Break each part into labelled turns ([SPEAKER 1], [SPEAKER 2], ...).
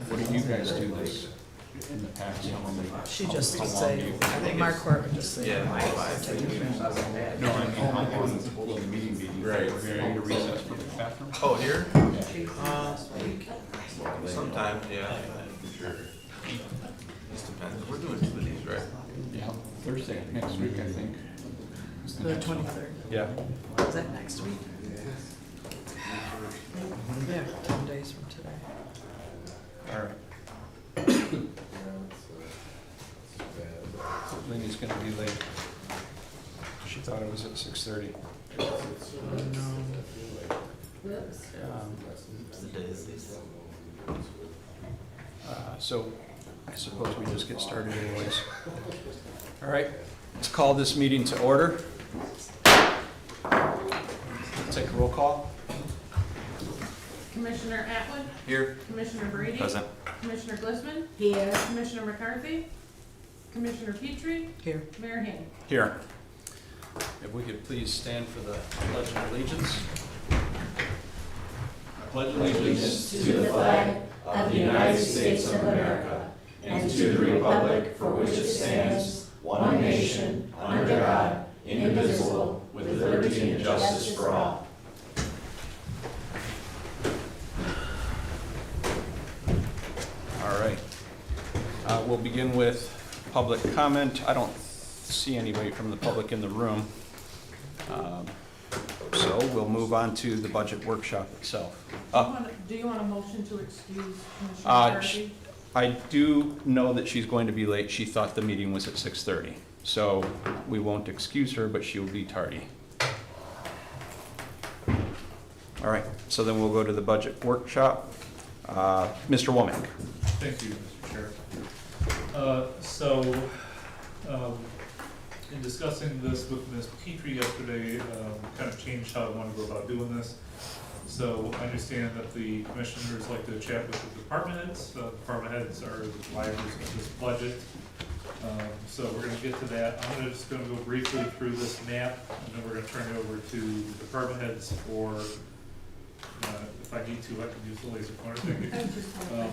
[SPEAKER 1] What did you guys do this in the past?
[SPEAKER 2] She just
[SPEAKER 1] How
[SPEAKER 2] would
[SPEAKER 1] long
[SPEAKER 2] say,
[SPEAKER 1] do you-
[SPEAKER 2] Mark Court would just say.
[SPEAKER 3] Yeah,
[SPEAKER 2] "No,
[SPEAKER 3] five.
[SPEAKER 2] take it from-"
[SPEAKER 1] No, I mean, how long will the meeting be?
[SPEAKER 3] Right.
[SPEAKER 1] We're gonna need a recess for the bathroom?
[SPEAKER 3] Oh, here?
[SPEAKER 1] Yeah.
[SPEAKER 3] Sometimes, yeah. Sure. Just depends. We're doing 2 of these, right?
[SPEAKER 1] Yeah, Thursday, next week, I think. is
[SPEAKER 2] The
[SPEAKER 1] next one.
[SPEAKER 2] 23rd.
[SPEAKER 1] Yeah.
[SPEAKER 2] Is that next week? Yeah, 10 days from today.
[SPEAKER 1] All right. Lindy's gonna be late. She thought it was at 6:30. So I suppose we just get started anyways. All right, let's call this meeting to order. Take a roll call.
[SPEAKER 4] Commissioner Atwood,
[SPEAKER 3] Here.
[SPEAKER 4] Commissioner Brady,
[SPEAKER 3] Present.
[SPEAKER 4] Commissioner Glissman,
[SPEAKER 5] Here.
[SPEAKER 4] Commissioner McCarthy, Commissioner Petrie,
[SPEAKER 2] Here.
[SPEAKER 4] Mayor Hayne.
[SPEAKER 1] Here. If we could please stand for the Pledge of Allegiance. I pledge allegiance
[SPEAKER 5] To the flag of the United States of America and to the republic for which it stands, one nation, under God, indivisible, with liberty and justice for all.
[SPEAKER 1] All right. We'll begin with public comment. I don't see anybody from the public in the room. So we'll move on to the budget workshop itself.
[SPEAKER 4] Do you want a motion to excuse Commissioner
[SPEAKER 1] Uh,
[SPEAKER 4] McCarthy?
[SPEAKER 1] I do know that she's going to be late. She thought the meeting was at 6:30. So we won't excuse her, but she will be tardy. All right, so then we'll go to the budget workshop. Mr. Womack.
[SPEAKER 6] Thank you, Mr. Chair. In discussing this with Ms. Petrie yesterday, kind of changed how I want to go about doing this. So I understand that the commissioners like to chat with the department heads. Department heads are the drivers of this budget. So we're going to get to that. I'm just going to go briefly through this map, and then we're going to turn it over to the department heads for, if I need to, I can use the laser pointer. Thank you.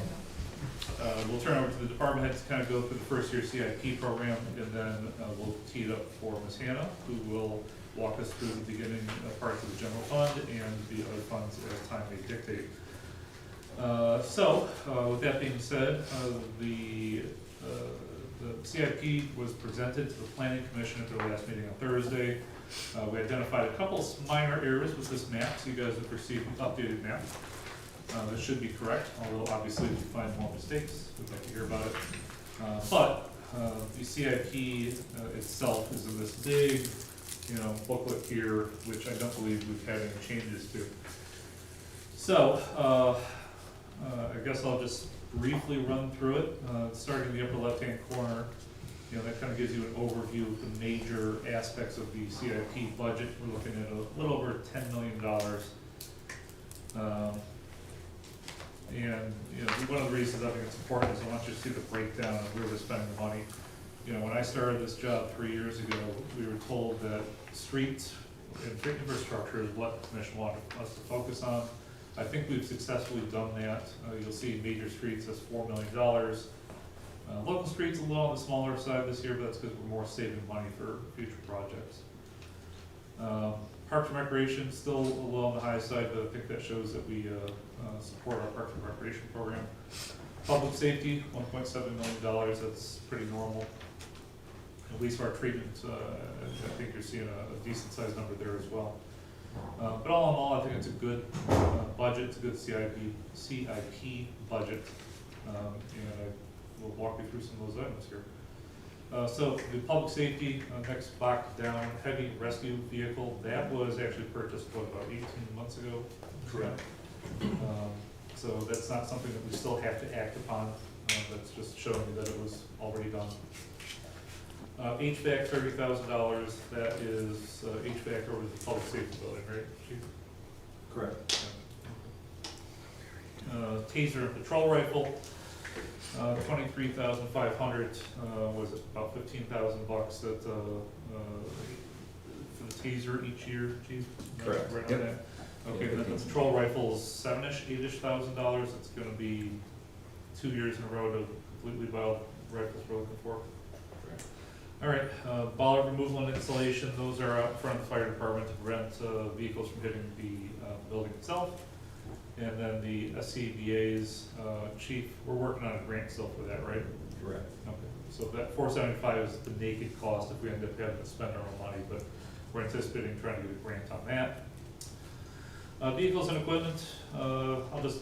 [SPEAKER 6] We'll turn over to the department heads to kind of go through the first year CIP program, and then we'll tee it up for Ms. Hannah, who will walk us through the beginning parts of the general fund and the other funds as time may dictate. With that being said, the CIP was presented to the Planning Commission at their last meeting on Thursday. We identified a couple minor errors with this map, so you guys have received an updated map. This should be correct, although obviously if you find more mistakes, we'd like to hear about it. The CIP itself is in this big, booklet here, which I don't believe we've had any changes to. So, I guess I'll just briefly run through it. Starting in the upper left-hand corner, that kind of gives you an overview of the major aspects of the CIP budget. We're looking at a little over $10 million. One of the reasons I think it's important is I want you to see the breakdown of where we're spending the money. When I started this job 3 years ago, we were told that streets and street infrastructure is what the commission wanted us to focus on. I think we've successfully done that. You'll see major streets as $4 million. Local streets a little on the smaller side this year, but that's because we're more saving money for future projects. Parks and Recreation still a little on the high side, but I think that shows that we support our Parks and Recreation program. Public Safety, $1.7 million, that's pretty normal. At least for our treatment, I think you're seeing a decent sized number there as well. But all in all, I think it's a good budget, it's a good CIP budget, and I will walk you through some of those items here. So the public safety, next box down, heavy rescue vehicle, that was actually purchased, about 18 months ago? Correct. So that's not something that we still have to act upon, that's just showing you that it was already done. HVAC, $30,000, that is HVAC over the public safety building, right, Chief?
[SPEAKER 7] Correct.
[SPEAKER 6] Taser and patrol rifle, 23,500, was it about 15,000 bucks that for the taser each year, Chief?
[SPEAKER 7] Correct.
[SPEAKER 6] Right on
[SPEAKER 7] Yep.
[SPEAKER 6] that. Okay, then the patrol rifle is $7,000-ish, $8,000. It's going to be 2 years in a row to completely buy all the rifles we're looking for. All right, bollard removal and installation, those are out in front of the fire department to prevent vehicles from hitting the building itself. And then the SCBA's, chief, we're working on a grant still for that, right?
[SPEAKER 7] Correct.
[SPEAKER 6] Okay, so that 475 is the naked cost if we end up having to spend our own money, but we're anticipating trying to get a grant on that. Vehicles and equipment, I'll just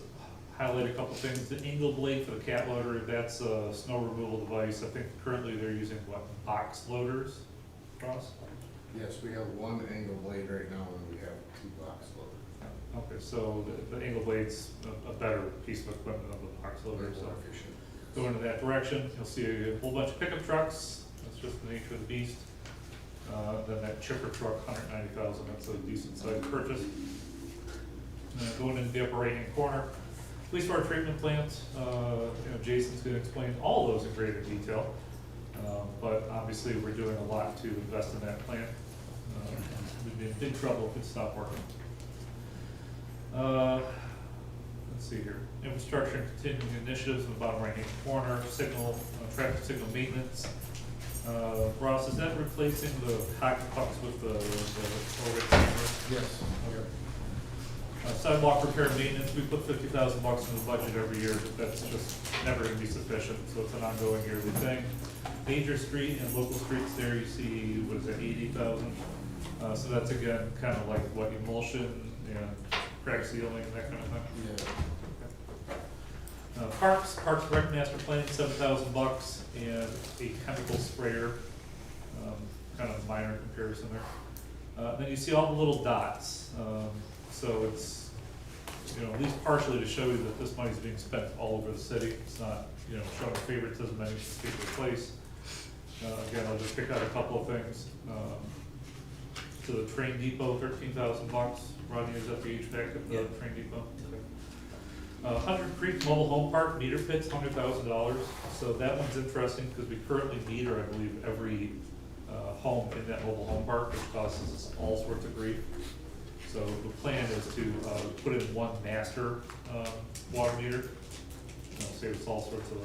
[SPEAKER 6] highlight a couple things. The angle blade for the cat loader, that's a snow removal device. I think currently they're using what, box loaders, Ross?
[SPEAKER 8] Yes, we have one angle blade right now and we have 2 box loaders.
[SPEAKER 6] Okay, so the angle blade's a better piece of equipment than the box loader,
[SPEAKER 8] They're
[SPEAKER 6] so
[SPEAKER 8] more efficient.
[SPEAKER 6] go into that direction. You'll see a whole bunch of pickup trucks. That's just the nature of the beast. Then that chipper truck, 190,000, that's a decent sized purchase. Going into the upper right-hand corner, wastewater treatment plant, Jason's gonna explain all those in greater detail. But obviously, we're doing a lot to invest in that plant. We'd be in big trouble if it stopped working. Let's see here, infrastructure and continuing initiatives in the bottom right-hand corner, signal, traffic signal maintenance. Ross, is that replacing the hockey pucks with the overhead cameras?
[SPEAKER 8] Yes.
[SPEAKER 6] Okay. Sidewalk repair and maintenance, we put $50,000 in the budget every year, but that's just never gonna be sufficient, so it's an ongoing yearly thing. Major street and local streets there, you see, what is that, 80,000? So that's again, kind of like what, emulsion and crack sealing, that kind of thing.
[SPEAKER 8] Yeah.
[SPEAKER 6] Parks rec master plan, $7,000, and a chemical sprayer, kind of minor comparison there. Then you see all the little dots, so it's, at least partially to show you that this money's being spent all over the city. It's not, showing favoritism in any particular place. Again, I'll just pick out a couple of things. To the train depot, $13,000. Rodney, is that the HVAC at the train depot? Okay. 100 Creek Mobile Home Park meter pits, $100,000. So that one's interesting because we currently meter, I believe, every home in that mobile home park, which causes us all sorts of grief. So the plan is to put in one master water meter. Save us all sorts of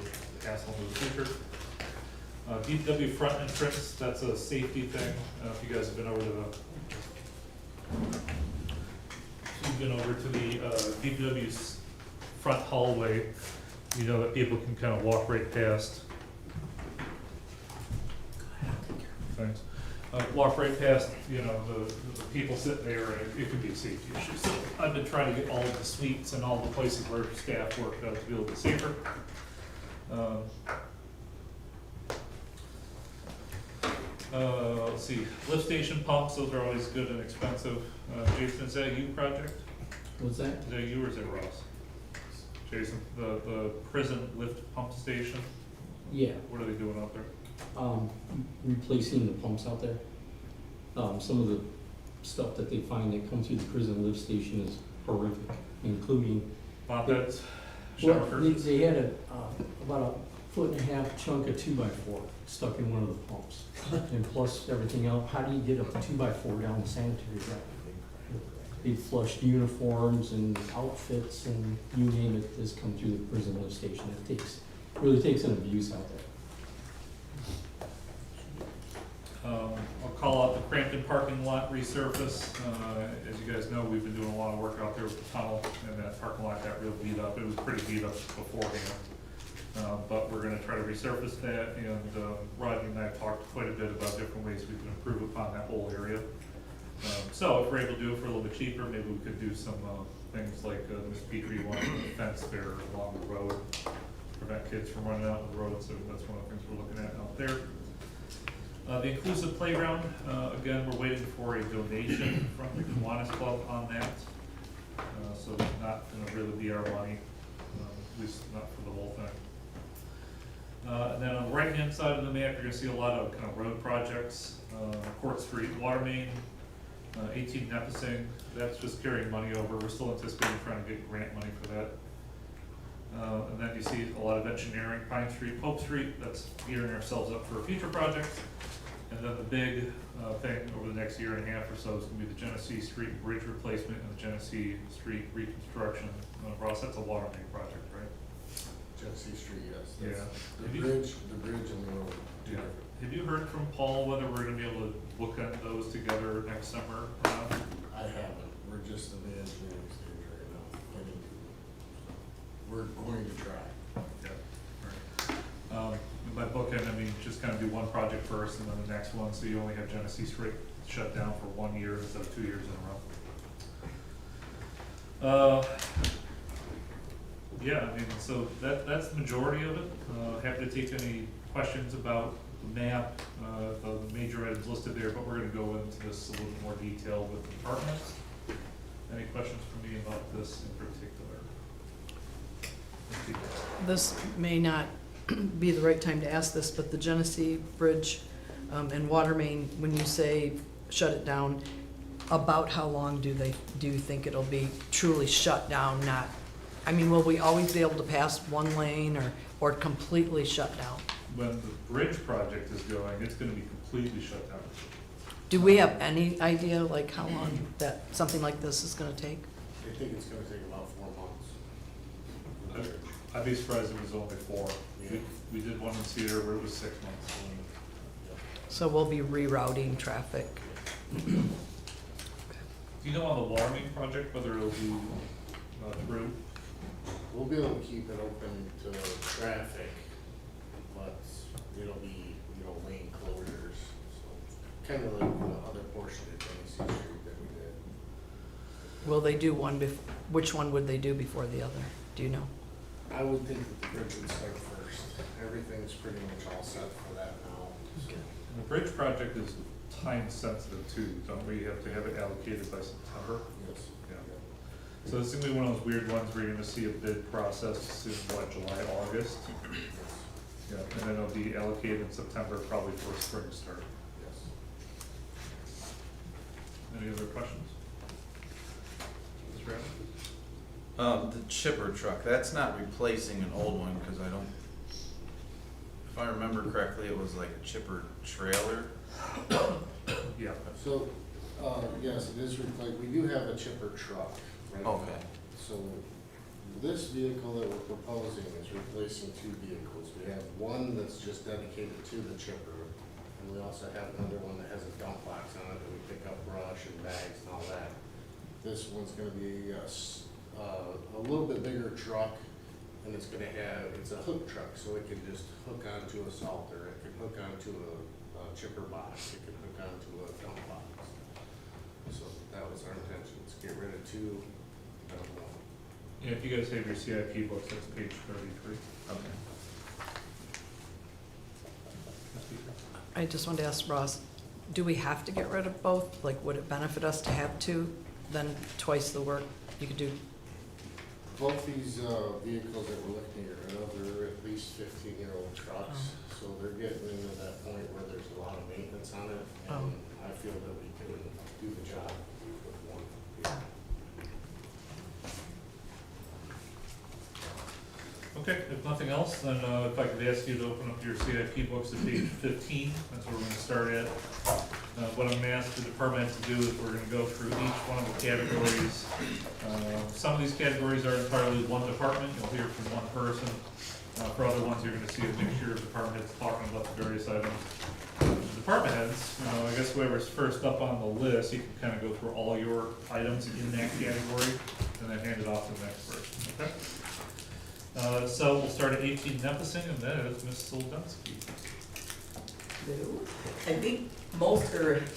[SPEAKER 6] hassle in the future. DPW front entrance, that's a safety thing. If you guys have been over to the DPW's front hallway, you know that people can kind of walk right past. Thanks. Walk right past, the people sitting there, and it could be a safety issue. So I've been trying to get all of the suites and all the places where staff work to be a little bit safer. Let's see, lift station pumps, those are always good and expensive. Jason, is that you project?
[SPEAKER 9] What's that?
[SPEAKER 6] Is that you or is it Ross? Jason, the prison lift pump station,
[SPEAKER 9] Yeah,
[SPEAKER 6] what are they doing out there?
[SPEAKER 9] replacing the pumps out there. Some of the stuff that they find that comes through the prison lift station is horrific, including,
[SPEAKER 6] Bunk beds, shower
[SPEAKER 9] well,
[SPEAKER 6] curtains?
[SPEAKER 9] they had about a 1.5 foot of 2x4 stuck in one of the pumps. And plus everything else, how do you get a 2x4 down the sanitary tract? They flushed uniforms and outfits and you name it, has come through the prison lift station. It really takes an abuse out there.
[SPEAKER 6] I'll call out the Crampton parking lot resurface. As you guys know, we've been doing a lot of work out there with the tunnel, and that parking lot got real beat up. It was pretty beat up beforehand. But we're gonna try to resurface that, and Rodney and I have talked quite a bit about different ways we can improve upon that whole area. So if we're able to do it for a little bit cheaper, maybe we could do some things like Ms. Petrie wanted a fence there along the road, prevent kids from running out on the road, so that's one of the things we're looking at out there. The inclusive playground, again, we're waiting for a donation from the Kiwanis Club on that. So it's not gonna really be our money, at least not for the whole thing. And then on the right-hand side of the map, you're gonna see a lot of kind of road projects. Court Street water main, 18 Nipissing, that's just carrying money over. We're still anticipating trying to get grant money for that. And then you see a lot of engineering, Pine Street, Pope Street, that's gearing ourselves up for a future project. And then the big thing over the next year and a half or so is gonna be the Genesee Street Bridge replacement and the Genesee Street reconstruction. Ross, that's a water main project, right?
[SPEAKER 8] Genesee Street, yes.
[SPEAKER 6] Yeah.
[SPEAKER 8] The
[SPEAKER 6] Have you-
[SPEAKER 8] bridge and the road. Two
[SPEAKER 6] Yeah.
[SPEAKER 8] different.
[SPEAKER 6] Have you heard from Paul whether we're gonna be able to look at those together next summer or not?
[SPEAKER 8] I haven't, we're just in the engineering stage right now, planning to. We're going to try.
[SPEAKER 6] Yeah. All right. By bookend, I mean, just kind of do one project first and then the next one, so you only have Genesee Street shut down for 1 year instead of 2 years in a row. Yeah, I mean, so that's the majority of it. Happy to take any questions about the map, the major items listed there, but we're gonna go into this a little more detail with the departments. Any questions for me about this in particular?
[SPEAKER 2] This may not be the right time to ask this, but the Genesee Bridge and water main, when you say shut it down, about how long do you think it'll be truly shut down, not, I mean, will we always be able to pass one lane or completely shut down?
[SPEAKER 6] When the bridge project is going, it's gonna be completely shut down.
[SPEAKER 2] Do we have any idea, like, how long that, something like this is gonna take?
[SPEAKER 8] I think it's gonna take about 4 months.
[SPEAKER 6] I'd be surprised if it was only 4.
[SPEAKER 8] Yeah.
[SPEAKER 6] We did one in Cedar where it was 6 months.
[SPEAKER 2] So we'll be rerouting traffic.
[SPEAKER 6] Do you know on the water main project whether it'll be through?
[SPEAKER 8] We'll be able to keep it open to traffic, but it'll be, lane closures, so kind of like the other portion of Genesee Street that we did.
[SPEAKER 2] Will they do one which one would they do before the other? Do you know?
[SPEAKER 8] I would think that the bridge would start first. Everything's pretty much all set for that now. So.
[SPEAKER 6] And the bridge project is time sensitive too, don't we have to have it allocated by September?
[SPEAKER 8] Yes.
[SPEAKER 6] Yeah. So it's gonna be one of those weird ones where you're gonna see a bid process in what, July, August? Yeah, and then it'll be allocated in September, probably for a spring start.
[SPEAKER 8] Yes.
[SPEAKER 6] Any other questions? Mr. Rabbit?
[SPEAKER 3] The chipper truck, that's not replacing an old one, cause I don't, if I remember correctly, it was like a chipper trailer.
[SPEAKER 6] Yeah.
[SPEAKER 8] So, yes, it is we do have a chipper truck right now.
[SPEAKER 3] Okay.
[SPEAKER 8] So this vehicle that we're proposing is replacing 2 vehicles. We have one that's just dedicated to the chipper, and we also have another one that has a dump box on it that we pick up brush and bags and all that. This one's gonna be a little bit bigger truck, and it's a hook truck, so it can just hook onto a salter, it can hook onto a chipper box, it can hook onto a dump box. So that was our intention, is get rid of 2, dump 1.
[SPEAKER 6] Yeah, if you guys have your CIP books, that's page 33.
[SPEAKER 3] Okay.
[SPEAKER 2] I just wanted to ask Ross, do we have to get rid of both? Like, would it benefit us to have 2, then twice the work you could do?
[SPEAKER 8] Both these vehicles that we're looking at, they're at least 15-year-old trucks, so they're getting into that point where there's a lot of maintenance on it, and I feel that we can do the job with one vehicle.
[SPEAKER 6] Okay, if nothing else, then if I could ask you to open up your CIP books to page 15, that's where we're gonna start at. What I'm gonna ask the department to do is we're gonna go through each one of the categories. Some of these categories are entirely one department, you'll hear from one person. For other ones, you're gonna see a mixture of department heads talking about the various items. Department heads, I guess whoever's first up on the list, you can kind of go through all your items in that category and then hand it off to the next person, okay? So we'll start at 18 Nipissing, and that is Ms. Soldensky.
[SPEAKER 10] I think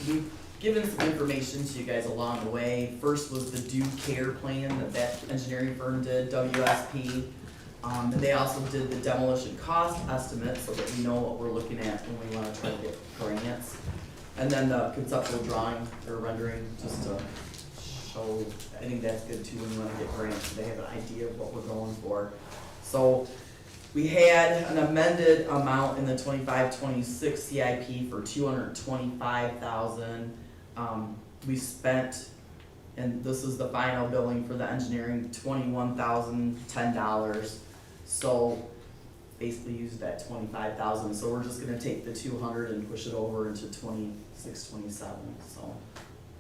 [SPEAKER 10] we've given some information to you guys along the way. First was the due care plan that engineering firm did, WSP. And they also did the demolition cost estimate so that we know what we're looking at when we wanna try to get grants. And then the conceptual drawing or rendering, just to show, I think that's good too when you wanna get grants, so they have an idea of what we're going for. So we had an amended amount in the 25-26 CIP for $225,000. We spent, and this is the final billing for the engineering, $21,010. So basically used that 25,000. So we're just gonna take the 200 and push it over into 26-27. So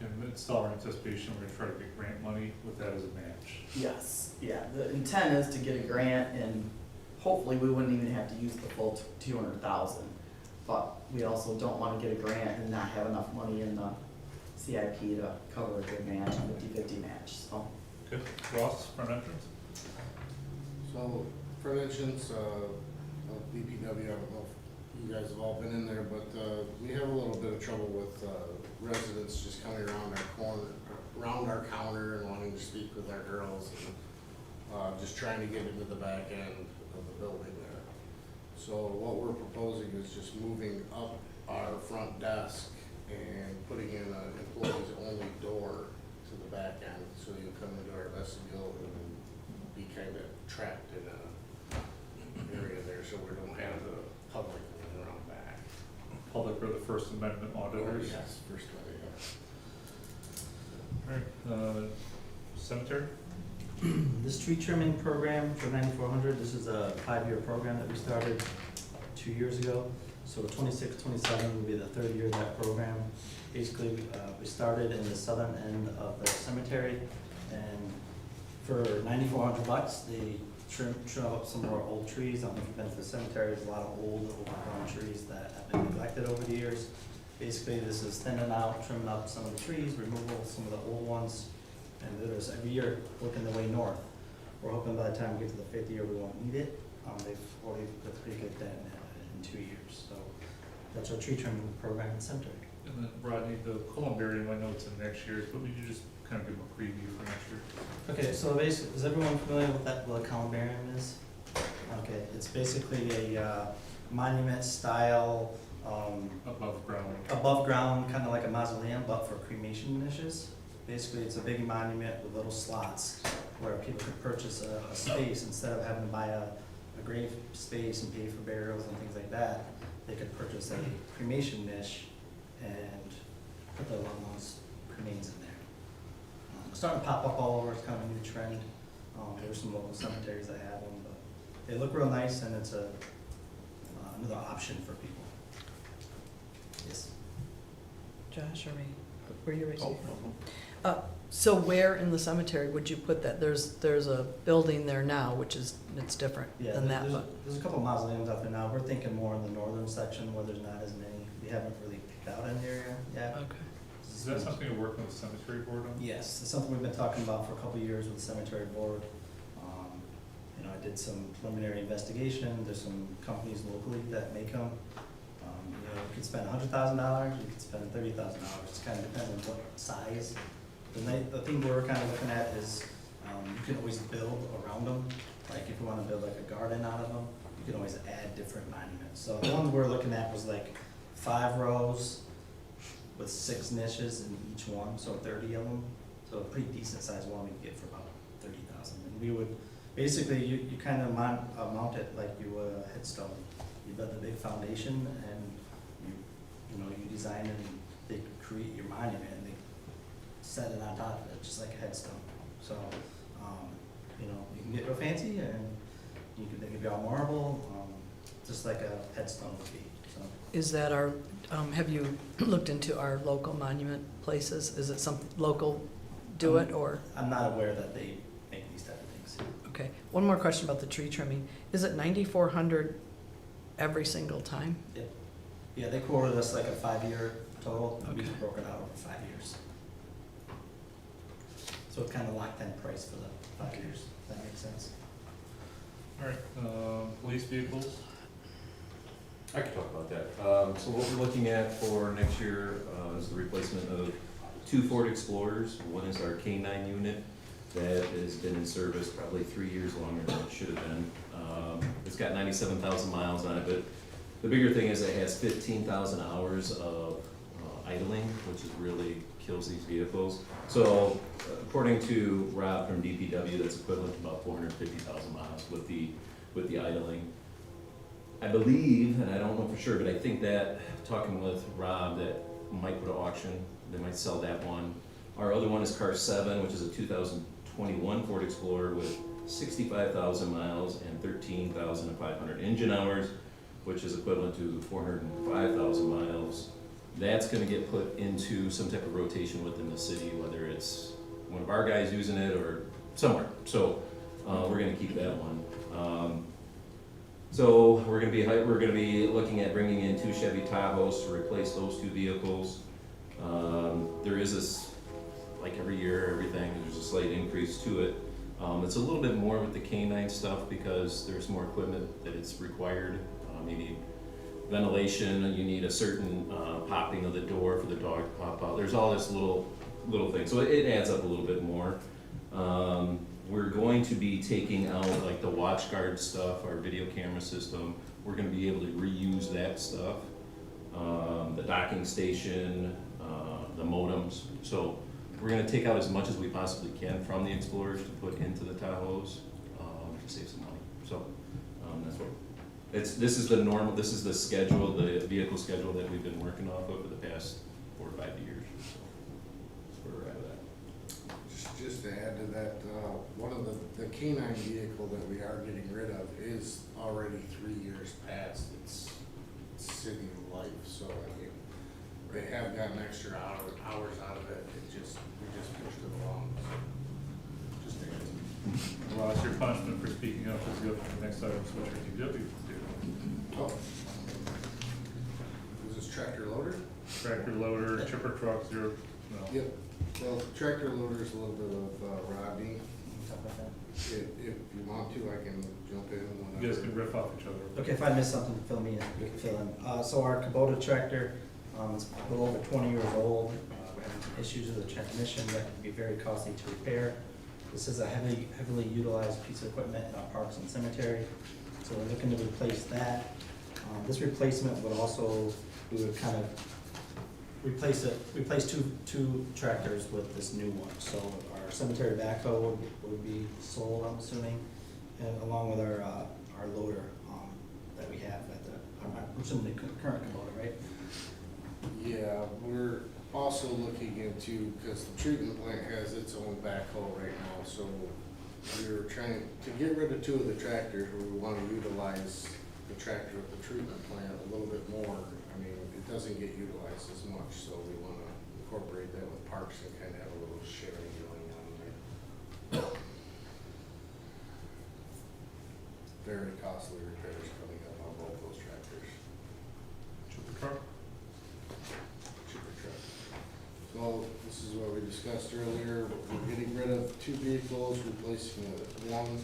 [SPEAKER 6] And it's still our anticipation, we're gonna try to get grant money with that as a match.
[SPEAKER 10] yes, yeah. The intent is to get a grant and hopefully we wouldn't even have to use the full 200,000. But we also don't wanna get a grant and not have enough money in the CIP to cover a good match, 50-50 match, so.
[SPEAKER 6] Okay, Ross, front entrance?
[SPEAKER 8] So, for instance, DPW, I don't know if you guys have all been in there, but, we have a little bit of trouble with, residents just coming around our counter and wanting to speak with our girls and, just trying to get into the back end of the building there. So what we're proposing is just moving up our front desk and putting in an employees only door to the back end, so you'll come into our vestibule and be kind of trapped in a area there, so we don't have the public running around back.
[SPEAKER 6] Public or the First Amendment auditors?
[SPEAKER 8] Oh, yes, first one, yeah.
[SPEAKER 6] Alright, cemetery?
[SPEAKER 11] This tree trimming program for 9400, this is a 5-year program that we started 2 years ago. So 26, 27 will be the third year of that program. Basically, we started in the southern end of the cemetery, and for $9,400, they trim up some of our old trees. I don't know if you've been to the cemetery, there's a lot of old, overgrown trees that have been neglected over the years. Basically, this is thinning out, trimming up some of the trees, removal of some of the old ones, and there's every year looking the way north. We're hoping by the time we get to the 5th year, we won't need it. They've already put a pretty good dent in 2 years. So that's our tree trimming program in the cemetery.
[SPEAKER 6] And then Rodney, the columbarium, I know it's in next year, but would you just kind of give them a preview for next year?
[SPEAKER 11] Okay, so basically, is everyone familiar with what a columbarium is? Okay, it's basically a monument style, above ground, kind of like a mausoleum, but for cremation niches. Basically, it's a big monument with little slots where people could purchase a space instead of having to buy a grave space and pay for burials and things like that. They could purchase a cremation niche and put their loved ones' remains in there. It's starting to pop up all over. It's kind of a new trend. There's some local cemeteries that have them, but they look real nice, and it's another option for people. Yes.
[SPEAKER 2] Josh, were you raising? So where in the cemetery would you put that? There's a building there now, it's different
[SPEAKER 11] Yeah,
[SPEAKER 2] than that, but.
[SPEAKER 11] there's a couple mausoleums out there now. We're thinking more in the northern section where there's not as many. We haven't really picked out an area yet.
[SPEAKER 2] Okay.
[SPEAKER 6] Is that something you're working with the cemetery board on?
[SPEAKER 11] Yes, it's something we've been talking about for a couple of years with the cemetery board. I did some preliminary investigation. There's some companies locally that make them. You could spend $100,000, you could spend $30,000. It kind of depends on what size. The thing we're kind of looking at is you can always build around them. Like if you want to build like a garden out of them, you can always add different monuments. So the ones we're looking at was like 5 rows with 6 niches in each one, so 30 of them. So a pretty decent sized one we could get for about $30,000. And we would, basically, you kind of mount it like you would a headstone. You build a big foundation and you design it and they create your monument and they set it on top of it, just like a headstone. So, you can get real fancy and they give you all marble, just like a headstone would be, so.
[SPEAKER 2] Is that have you looked into our local monument places? Is it some local do it or?
[SPEAKER 11] I'm not aware that they make these type of things.
[SPEAKER 2] Okay, one more question about the tree trimming. Is it 9,400 every single time?
[SPEAKER 11] Yep. Yeah, they quoted us like a 5-year total. We
[SPEAKER 2] Okay.
[SPEAKER 11] just broke it out over 5 years. So it kind of locked in price for the 5 years, if that makes sense.
[SPEAKER 6] Alright, police vehicles?
[SPEAKER 5] I can talk about that. So what we're looking at for next year is the replacement of 2 Ford Explorers. One is our K9 unit that has been in service probably 3 years longer than it should have been. It's got 97,000 miles on it, but the bigger thing is it has 15,000 hours of idling, which is really kills these vehicles. So according to Rob from DPW, that's equivalent to about 450,000 miles with the idling. I believe, and I don't know for sure, but I think that, talking with Rob, that might put an auction, they might sell that one. Our other one is car 7, which is a 2021 Ford Explorer with 65,000 miles and 13,500 engine hours, which is equivalent to 405,000 miles. That's gonna get put into some type of rotation within the city, whether it's one of our guys using it or somewhere. So we're gonna keep that one. So we're gonna be looking at bringing in 2 Chevy Tahoes to replace those 2 vehicles. There is this, like every year, everything, there's a slight increase to it. It's a little bit more with the canine stuff because there's more equipment that it's required. You need ventilation, you need a certain popping of the door for the dog to pop out. There's all this little thing, so it adds up a little bit more. We're going to be taking out like the watch guard stuff, our video camera system. We're gonna be able to reuse that stuff. The docking station, the modems. So we're gonna take out as much as we possibly can from the Explorers to put into the Tahoes, to save some money. So, that's what, this is the schedule, the vehicle schedule that we've been working off of for the past 4 or 5 years. So that's where we're at with that.
[SPEAKER 8] Just to add to that, one of the canine vehicle that we are getting rid of is already 3 years past its city life, so I mean, they have gotten extra hours out of it, we just pushed it along, so, just to add.
[SPEAKER 6] Well, it's your punishment for speaking up, let's go to the next item, so what your DPW do.
[SPEAKER 8] Oh. Is this tractor loader?
[SPEAKER 6] Tractor loader, chipper truck, no.
[SPEAKER 8] Yep, well, tractor loader is a little bit of Rodney.
[SPEAKER 11] Talk about that.
[SPEAKER 8] If you want to, I can jump in whenever.
[SPEAKER 6] You guys can riff off each other.
[SPEAKER 11] Okay, if I miss something, fill me in, you can fill in. So our Kubota tractor, it's a little over 20 years old. We're having some issues with the transmission that can be very costly to repair. This is a heavily utilized piece of equipment in our parks and cemetery, so we're looking to replace that. This replacement would also, we would kind of replace two tractors with this new one. So our cemetery backhoe would be sold, I'm assuming, and along with our loader that we have at I'm assuming the current Kubota, right?
[SPEAKER 8] Yeah, we're also looking into, because the treatment plant has its own backhoe right now, so we're trying to get rid of 2 of the tractors, where we want to utilize the tractor at the treatment plant a little bit more. I mean, it doesn't get utilized as much, so we want to incorporate that with parks and kind of have a little sharing going on there. Very costly repairs coming up on both those tractors.
[SPEAKER 6] Chipper truck?
[SPEAKER 8] Cheaper truck. So this is what we discussed earlier, we're getting rid of 2 vehicles, replacing one.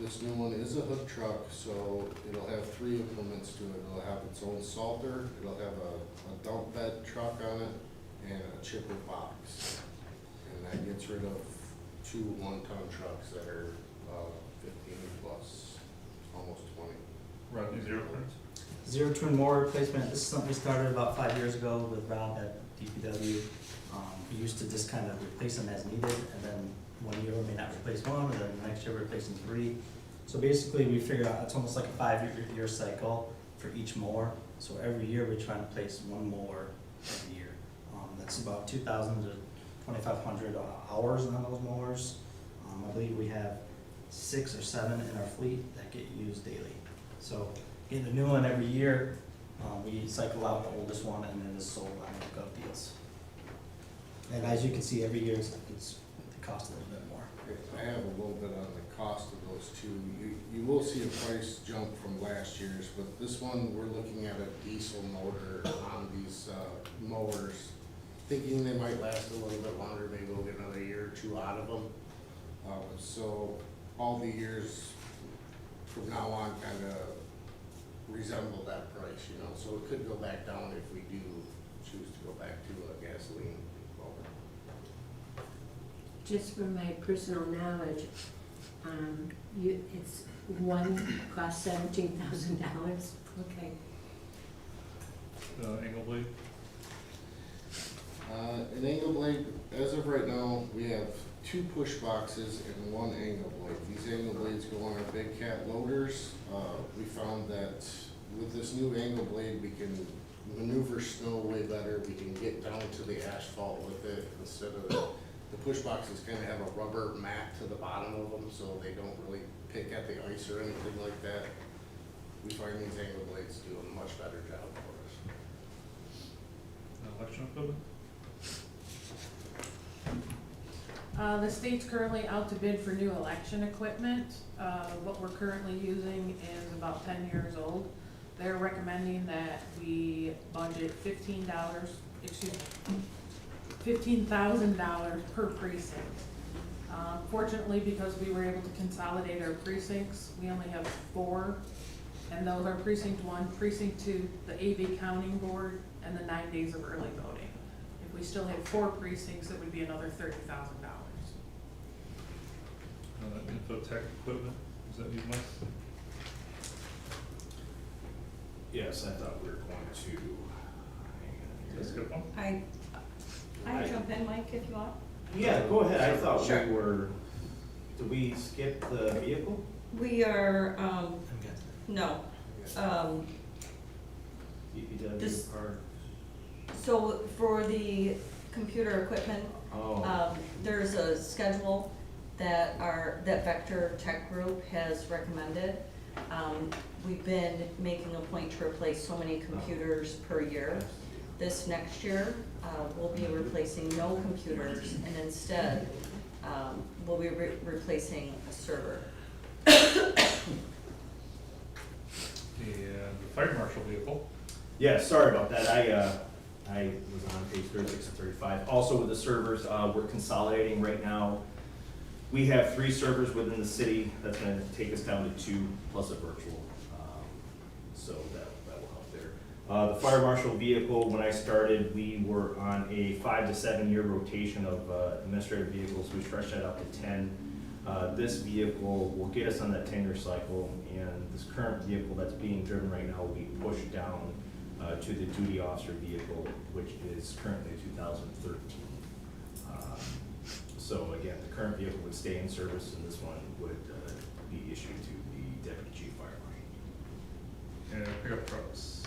[SPEAKER 8] This new one is a hood truck, so it'll have 3 implements to it. It'll have its own salter, it'll have a dump bed truck on it, and a chipper box. And that gets rid of 2 one-ton trucks that are 15 plus, almost 20.
[SPEAKER 6] Rodney, zero turns?
[SPEAKER 11] Zero twin mower replacement, this is something we started about 5 years ago with Rob at DPW. We used to just kind of replace them as needed, and then one year we may not replace one, and then the next year we're replacing 3. So basically, we figured out it's almost like a 5-year cycle for each mower. So every year we try to place 1 mower every year. That's about 2,000 to 2,500 hours on those mowers. I believe we have 6 or 7 in our fleet that get used daily. So getting a new one every year, we cycle out the oldest one and then it's sold on gov deals. And as you can see, every year it costs a little bit more.
[SPEAKER 8] I have a little bit on the cost of those 2. You will see a price jump from last year's, but this one, we're looking at a diesel motor on these mowers, thinking they might last a little bit longer, maybe we'll get another year or 2 out of them. So all the years from now on kind of resemble that price, you know, so it could go back down if we do choose to go back to a gasoline mower.
[SPEAKER 12] Just from my personal knowledge, it's one costs $17,000, okay.
[SPEAKER 6] Angle blade?
[SPEAKER 8] An angle blade, as of right now, we have 2 push boxes and 1 angle blade. These angle blades go on our big cat loaders. We found that with this new angle blade, we can maneuver snow way better. We can get down to the asphalt with it instead of the push boxes kind of have a rubber mat to the bottom of them, so they don't really pick at the ice or anything like that. We find these angle blades do a much better job for us.
[SPEAKER 6] Election equipment?
[SPEAKER 4] The state's currently out to bid for new election equipment. What we're currently using is about 10 years old. They're recommending that we budget $15,000 per precinct. Fortunately, because we were able to consolidate our precincts, we only have 4, and those are precinct 1, precinct 2, the AV counting board, and the 9 days of early voting. If we still had 4 precincts, it would be another $30,000.
[SPEAKER 6] Infotech equipment, is that you, Mike?
[SPEAKER 7] Yes, I thought we were going to, hang on
[SPEAKER 6] Let's
[SPEAKER 7] here.
[SPEAKER 6] get one.
[SPEAKER 5] I jump in, Mike, if you want.
[SPEAKER 7] Yeah, go ahead, I thought
[SPEAKER 5] Sure.
[SPEAKER 7] we were, did we skip the vehicle?
[SPEAKER 5] We are, no.
[SPEAKER 7] DPW
[SPEAKER 5] This-
[SPEAKER 7] part?
[SPEAKER 5] So for the computer equipment,
[SPEAKER 7] Oh,
[SPEAKER 5] there's a schedule that that Vector Tech Group has recommended. We've been making a point to replace so many computers per year. This next year, we'll be replacing no computers, and instead, we'll be replacing a server.
[SPEAKER 6] And the fire marshal vehicle.
[SPEAKER 7] yeah, sorry about that, I was on page 36 and 35. Also with the servers, we're consolidating right now. We have 3 servers within the city, that's gonna take us down to 2 plus a virtual. So that will help there. The fire marshal vehicle, when I started, we were on a 5 to 7 year rotation of administrative vehicles. We stretched that out to 10. This vehicle will get us on that 10-year cycle, and this current vehicle that's being driven right now will be pushed down to the duty officer vehicle, which is currently 2013. So again, the current vehicle would stay in service, and this one would be issued to the deputy chief fire marshal.
[SPEAKER 6] And pickup trucks.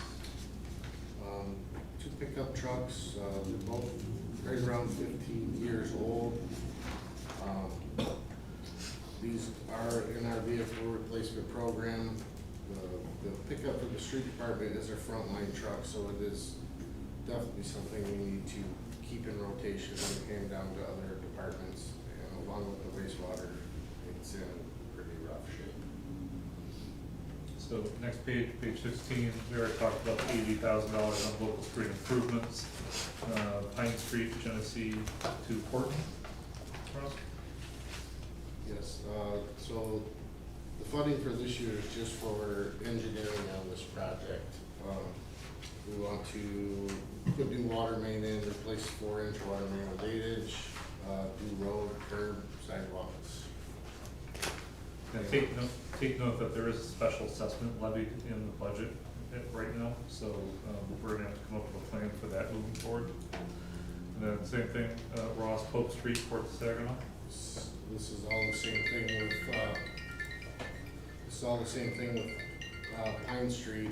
[SPEAKER 8] 2 pickup trucks, they're both right around 15 years old. These are in our vehicle replacement program. The pickup for the street department is our frontline truck, so it is definitely something we need to keep in rotation and hand down to other departments. And along with the wastewater, it's in pretty rough shape.
[SPEAKER 6] So next page, page 16, we already talked about the $80,000 on local street improvements. Pine Street, Genesee to Portland. Ross?
[SPEAKER 8] Yes, so the funding for this year is just for engineering on this project. We want to put new water main in, replace 4-inch water main with 8-inch, do road, curb, sidewalks.
[SPEAKER 6] And take note that there is a special assessment levied in the budget right now, so we're gonna have to come up with a plan for that moving forward. And then same thing, Ross, Pope Street, Port Saginaw.
[SPEAKER 8] This is all the same thing with, Pine Street.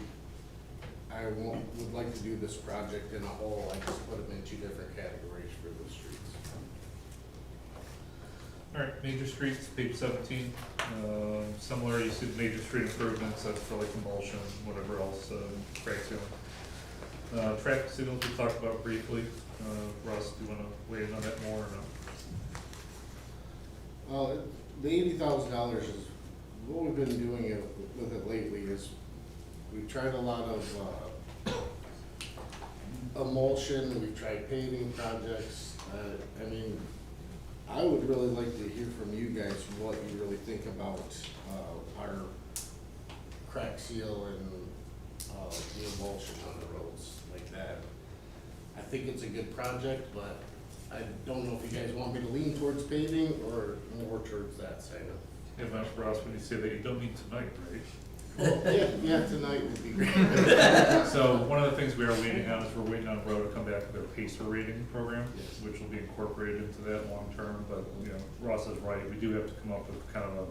[SPEAKER 8] I would like to do this project in a whole, I just put them in 2 different categories for the streets.
[SPEAKER 6] All right, major streets, page 17. Similar, you see the major street improvements, that's for like emulsion, whatever else, crack sealing. Traffic signals we talked about briefly. Russ, do you want to weigh in on that more or no?
[SPEAKER 8] The $80,000 is, what we've been doing with it lately is, we've tried a lot of emulsion, we've tried paving projects. I mean, I would really like to hear from you guys what you really think about our crack seal and the emulsion on the roads like that. I think it's a good project, but I don't know if you guys want me to lean towards paving or more towards that side of.
[SPEAKER 6] Yeah, but Ross, when you say that, you don't mean tonight, right?
[SPEAKER 8] Yeah, tonight would be great.
[SPEAKER 6] So one of the things we are waiting on is we're waiting on Roe to come back with their PACER rating program,
[SPEAKER 8] Yes.
[SPEAKER 6] which will be incorporated into that long term, but, you know, Ross is right, we do have to come up with kind of a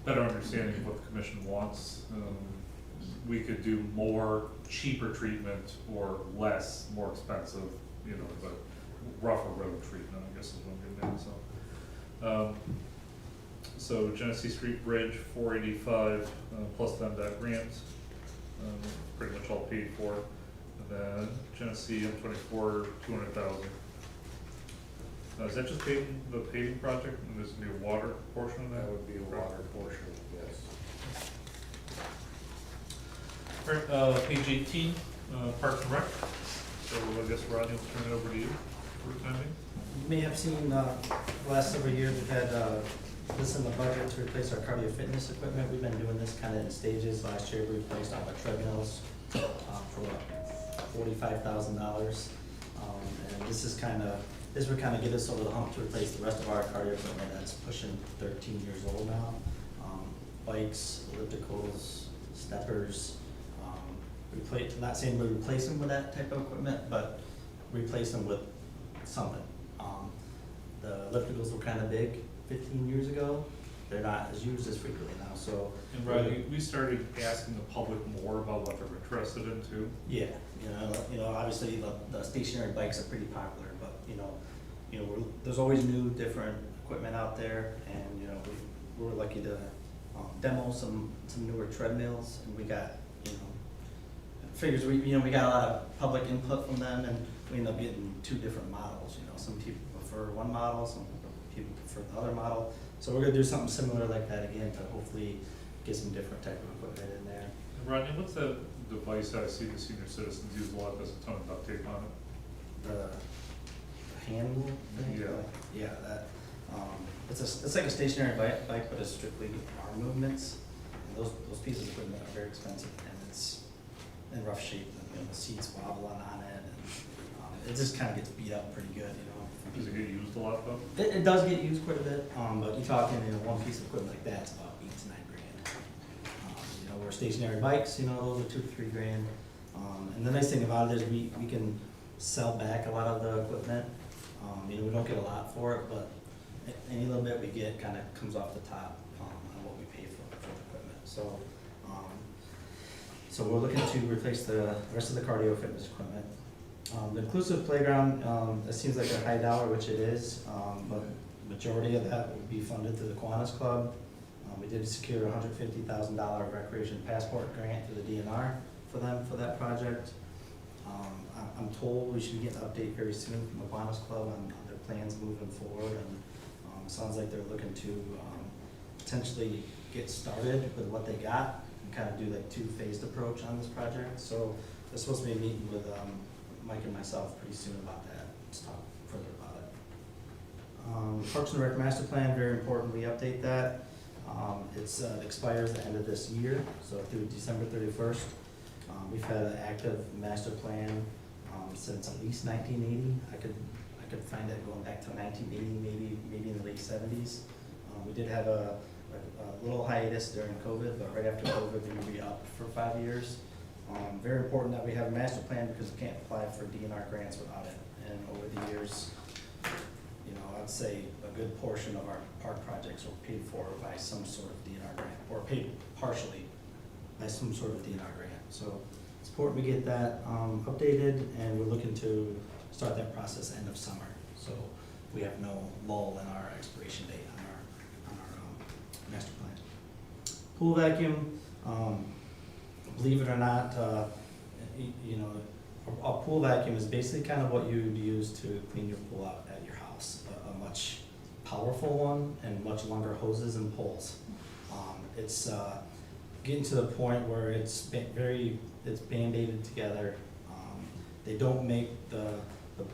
[SPEAKER 6] better understanding of what the commission wants. We could do more cheaper treatment or less, more expensive, you know, but rougher road treatment, I guess is what I'm getting at, so. So Genesee Street Bridge, 485, plus that grant, pretty much all paid for. And then Genesee M24, 200,000. Is that just paving, the paving project, and there's gonna be a water portion of that?
[SPEAKER 8] That would be a water portion, yes.
[SPEAKER 6] All right, page 18, Parks and Rec. So I guess Rodney will turn it over to you for the time being.
[SPEAKER 11] You may have seen, the last several years, we've had, this in the budget to replace our cardio fitness equipment. We've been doing this kind of in stages. Last year, we replaced all our treadmills, for $45,000. And this would kind of get us over the hump to replace the rest of our cardio equipment that's pushing 13 years old now. Bikes, ellipticals, steppers, not saying we replace them with that type of equipment, but replace them with something. The ellipticals were kind of big 15 years ago. They're not as used as frequently now, so.
[SPEAKER 6] And Rodney, we started asking the public more about what they're interested in too.
[SPEAKER 11] Yeah, obviously the stationary bikes are pretty popular, but, there's always new, different equipment out there, and, we're lucky to demo some newer treadmills, and we got, we got a lot of public input from them, and we end up getting 2 different models, some people prefer one model, some people prefer the other model, so we're gonna do something similar like that again to hopefully get some different type of equipment in there.
[SPEAKER 6] And Rodney, what's the device that I see the senior citizens use a lot, there's a ton of duct tape on it?
[SPEAKER 11] The hand move thing?
[SPEAKER 6] Yeah.
[SPEAKER 11] Yeah, that, it's like a stationary bike, but it's strictly arm movements. And those pieces of equipment are very expensive, and it's in rough shape, the seats wobbling on it, and it just kind of gets beat up pretty good,
[SPEAKER 6] Does it get used a lot though?
[SPEAKER 11] It does get used quite a bit, but you're talking, one piece of equipment like that, it's about $8 to $9 grand. Where stationary bikes, those are $2 to $3 grand. And the nice thing about it is we can sell back a lot of the equipment. We don't get a lot for it, but any little bit we get kind of comes off the top on what we pay for the equipment. So we're looking to replace the rest of the cardio fitness equipment. The inclusive playground, it seems like a high dollar, which it is, but majority of that will be funded through the Kiwanis Club. We did secure a $150,000 recreation passport grant through the DNR for them for that project. I'm told we should get an update very soon from the Kiwanis Club on their plans moving forward, and it sounds like they're looking to potentially get started with what they got and kind of do like 2-phased approach on this project. So they're supposed to be meeting with Mike and myself pretty soon about that. Let's talk further about it. Parks and Rec Master Plan, very important we update that. It expires at the end of this year, so through December 31st. We've had an active master plan since at least 1980. I could find it going back to 1980, maybe in the late 70s. We did have a little hiatus during COVID, but right after COVID, we will be up for 5 years. Very important that we have a master plan because we can't apply for DNR grants without it. And over the years, I'd say a good portion of our park projects are paid for by some sort of DNR grant, or paid partially by some sort of DNR grant. So it's important we get that updated, and we're looking to start that process end of summer. So we have no lull in our expiration date on our master plan. Pool vacuum. Believe it or not, a pool vacuum is basically kind of what you would use to clean your pool out at your house. A much powerful one and much longer hoses and poles. It's getting to the point where it's band-aided together. They don't make the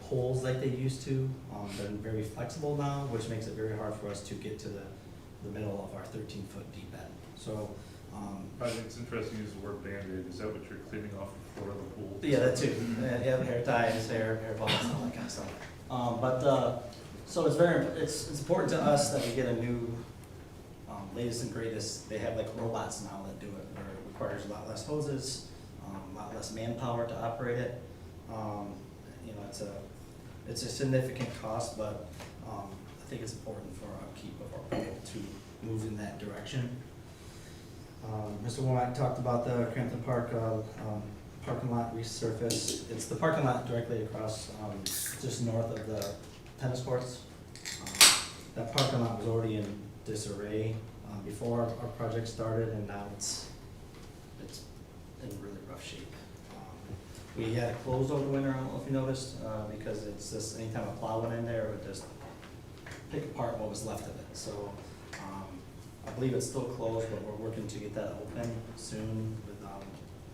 [SPEAKER 11] poles like they used to. They're very flexible now, which makes it very hard for us to get to the middle of our 13-foot deep end. So.
[SPEAKER 6] I think it's interesting you use the word Band-Aid. Is that what you're cleaning off the floor of the pool?
[SPEAKER 11] Yeah, that too. Yeah, hair ties, hair balls, all that kind of stuff. So it's important to us that we get a new, latest and greatest. They have like robots now that do it, where it requires a lot less hoses, a lot less manpower to operate it. It's a significant cost, but I think it's important for our upkeep of our pool to move in that direction. Mr. Womack talked about the Crampton Park parking lot resurface. It's the parking lot directly across, just north of the tennis courts. That parking lot was already in disarray before our project started, and now it's in really rough shape. We had it closed over the winter, I don't know if you noticed, because it's just anytime a plow went in there, it would just pick apart what was left of it. So, I believe it's still closed, but we're working to get that open soon with,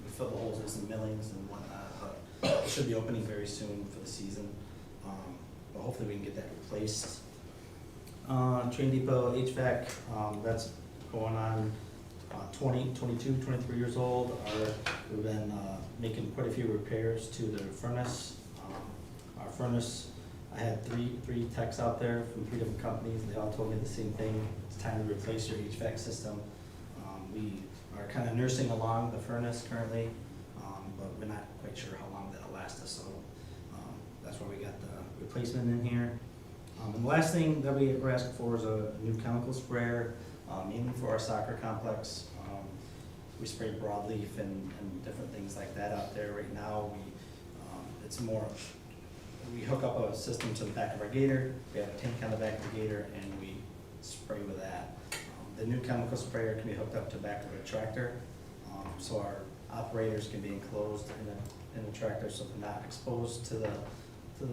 [SPEAKER 11] we fill the holes with some millings and whatnot, but it should be opening very soon for the season. But hopefully we can get that replaced. Train Depot HVAC, that's going on, 22, 23 years old. We've been, making quite a few repairs to the furnace. Our furnace, I had three techs out there from 3 different companies. They all told me the same thing. It's time to replace your HVAC system. We are kind of nursing along the furnace currently, but we're not quite sure how long that'll last us. So that's why we got the replacement in here. And the last thing that we're asking for is a new chemical sprayer, mainly for our soccer complex. We spray broadleaf and different things like that out there. Right now, it's more, we hook up a system to the back of our gator, we have a tank on the back of the gator, and we spray with that. The new chemical sprayer can be hooked up to the back of a tractor, so our operators can be enclosed in the tractor so they're not exposed to the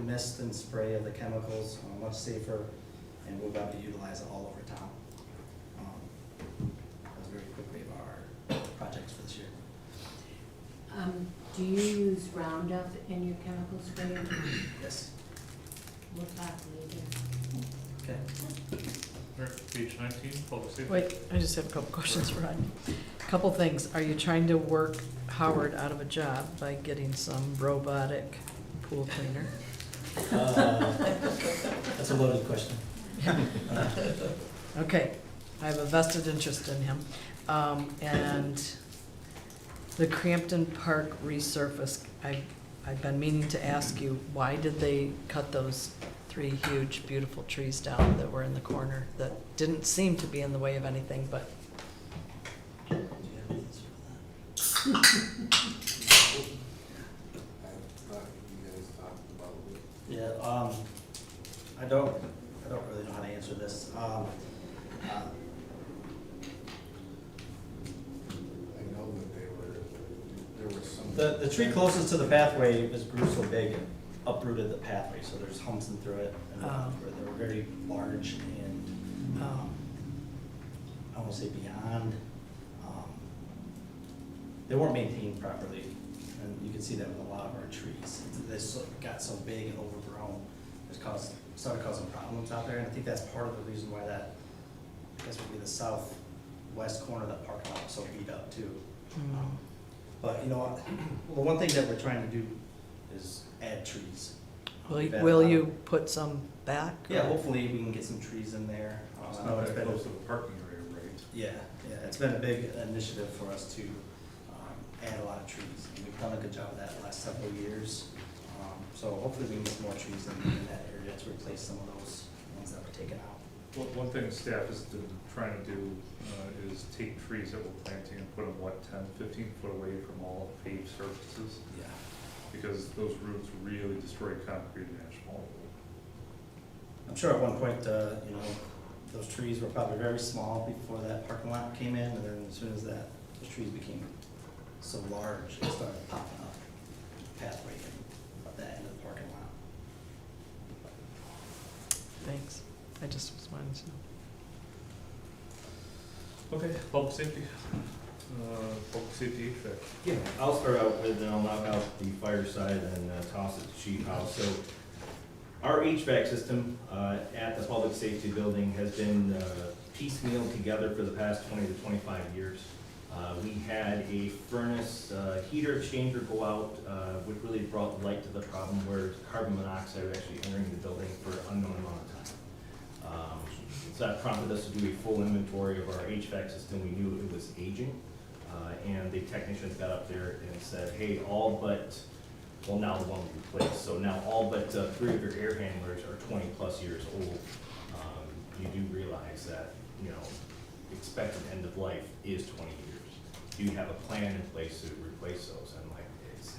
[SPEAKER 11] mist and spray of the chemicals, much safer, and we'll be able to utilize it all over town. That's very quickly of our projects for this year.
[SPEAKER 12] Do you use Roundup in your chemical sprayer?
[SPEAKER 11] Yes.
[SPEAKER 12] What about later?
[SPEAKER 11] Okay.
[SPEAKER 6] All right, page 19, public safety.
[SPEAKER 2] Wait, I just have a couple questions for Rodney. Couple things. Are you trying to work Howard out of a job by getting some robotic pool cleaner?
[SPEAKER 11] That's a loaded question.
[SPEAKER 2] Okay, I have a vested interest in him. And the Crampton Park resurface, I've been meaning to ask you, why did they cut those 3 huge, beautiful trees down that were in the corner that didn't seem to be in the way of anything, but
[SPEAKER 11] Do you have an answer for that?
[SPEAKER 8] I thought you guys talked about it.
[SPEAKER 11] Yeah, I don't really know how to answer this.
[SPEAKER 8] I know that there was some.
[SPEAKER 11] The tree closest to the pathway grew so big and uprooted the pathway, so there's humps in through it. And they were very large and, I won't say beyond, they weren't maintained properly. And you can see that with a lot of our trees. They got so big and overgrown, started causing problems out there. And I think that's part of the reason why that, I guess would be the southwest corner of that parking lot was so beat up too. But you know what, well, one thing that we're trying to do is add trees.
[SPEAKER 2] will you put some back?
[SPEAKER 11] Yeah, hopefully we can get some trees in there.
[SPEAKER 6] It's
[SPEAKER 11] I know
[SPEAKER 6] not
[SPEAKER 11] it's
[SPEAKER 6] that
[SPEAKER 11] been,
[SPEAKER 6] close to the parking area, right?
[SPEAKER 11] yeah, it's been a big initiative for us to add a lot of trees. And we've done a good job of that the last several years. So hopefully we can get some more trees in that area to replace some of those ones that were taken out.
[SPEAKER 6] Well, one thing staff is trying to do is take trees that we're planting and put them, 10, 15 foot away from all paved surfaces?
[SPEAKER 11] Yeah.
[SPEAKER 6] Because those roots really destroy concrete and asphalt.
[SPEAKER 11] I'm sure at one point, those trees were probably very small before that parking lot came in, and then as soon as those trees became so large, it started popping up pathway at that end of the parking lot.
[SPEAKER 2] Thanks. I just was wanting to know.
[SPEAKER 6] Okay, public safety. Public safety HVAC.
[SPEAKER 7] Yeah, I'll start out with, and I'll knock out the fire side and toss it to Chief House. So our HVAC system at the public safety building has been piecemealed together for the past 20 to 25 years. We had a furnace heater exchanger go out, which really brought light to the problem where carbon monoxide was actually entering the building for an unknown amount of time. So that prompted us to do a full inventory of our HVAC system. We knew it was aging. And the technicians got up there and said, hey, all but, well, now the one we replaced, so now all but 3 of your air handlers are 20 plus years old. You do realize that, expected end of life is 20 years. Do you have a plan in place to replace those? And like,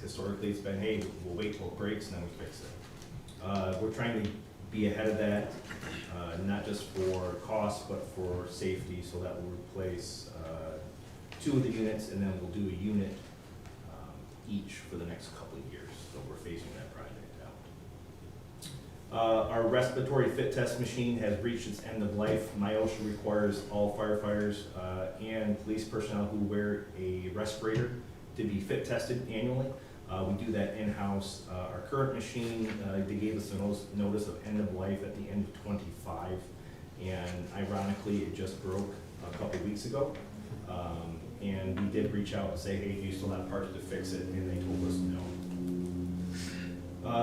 [SPEAKER 7] historically it's been, hey, we'll wait till it breaks and then we fix it. We're trying to be ahead of that, not just for cost, but for safety, so that we'll replace 2 of the units, and then we'll do a unit each for the next couple of years. So we're phasing that project Our respiratory fit test machine has reached its end of life. MyOSHA requires all firefighters and police personnel who wear a respirator to be fit tested annually. We do that in-house. Our current machine, they gave us a notice of end of life at the end of '25, and ironically, it just broke a couple weeks ago. And we did reach out and say, hey, do you still have parts to fix it? And they told us no.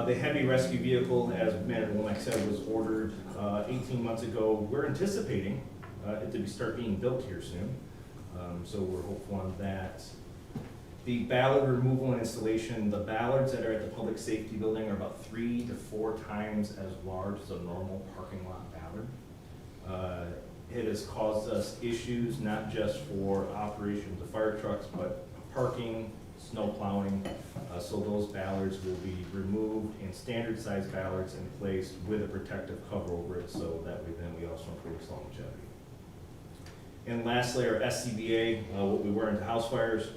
[SPEAKER 7] The heavy rescue vehicle, as Manager Womack said, was ordered 18 months ago. We're anticipating it to start being built here soon, so we're hopeful on that. The ballard removal and installation, the ballards that are at the public safety building are about 3 to 4 times as large as a normal parking lot ballard. It has caused us issues, not just for operations of fire trucks, but parking, snow plowing. So those ballards will be removed and standard size ballards in place with a protective cover over it, so that way then we also improve its longevity. And lastly, our SCBA, what we wear into house fires,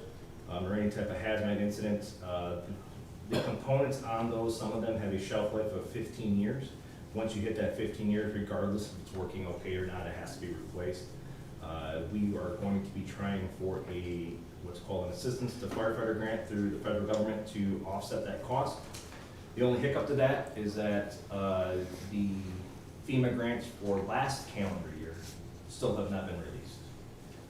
[SPEAKER 7] or any type of hazmat incident. The components on those, some of them have a shelf life of 15 years. Once you hit that 15 years, regardless if it's working okay or not, it has to be replaced. We are going to be trying for what's called an assistance to firefighter grant through the federal government to offset that cost. The only hiccup to that is that the FEMA grants for last calendar year still have not been released.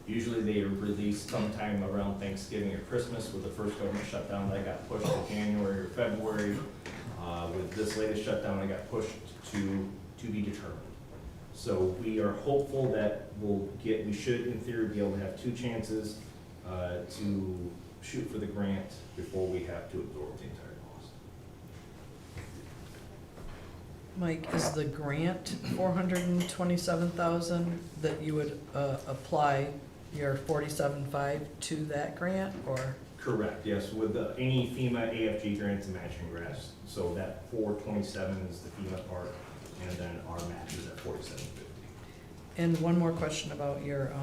[SPEAKER 7] Usually they are released sometime around Thanksgiving or Christmas. With the first government shutdown, that got pushed to January or February. With this latest shutdown, it got pushed to be determined. So we are hopeful that we should in theory be able to have 2 chances to shoot for the grant before we have to absorb the entire cost.
[SPEAKER 2] Mike, is the grant 427,000 that you would apply your 47.5 to that grant, or?
[SPEAKER 7] Correct, yes, with any FEMA AFG grants and matching grants. So that 427 is the FEMA part, and then our match is at 4750.
[SPEAKER 2] And one more question about your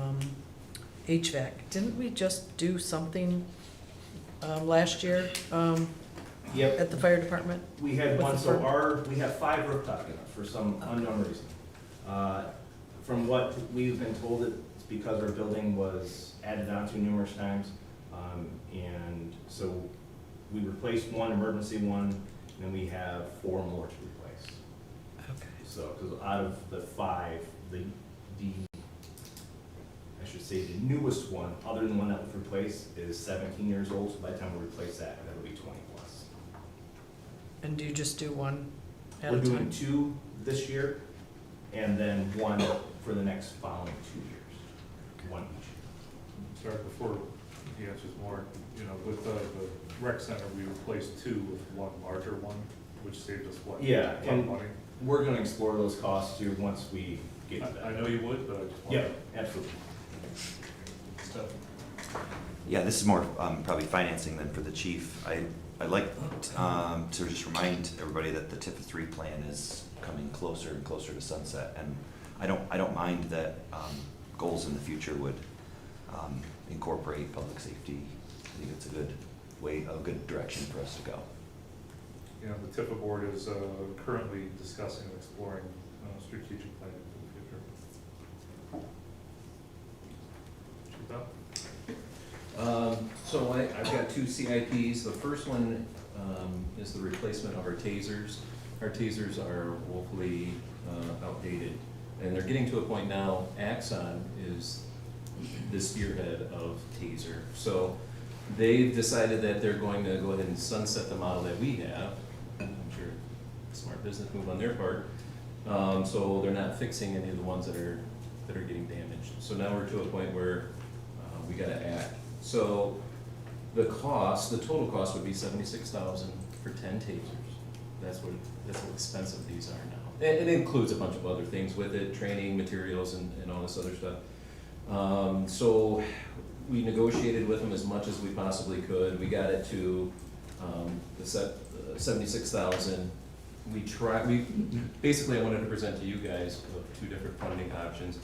[SPEAKER 2] HVAC. Didn't we just do something last year
[SPEAKER 7] Yep.
[SPEAKER 2] at the fire department?
[SPEAKER 7] We had
[SPEAKER 2] With
[SPEAKER 7] one,
[SPEAKER 2] the
[SPEAKER 7] so
[SPEAKER 2] firm?
[SPEAKER 7] we have 5 rooftop units for some unknown reason. From what we've been told, it's because our building was added onto numerous times. And so we replaced one, emergency one, and then we have 4 more to replace.
[SPEAKER 2] Okay.
[SPEAKER 7] So, because out of the 5, I should say the newest one, other than the one that was replaced, is 17 years old. So by the time we replace that, that'll be 20 plus.
[SPEAKER 2] And do you just do one at
[SPEAKER 7] We're
[SPEAKER 2] a
[SPEAKER 7] doing
[SPEAKER 2] time?
[SPEAKER 7] 2 this year, and then 1 for the next following 2 years. 1 each.
[SPEAKER 6] Sorry, before he answers more, with the rec center, we replaced 2 with 1 larger one, which saved us what?
[SPEAKER 7] Yeah,
[SPEAKER 6] A ton of
[SPEAKER 7] and
[SPEAKER 6] money.
[SPEAKER 7] we're gonna explore those costs too once we get to that.
[SPEAKER 6] I know you would, but I just
[SPEAKER 7] Yeah,
[SPEAKER 6] wanted
[SPEAKER 7] absolutely.
[SPEAKER 5] Yeah, this is more probably financing than for the chief. I'd like to just remind everybody that the TIFA 3 plan is coming closer and closer to sunset, and I don't mind that goals in the future would incorporate public safety. I think it's a good direction for us to go.
[SPEAKER 6] the TIFA board is currently discussing and exploring strategic planning for the future. Chief Bell?
[SPEAKER 13] So I've got 2 CIPs. The first one is the replacement of our tasers. Our tasers are woefully outdated, and they're getting to a point now, Axon is the spearhead of taser. So they've decided that they're going to go ahead and sunset the model that we have. I'm sure smart business move on their part. So they're not fixing any of the ones that are getting damaged. So now we're to a point where we gotta act. So the total cost would be $76,000 for 10 tasers. That's how expensive these are now. It includes a bunch of other things with it, training materials and all this other stuff. So we negotiated with them as much as we possibly could. We got it to the $76,000. Basically I wanted to present to you guys 2 different funding options.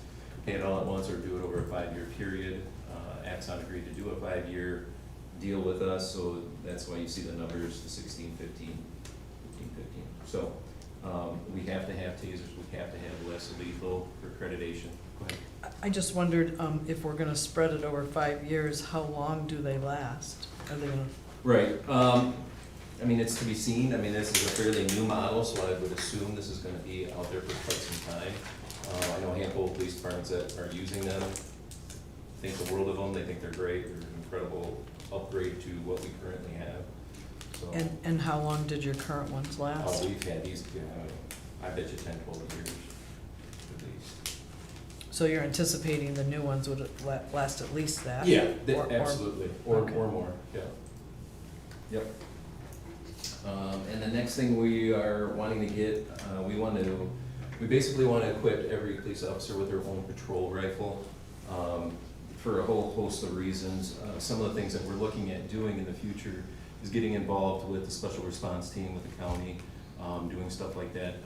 [SPEAKER 13] Pay it all at once or do it over a 5-year period. Axon agreed to do a 5-year deal with us, so that's why you see the numbers, the 16, 15, 15, 15. So We have to have tasers, we have to have less lethal for accreditation. Go ahead.
[SPEAKER 2] I just wondered, if we're gonna spread it over 5 years, how long do they last? Are they gonna,
[SPEAKER 13] Right, I mean, it's to be seen, I mean, this is a fairly new model, so I would assume this is gonna be out there for quite some time. I know a handful of police departments that are using them, think the world of them, they think they're great, they're an incredible upgrade to what we currently have, so.
[SPEAKER 2] and how long did your current ones
[SPEAKER 13] Oh,
[SPEAKER 2] last?
[SPEAKER 13] we've had these, I bet you 10, 12 years at least.
[SPEAKER 2] So you're anticipating the new ones would last at least that?
[SPEAKER 13] Yeah,
[SPEAKER 2] Or-
[SPEAKER 13] absolutely, or
[SPEAKER 2] okay.
[SPEAKER 13] more, yeah. Yep. And the next thing we are wanting to get, we basically want to equip every police officer with their own patrol rifle, for a whole host of reasons. Some of the things that we're looking at doing in the future is getting involved with the special response team with the county, doing stuff like that.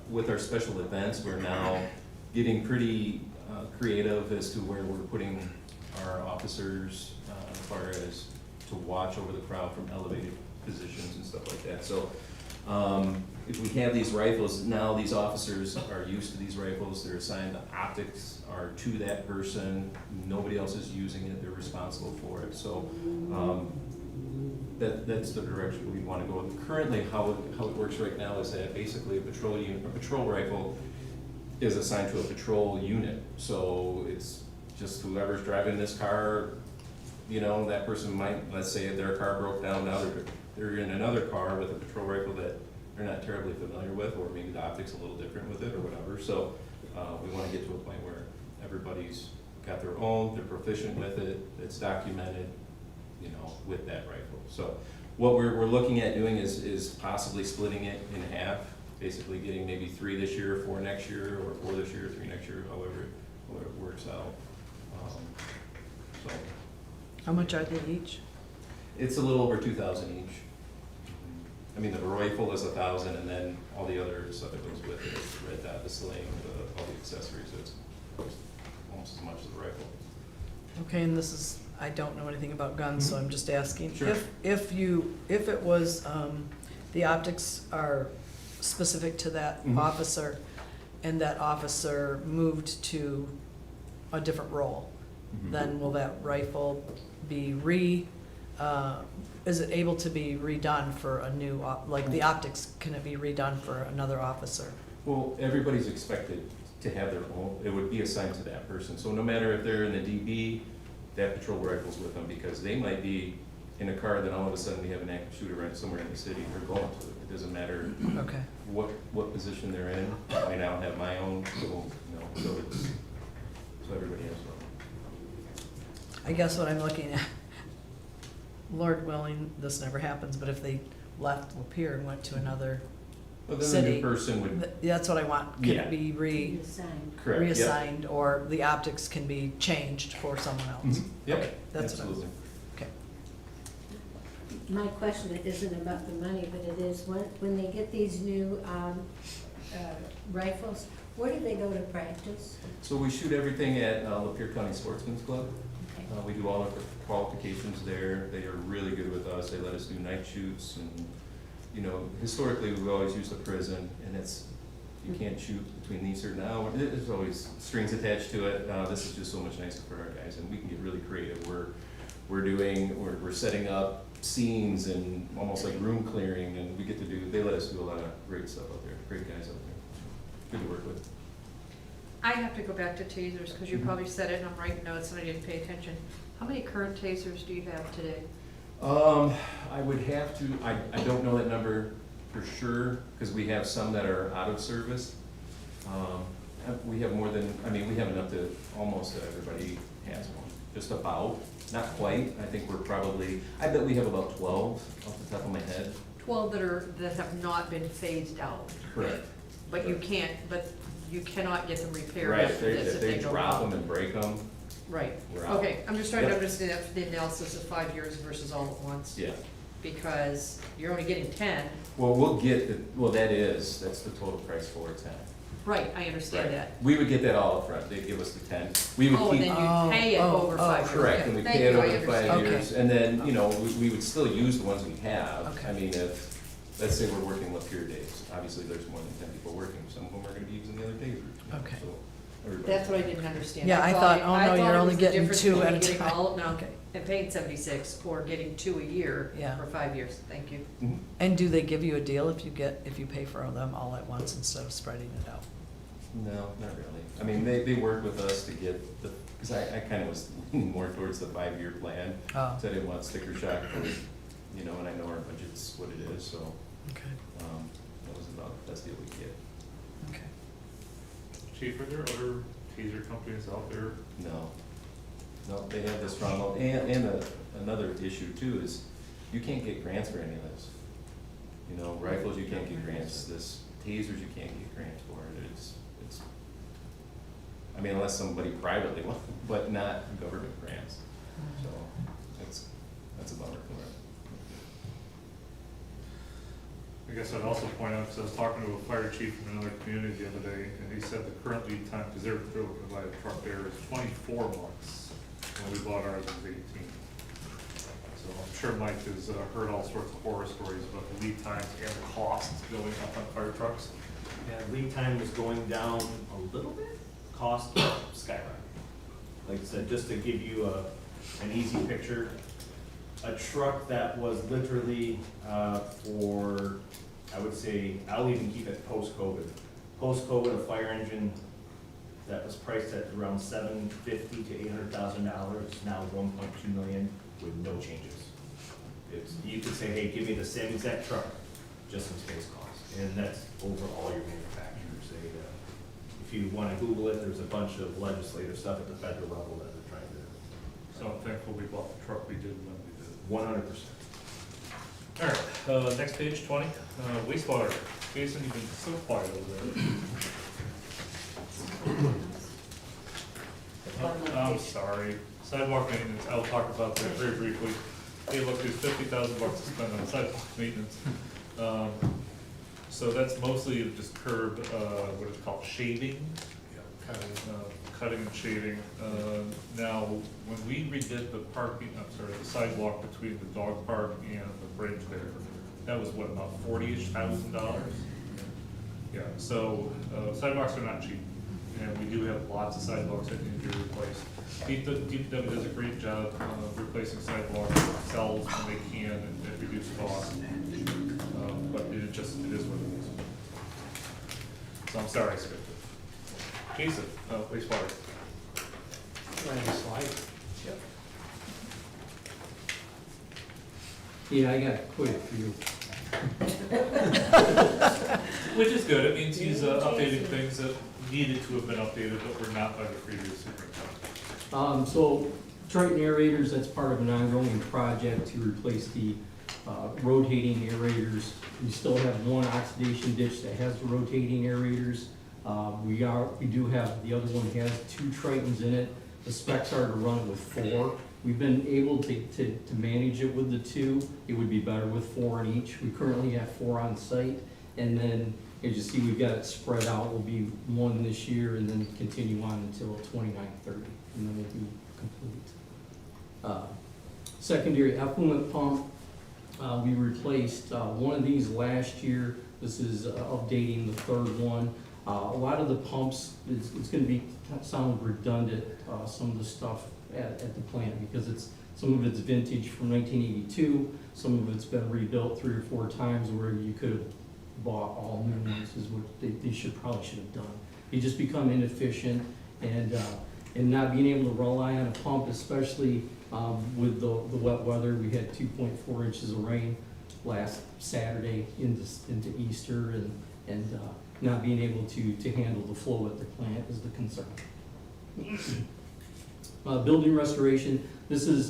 [SPEAKER 13] With our special events, we're now getting pretty creative as to where we're putting our officers, as far as to watch over the crowd from elevated positions and stuff like that. So if we have these rifles, now these officers are used to these rifles, they're assigned, the optics are to that person, nobody else is using it, they're responsible for it. So that's the direction we want to go. Currently, how it works right now is that basically a patrol rifle is assigned to a patrol unit. So it's just whoever's driving this car, you know, that person might, let's say their car broke down, now they're in another car with a patrol rifle that they're not terribly familiar with, or maybe the optic's a little different with it or whatever. So we want to get to a point where everybody's got their own, they're proficient with it, it's documented, you know, with that rifle. So what we're looking at doing is possibly splitting it in half, basically getting maybe 3 this year, 4 next year, or 4 this year, 3 next year, however it works out. So
[SPEAKER 2] How much are they each?
[SPEAKER 13] it's a little over 2,000 each. I mean, the rifle is 1,000, and then all the other stuff that goes with it, the red dot, the sling, all the accessories, it's almost as much as the rifle.
[SPEAKER 2] Okay, and this is, I don't know anything about guns, so I'm just asking.
[SPEAKER 13] Sure.
[SPEAKER 2] If it was, the optics are specific to that
[SPEAKER 13] Mhm.
[SPEAKER 2] officer, and that officer moved to a different role,
[SPEAKER 13] Mhm.
[SPEAKER 2] then will that rifle be is it able to be redone for a new, like the optics, can it be redone for another officer?
[SPEAKER 13] Well, everybody's expected to have their own, it would be assigned to that person. So no matter if they're in the DB, that patrol rifle's with them, because they might be in a car, then all of a sudden we have an active shooter right somewhere in the city, they're going to it. It doesn't matter
[SPEAKER 2] Okay.
[SPEAKER 13] what position they're in. I now have my own, so, you know, so everybody has one.
[SPEAKER 2] I guess what I'm looking at, Lord willing, this never happens, but if they left Lapeer and went to another
[SPEAKER 13] But then the
[SPEAKER 2] city,
[SPEAKER 13] new person would,
[SPEAKER 2] that's what I want. Can
[SPEAKER 13] Yeah.
[SPEAKER 2] it be
[SPEAKER 12] Reassigned.
[SPEAKER 13] correct, yep.
[SPEAKER 2] reassigned, or the optics can be changed for someone else?
[SPEAKER 13] Mhm. Yep,
[SPEAKER 2] Okay, that's what I was,
[SPEAKER 13] absolutely.
[SPEAKER 2] okay.
[SPEAKER 12] My question isn't about the money, but it is, when they get these new rifles, where do they go to practice?
[SPEAKER 13] So we shoot everything at Lapeer County Sportsman's Club.
[SPEAKER 12] Okay.
[SPEAKER 13] We do all of the qualifications there. They are really good with us. They let us do night shoots, and, you know, historically, we've always used the prison, and you can't shoot between these certain hours. There's always strings attached to it. This is just so much nicer for our guys, and we can get really creative. We're setting up scenes and almost like room clearing, and they let us do a lot of great stuff out there. Great guys out there. Good to work with.
[SPEAKER 14] I have to go back to tasers, because you probably said it and I'm writing notes and I didn't pay attention. How many current tasers do you have today?
[SPEAKER 13] I would have to, I don't know that number for sure, because we have some that are out of service. We have more than, we have enough to almost everybody has one, just about, not quite. I think I bet we have about 12 off the top of my head.
[SPEAKER 14] 12 that have not been phased out.
[SPEAKER 13] Correct.
[SPEAKER 14] But you cannot get them repaired
[SPEAKER 13] Right,
[SPEAKER 14] after this
[SPEAKER 13] if they
[SPEAKER 14] go
[SPEAKER 13] drop
[SPEAKER 14] wrong.
[SPEAKER 13] them and break them,
[SPEAKER 14] Right,
[SPEAKER 13] we're out.
[SPEAKER 14] okay, I'm just trying to
[SPEAKER 13] Yep.
[SPEAKER 14] understand the analysis of 5 years versus all at once.
[SPEAKER 13] Yeah.
[SPEAKER 14] Because you're only getting 10.
[SPEAKER 13] Well, that's the total price for it, 10.
[SPEAKER 14] Right, I understand
[SPEAKER 13] Right.
[SPEAKER 14] that.
[SPEAKER 13] We would get that all up front. They'd give us the 10. We would
[SPEAKER 14] Oh,
[SPEAKER 13] keep.
[SPEAKER 14] and then you pay it over 5 years.
[SPEAKER 13] Correct,
[SPEAKER 14] Okay,
[SPEAKER 13] and we
[SPEAKER 14] thank
[SPEAKER 13] pay it
[SPEAKER 14] you, I
[SPEAKER 13] over 5
[SPEAKER 14] understand.
[SPEAKER 13] years, and then, we would still use the ones we have.
[SPEAKER 2] Okay.
[SPEAKER 13] I mean, if let's say we're working Lapeer days, obviously there's more than 10 people working, some of them are gonna be using the other tasers.
[SPEAKER 2] Okay.
[SPEAKER 13] So everybody's-
[SPEAKER 14] That's what I didn't understand.
[SPEAKER 2] Yeah, I thought, oh no,
[SPEAKER 14] it
[SPEAKER 2] you're
[SPEAKER 14] was
[SPEAKER 2] only
[SPEAKER 14] the
[SPEAKER 2] getting
[SPEAKER 14] difference
[SPEAKER 2] 2
[SPEAKER 14] between
[SPEAKER 2] at a
[SPEAKER 14] getting
[SPEAKER 2] time.
[SPEAKER 14] all- No,
[SPEAKER 2] Okay.
[SPEAKER 14] and paying 76 or getting 2 a year
[SPEAKER 2] Yeah.
[SPEAKER 14] for 5 years. Thank you.
[SPEAKER 13] Mhm.
[SPEAKER 2] And do they give you a deal if you pay for them all at once instead of spreading it out?
[SPEAKER 13] No, not really. I mean, they work with us to get the, because I kind of was leaning more towards the 5-year plan.
[SPEAKER 2] Oh,
[SPEAKER 13] So I didn't want sticker shock, you know, and I know our budget's what it is, so
[SPEAKER 2] okay,
[SPEAKER 13] that was about the best deal we could get.
[SPEAKER 2] okay.
[SPEAKER 6] Chief, are there other taser companies out there?
[SPEAKER 13] No, no, they have this problem, and another issue too is you can't get grants for any of this. You know, rifles, you can't get grants, this tasers, you can't get grants for it, it's, I mean, unless somebody privately wants, but not government grants, so that's a bummer for it.
[SPEAKER 6] I guess I'd also point out, because I was talking to a fire chief from another community the other day, and he said the current lead time, because they're looking to buy a truck there, is 24 months. When we bought ours, it was 18. So I'm sure Mike has heard all sorts of horror stories about the lead times and the costs going up on fire trucks.
[SPEAKER 7] Yeah, lead time is going down a little bit, cost skyrocketing. Like I said, just to give you an easy picture, a truck that was literally for, I would say, I'll even keep it post-COVID. Post-COVID, a fire engine that was priced at around $750,000 to $800,000 is now $1.2 million with no changes. You could say, hey, give me the same exact truck, just some space costs, and that's over all your manufacturers. If you want to Google it, there's a bunch of legislative stuff at the federal level that they're trying to do.
[SPEAKER 6] So I'm thankful we bought the truck we did when we did.
[SPEAKER 7] 100%.
[SPEAKER 6] All right, next page, 20, wastewater. Jason, you've been so quiet over there. Oh, I'm sorry. Sidewalk maintenance, I'll talk about that very briefly. Hey, look, there's $50,000 to spend on sidewalk maintenance. So that's mostly just curb, what is it called, shaving? Cutting and shaving. Now, when we redid the parking, the sidewalk between the dog park and the bridge there, that was what, about $40,000-ish? Yeah, so sidewalks are not cheap, and we do have lots of sidewalks that need to be replaced. DPW does a great job of replacing sidewalks themselves when they can and reduce costs. But it is what it is. So I'm sorry I skipped it. Jason, wastewater.
[SPEAKER 9] Yep. Yeah, I got quite a few.
[SPEAKER 6] Which is good, it means he's updating things that needed to have been updated, but were not by the previous superintendent.
[SPEAKER 9] So Triton aerators, that's part of an ongoing project to replace the rotating aerators. We still have one oxidation ditch that has the rotating aerators. We do have, the other one has 2 Tritons in it. The specs are to run it with 4. We've been able to manage it with the 2. It would be better with 4 in each. We currently have 4 on site. And then, as you see, we've got it spread out. We'll be 1 this year and then continue on until 29-30. And then we'll be complete. Secondary effluent pump. We replaced one of these last year. This is updating the 3rd one. A lot of the pumps, it's going to sound redundant, some of the stuff at the plant, because some of it's vintage from 1982, some of it's been rebuilt 3 or 4 times, where you could have bought all new ones, is what they probably should have done. They just become inefficient, and not being able to rely on a pump, especially with the wet weather. We had 2.4 inches of rain last Saturday into Easter, and not being able to handle the flow at the plant is the concern. Building restoration, this is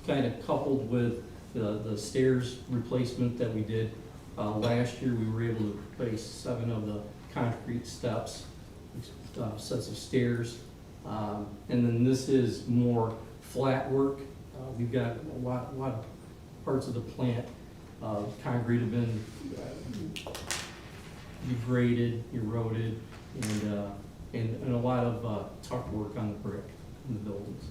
[SPEAKER 9] kind of coupled with the stairs replacement that we did last year. We were able to replace 7 of the concrete steps, sets of stairs. And then this is more flat work. We've got a lot of parts of the plant. Concrete have been degraded, eroded, and a lot of tuck work on the brick in the buildings.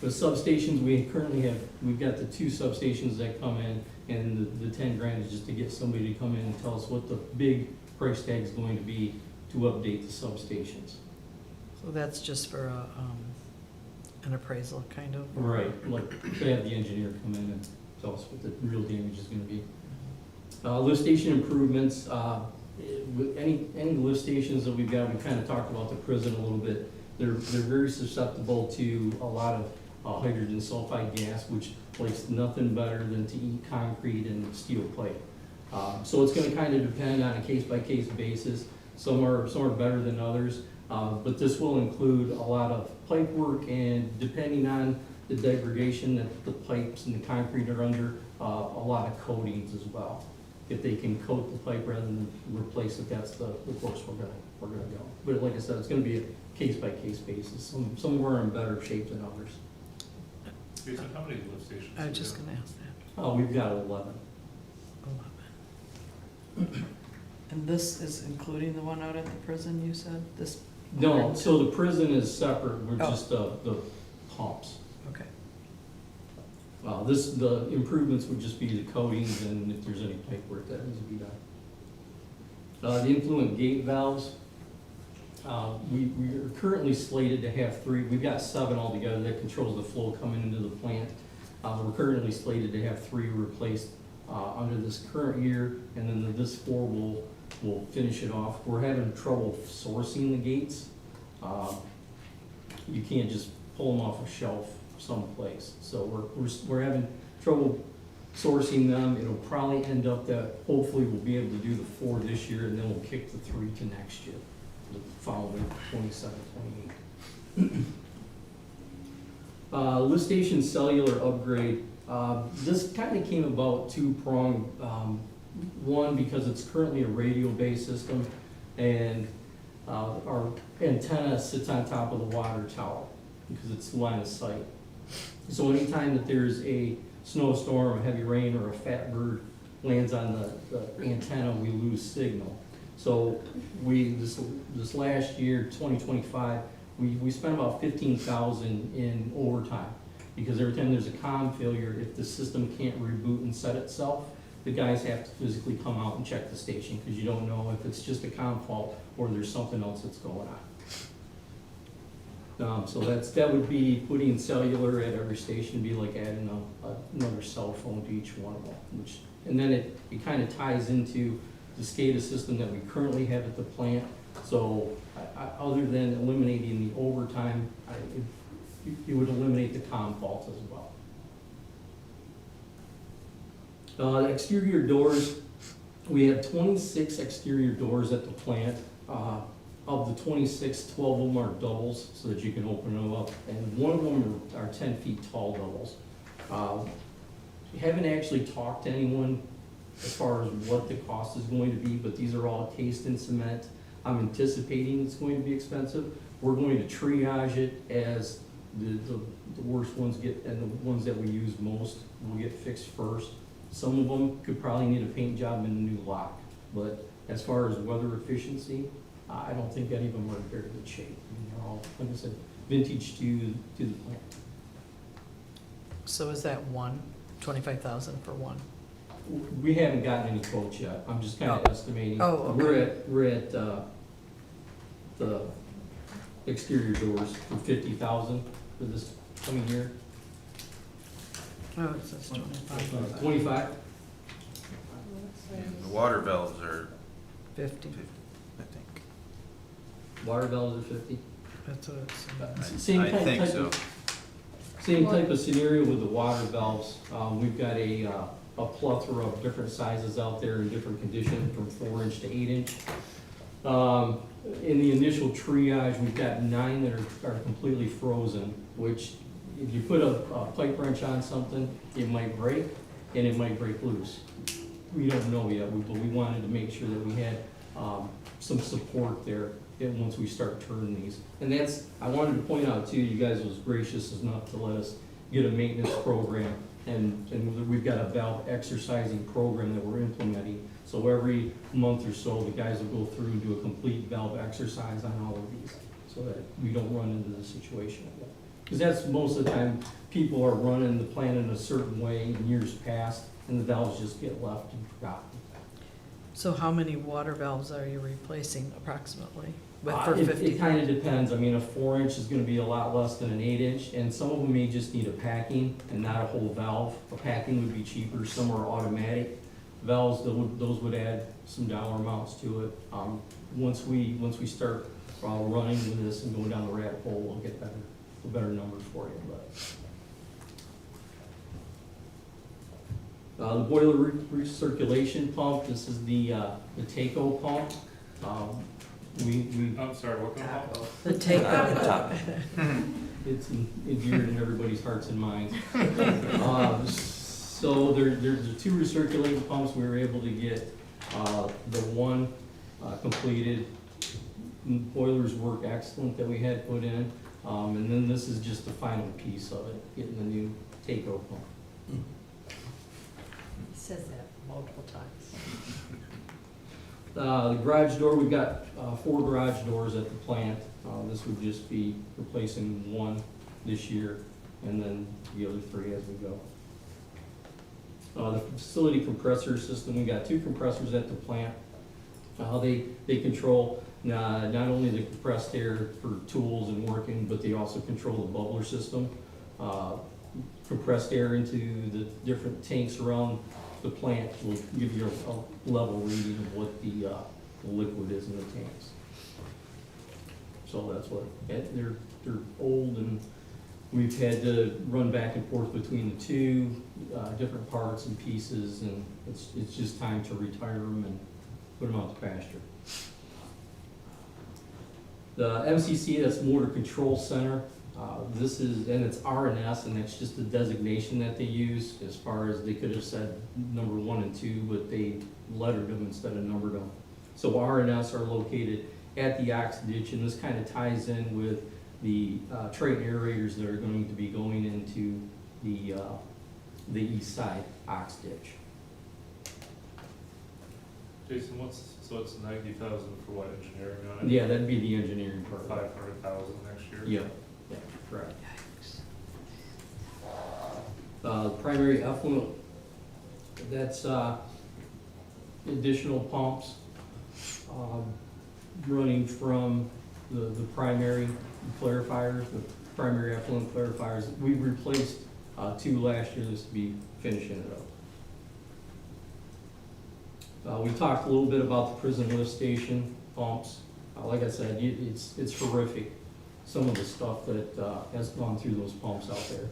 [SPEAKER 9] The substations we currently have, we've got the 2 substations that come in And the 10 grand is just to get somebody to come in and tell us what the big price tag is going to be to update the substations.
[SPEAKER 2] So that's just for an appraisal, kind of?
[SPEAKER 9] Right, like, to have the engineer come in and tell us what the real damage is gonna be. Lift station improvements, with any lift stations that we've got, we kind of talked about the prison a little bit. They're very susceptible to a lot of hydrogen sulfide gas, which likes nothing better than to eat concrete and steel pipe. So it's gonna kind of depend on a case-by-case basis. Some are better than others, but this will include a lot of pipe work, and depending on the degradation that the pipes and the concrete are under, a lot of coatings as well. If they can coat the pipe rather than replace it, that's the course we're gonna go. But like I said, it's gonna be a case-by-case basis. Some are in better shape than others.
[SPEAKER 6] Jason, how many lift stations?
[SPEAKER 2] I was
[SPEAKER 6] do you
[SPEAKER 2] just
[SPEAKER 6] have?
[SPEAKER 2] gonna ask that.
[SPEAKER 9] We've got 11.
[SPEAKER 2] 11. And this is including the one out at the prison, you said? This?
[SPEAKER 9] No, so the prison is separate, we're
[SPEAKER 2] Oh.
[SPEAKER 9] just the pumps.
[SPEAKER 2] Okay.
[SPEAKER 9] The improvements would just be the coatings and if there's any pipe work that needs to be done. The influent gate valves, we are currently slated to have 3, we've got 7 altogether that controls the flow coming into the plant. We're currently slated to have 3 replaced under this current year, and then this 4 will finish it off. We're having trouble sourcing the gates. You can't just pull them off a shelf someplace. So we're having trouble sourcing them. It'll probably end up that hopefully we'll be able to do the 4 this year, and then we'll kick the 3 to next year, the following 27, 28. Lift station cellular upgrade. This kind of came about 2-pronged. One, because it's currently a radio-based system, and our antenna sits on top of the water tower because it's line of sight. So anytime that there's a snowstorm, a heavy rain, or a fat bird lands on the antenna, we lose signal. So this last year, 2025, we spent about $15,000 in overtime, because every time there's a comm failure, if the system can't reboot and set itself, the guys have to physically come out and check the station, because you don't know if it's just a comm fault or there's something else that's going on. So that would be putting cellular at every station, be like adding another cell phone to each one of them. And then it kind of ties into the SCADA system that we currently have at the plant. So other than eliminating the overtime, it would eliminate the comm faults as well. Exterior doors, we have 26 exterior doors at the plant. Of the 26, 12 of them are doubles, so that you can open them up, and one of them are 10 feet tall doubles. We haven't actually talked to anyone as far as what the cost is going to be, but these are all cased in cement. I'm anticipating it's going to be expensive. We're going to triage it as the worst ones get, and the ones that we use most will get fixed first. Some of them could probably need a paint job and a new lock, but as far as weather efficiency, I don't think any of them are in very good shape. I mean, they're all, like I said, vintage to the plant.
[SPEAKER 2] So is that 25,000 for one?
[SPEAKER 9] We haven't gotten any quotes yet. I'm just kind of estimating.
[SPEAKER 2] Oh, okay.
[SPEAKER 9] We're at the exterior doors for 50,000 for this coming year.
[SPEAKER 2] Oh, it says 25.
[SPEAKER 9] 25?
[SPEAKER 3] And the water valves are
[SPEAKER 2] 50.
[SPEAKER 3] 50, I think.
[SPEAKER 9] Water valves are 50?
[SPEAKER 2] That's what it's.
[SPEAKER 9] Same
[SPEAKER 3] I
[SPEAKER 9] type
[SPEAKER 3] think
[SPEAKER 9] of-
[SPEAKER 3] so.
[SPEAKER 9] Same type of scenario with the water valves. We've got a plethora of different sizes out there in different conditions, from 4-inch to 8-inch. In the initial triage, we've got 9 that are completely frozen, which if you put a pipe wrench on something, it might break, and it might break loose. We don't know yet, but we wanted to make sure that we had some support there once we start turning these. And I wanted to point out too, you guys was gracious enough to let us get a maintenance program, and we've got a valve exercising program that we're implementing. So every month or so, the guys will go through and do a complete valve exercise on all of these, so that we don't run into this situation again. Because that's most of the time, people are running the plant in a certain way in years past, and the valves just get left and forgotten.
[SPEAKER 2] So how many water valves are you replacing approximately? With
[SPEAKER 9] Uh,
[SPEAKER 2] for
[SPEAKER 9] it-
[SPEAKER 2] 50?
[SPEAKER 9] It kind of depends. I mean, a 4-inch is gonna be a lot less than an 8-inch, and some of them may just need a packing and not a whole valve. A packing would be cheaper, some are automatic. Valves, those would add some dollar amounts to it. Once we start running with this and going down the rabbit hole, we'll get better numbers for you, but. The boiler recirculation pump, this is the Taco pump. We
[SPEAKER 6] I'm sorry, what kind of pump?
[SPEAKER 2] The take,
[SPEAKER 9] It's endeared in everybody's hearts and minds. So there's the 2 recirculating pumps. We were able to get the one completed. Boilers work excellent that we had put in. And then this is just the final piece of it, getting the new Taco pump.
[SPEAKER 14] He says that multiple times.
[SPEAKER 9] The garage door, we've got 4 garage doors at the plant. This would just be replacing one this year, and then the other 3 as we go. The facility compressor system, we got 2 compressors at the plant. They control not only the compressed air for tools and working, but they also control the bubbler system. Compressed air into the different tanks around the plant will give you a level reading of what the liquid is in the tanks. So that's what, they're old, and we've had to run back and forth between the 2 different parts and pieces, and it's just time to retire them and put them out to pasture. The MCC, that's Motor Control Center. This is, and it's RNS, and that's just the designation that they use, as far as they could have said number 1 and 2, but they lettered them instead of numbered them. So RNS are located at the ox ditch, and this kind of ties in with the trade aerators that are going to be going into the east side ox ditch.
[SPEAKER 6] Jason, so it's 90,000 for what, engineering on it?
[SPEAKER 9] Yeah, that'd be the engineering part.
[SPEAKER 6] 500,000 next year?
[SPEAKER 9] Yeah, correct. Primary effluent, that's additional pumps running from the primary clarifiers, the primary effluent clarifiers. We replaced 2 last year, this will be finishing it up. We talked a little bit about the prison lift station pumps. Like I said, it's horrific, some of the stuff that has gone through those pumps out there.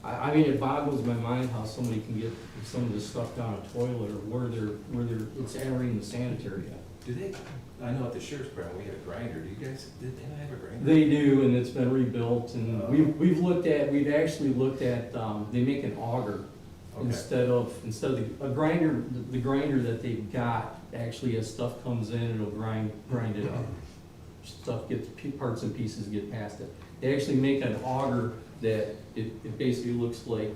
[SPEAKER 9] I mean, it boggles my mind how somebody can get some of this stuff down a toilet, or where it's entering the sanitary.
[SPEAKER 13] Do they, I know at the sheriff's department, we had a grinder. Do you guys, did they not have a grinder?
[SPEAKER 9] They do, and it's been rebuilt, and we've actually looked at, they make an auger.
[SPEAKER 13] Okay.
[SPEAKER 9] Instead of a grinder, the grinder that they've got, actually as stuff comes in, it'll grind it up. Stuff gets, parts and pieces get past it. They actually make an auger that it basically looks like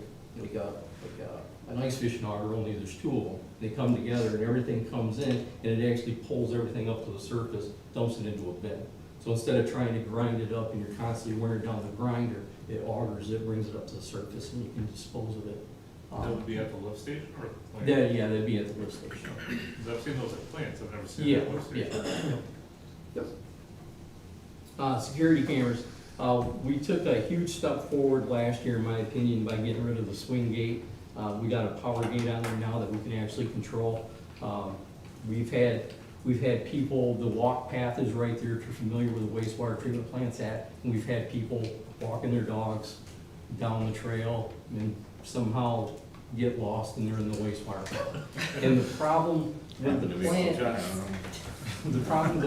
[SPEAKER 9] an ice fishing auger, only there's 2 of them. They come together and everything comes in, and it actually pulls everything up to the surface, dumps it into a bin. So instead of trying to grind it up and you're constantly wearing down the grinder, it augers it, brings it up to the surface, and you can dispose of it.
[SPEAKER 6] That would be at the lift station or the plant?
[SPEAKER 9] Yeah, they'd be at the lift station.
[SPEAKER 6] Because I've seen those at plants, I've never seen
[SPEAKER 9] Yeah,
[SPEAKER 6] them at lift station.
[SPEAKER 9] Yep. Security cameras. We took a huge step forward last year, in my opinion, by getting rid of the swing gate. We got a power gate on there now that we can actually control. We've had people, the walk path is right there, if you're familiar where the wastewater treatment plant's at. And we've had people walking their dogs down the trail and somehow get lost and they're in the wastewater plant. And the problem with the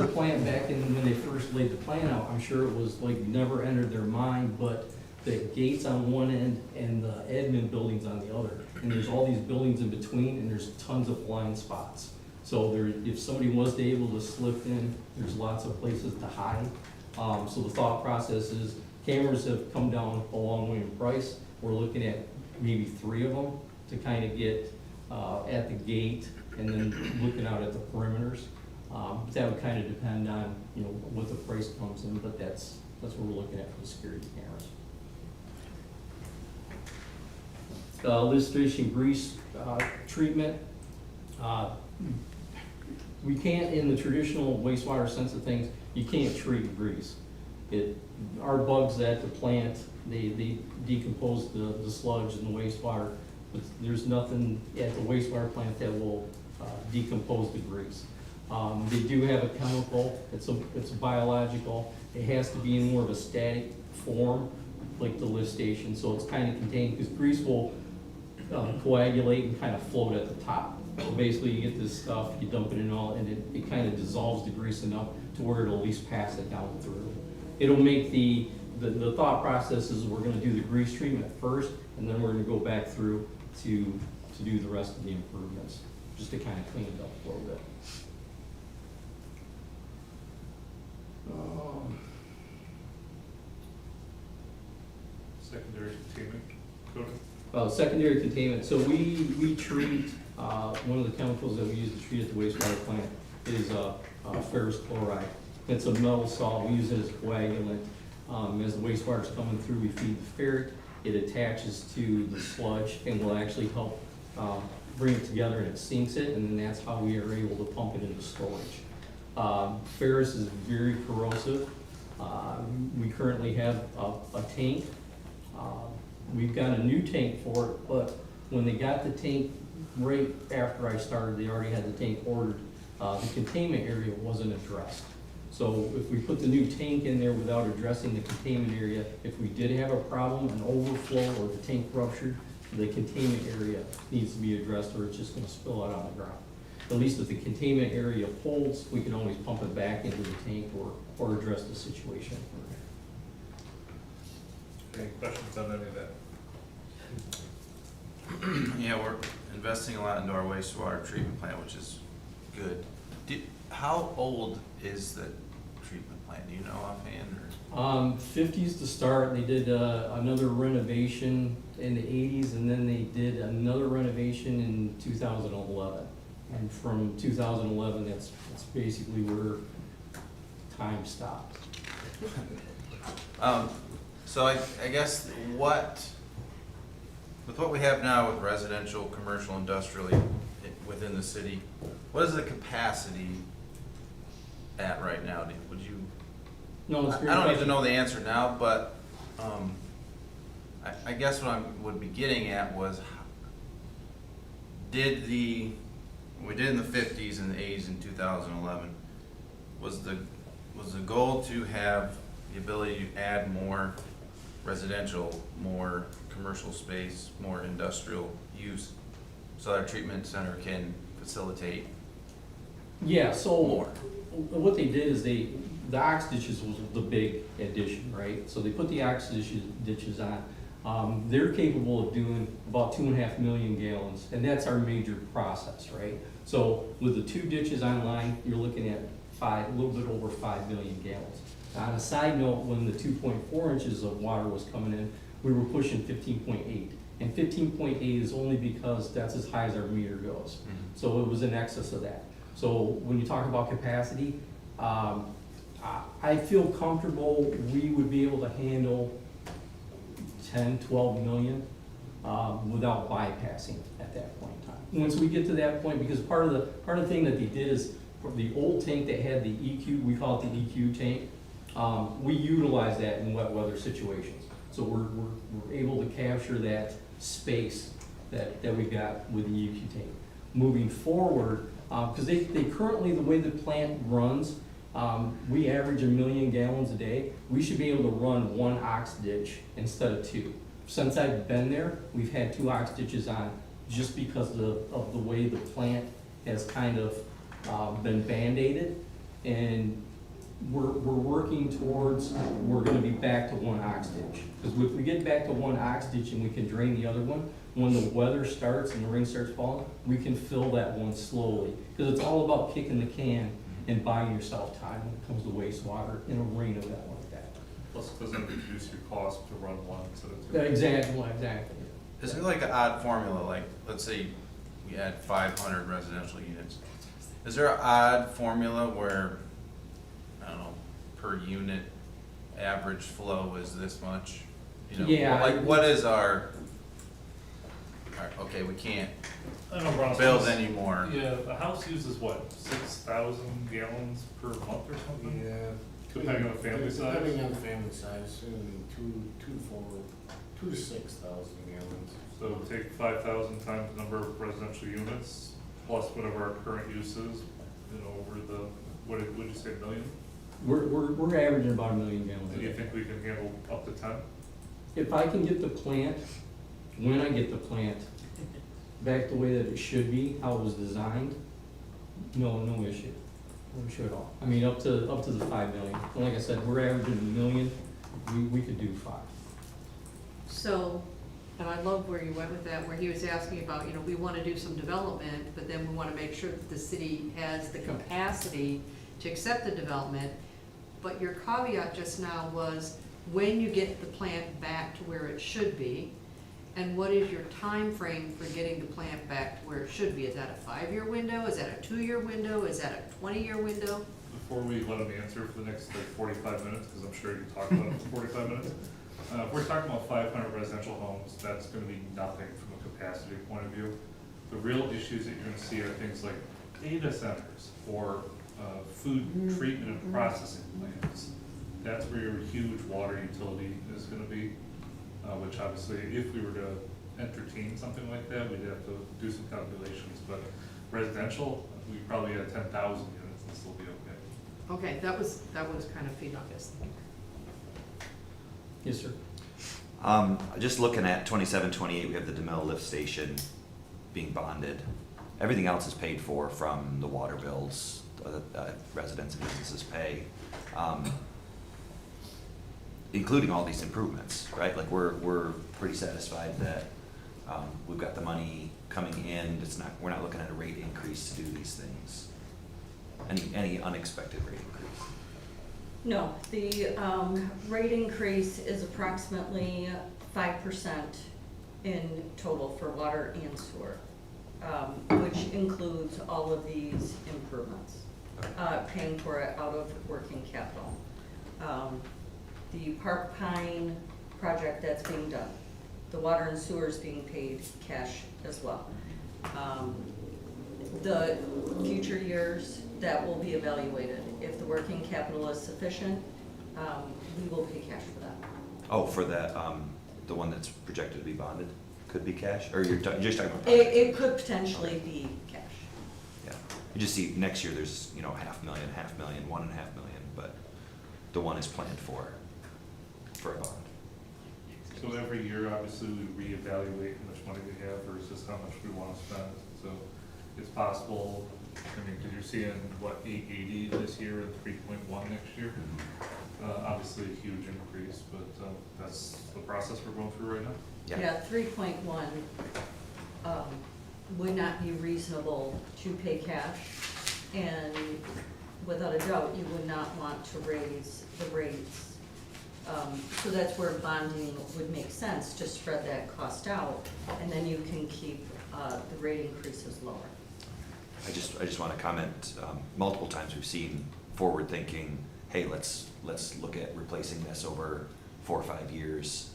[SPEAKER 9] plant, back in when they first laid the plan out, I'm sure it was like never entered their mind, but the gates on one end and the admin buildings on the other. And there's all these buildings in between, and there's tons of blind spots. So if somebody was able to slip in, there's lots of places to hide. So the thought process is cameras have come down a long way in price. We're looking at maybe 3 of them to kind of get at the gate and then looking out at the perimeters. That would kind of depend on, what the price comes in, but that's what we're looking at for the security cameras. lift station grease treatment. We can't, in the traditional wastewater sense of things, you can't treat grease. Our bugs at the plant, they decompose the sludge and the wastewater, but there's nothing at the wastewater plant that will decompose the grease. They do have a chemical, it's a biological, it has to be in more of a static form, like the lift station, so it's kind of contained, because grease will coagulate and kind of float at the top. So basically, you get this stuff, you dump it in all, and it kind of dissolves the grease enough to where it'll at least pass it down through. It'll make the thought process is we're gonna do the grease treatment first, and then we're gonna go back through to do the rest of the improvements, just to kind of clean it up a little bit.
[SPEAKER 6] Secondary containment, Cody?
[SPEAKER 9] Secondary containment, so we treat, one of the chemicals that we use to treat at the wastewater plant is ferrous chloride. It's a metal salt, we use it as coagulant. As the wastewater's coming through, we feed the ferret, it attaches to the sludge and will actually help bring it together, and it sinks it, and then that's how we are able to pump it into storage. Ferrous is very corrosive. We currently have a tank. We've got a new tank for it, but when they got the tank right after I started, they already had the tank ordered. The containment area wasn't addressed. So if we put the new tank in there without addressing the containment area, if we did have a problem, an overflow or the tank ruptured, the containment area needs to be addressed or it's just gonna spill out on the ground. At least if the containment area holds, we can always pump it back into the tank or address the situation.
[SPEAKER 6] Any questions on any of that?
[SPEAKER 3] Yeah, we're investing a lot into our wastewater treatment plant, which is good. How old is the treatment plant? Do you know offhand, or?
[SPEAKER 9] 50s to start. They did another renovation in the 80s, and then they did another renovation in 2011. And from 2011, that's basically where time stopped.
[SPEAKER 3] So I guess with what we have now with residential, commercial, industrial within the city, what is the capacity at right now? Would you?
[SPEAKER 9] No, it's a great
[SPEAKER 3] I don't
[SPEAKER 9] question.
[SPEAKER 3] even know the answer now, but I guess what I would be getting at was, we did in the 50s and the 80s in 2011, was the goal to have the ability to add more residential, more commercial space, more industrial use, so our treatment center can facilitate
[SPEAKER 9] Yeah, so
[SPEAKER 3] more?
[SPEAKER 9] what they did is the ox ditches was the big addition, right? So they put the ox ditches on. They're capable of doing about 2.5 million gallons, and that's our major process, right? So with the 2 ditches online, you're looking at a little bit over 5 million gallons. On a side note, when the 2.4 inches of water was coming in, we were pushing 15.8. And 15.8 is only because that's as high as our meter goes. So it was in excess of that. So when you talk about capacity, I feel comfortable we would be able to handle 10, 12 million without bypassing at that point in time. Once we get to that point, because part of the thing that they did is for the old tank that had the EQ, we call it the EQ tank, we utilize that in wet weather situations. So we're able to capture that space that we got with the EQ tank. Moving forward, because they currently, the way the plant runs, we average 1 million gallons a day. We should be able to run 1 ox ditch instead of 2. Since I've been there, we've had 2 ox ditches on just because of the way the plant has kind of been band-aided. And we're working towards, we're gonna be back to 1 ox ditch. Because if we get back to 1 ox ditch and we can drain the other one, when the weather starts and the rain starts falling, we can fill that one slowly. Because it's all about kicking the can and buying yourself time when it comes to wastewater in a rain event like that.
[SPEAKER 6] Plus, it doesn't reduce your cost to run 1 instead of 2.
[SPEAKER 9] Exactly.
[SPEAKER 3] Is there like an odd formula, like, let's say we add 500 residential units? Is there an odd formula where, I don't know, per unit average flow is this much? You know,
[SPEAKER 9] Yeah.
[SPEAKER 3] like what is our, okay, we can't
[SPEAKER 6] I don't know, Ross,
[SPEAKER 3] build
[SPEAKER 6] what's-
[SPEAKER 3] anymore.
[SPEAKER 6] Yeah, the house uses what, 6,000 gallons per month or something?
[SPEAKER 8] Yeah.
[SPEAKER 6] Depending on the family size?
[SPEAKER 8] Depending on the family size, two to 6,000 gallons.
[SPEAKER 6] So take 5,000 times the number of residential units, plus whatever our current use is, over the, would you say, million?
[SPEAKER 9] We're averaging about 1 million gallons a
[SPEAKER 6] Do you
[SPEAKER 9] day.
[SPEAKER 6] think we can handle up to 10?
[SPEAKER 9] If I can get the plant, when I get the plant back the way that it should be, how it was designed, no issue. No issue at all. I mean, up to the 5 million. And like I said, we're averaging 1 million, we could do 5.
[SPEAKER 14] So, and I love where you went with that, where he was asking about, we want to do some development, but then we want to make sure that the city has the capacity to accept the development. But your caveat just now was when you get the plant back to where it should be, and what is your time frame for getting the plant back to where it should be? Is that a 5-year window? Is that a 2-year window? Is that a 20-year window?
[SPEAKER 6] Before we let him answer for the next 45 minutes, because I'm sure you can talk about it for 45 minutes. If we're talking about 500 residential homes, that's going to be nothing from a capacity point of view. The real issues that you're going to see are things like data centers or food treatment and processing plants. That's where your huge water utility is going to be, which obviously, if we were to entertain something like that, we'd have to do some calculations. But residential, we probably had 10,000 units and still be okay.
[SPEAKER 14] Okay, that was kind of feedback, yes.
[SPEAKER 9] Yes, sir.
[SPEAKER 5] Just looking at 27, 28, we have the DeMille lift station being bonded. Everything else is paid for from the water bills, residents and businesses pay, including all these improvements, right? Like we're pretty satisfied that we've got the money coming in. We're not looking at a rate increase to do these things. Any unexpected rate increase?
[SPEAKER 15] No, the rate increase is approximately 5% in total for water and sewer, which includes all of these improvements, paying for it out of working capital. The Park Pine project that's being done, the water and sewer is being paid cash as well. The future years, that will be evaluated. If the working capital is sufficient, we will pay cash for that.
[SPEAKER 5] Oh, for that, the one that's projected to be bonded, could be cash, or you're just talking about?
[SPEAKER 15] It could potentially be cash.
[SPEAKER 5] Yeah, you just see next year there's, 500,000, 500,000, 1.5 million, but the one is planned for a bond.
[SPEAKER 6] So every year, obviously, we reevaluate how much money we have versus how much we want to spend. So it's possible, because you're seeing, 880 this year and 3.1 next year. Obviously a huge increase, but that's the process we're going through right now.
[SPEAKER 15] Yeah, 3.1 would not be reasonable to pay cash, and without a doubt, you would not want to raise the rates. So that's where bonding would make sense, to spread that cost out, and then you can keep the rate increases lower.
[SPEAKER 5] I just want to comment, multiple times we've seen forward thinking, hey, let's look at replacing this over 4 or 5 years.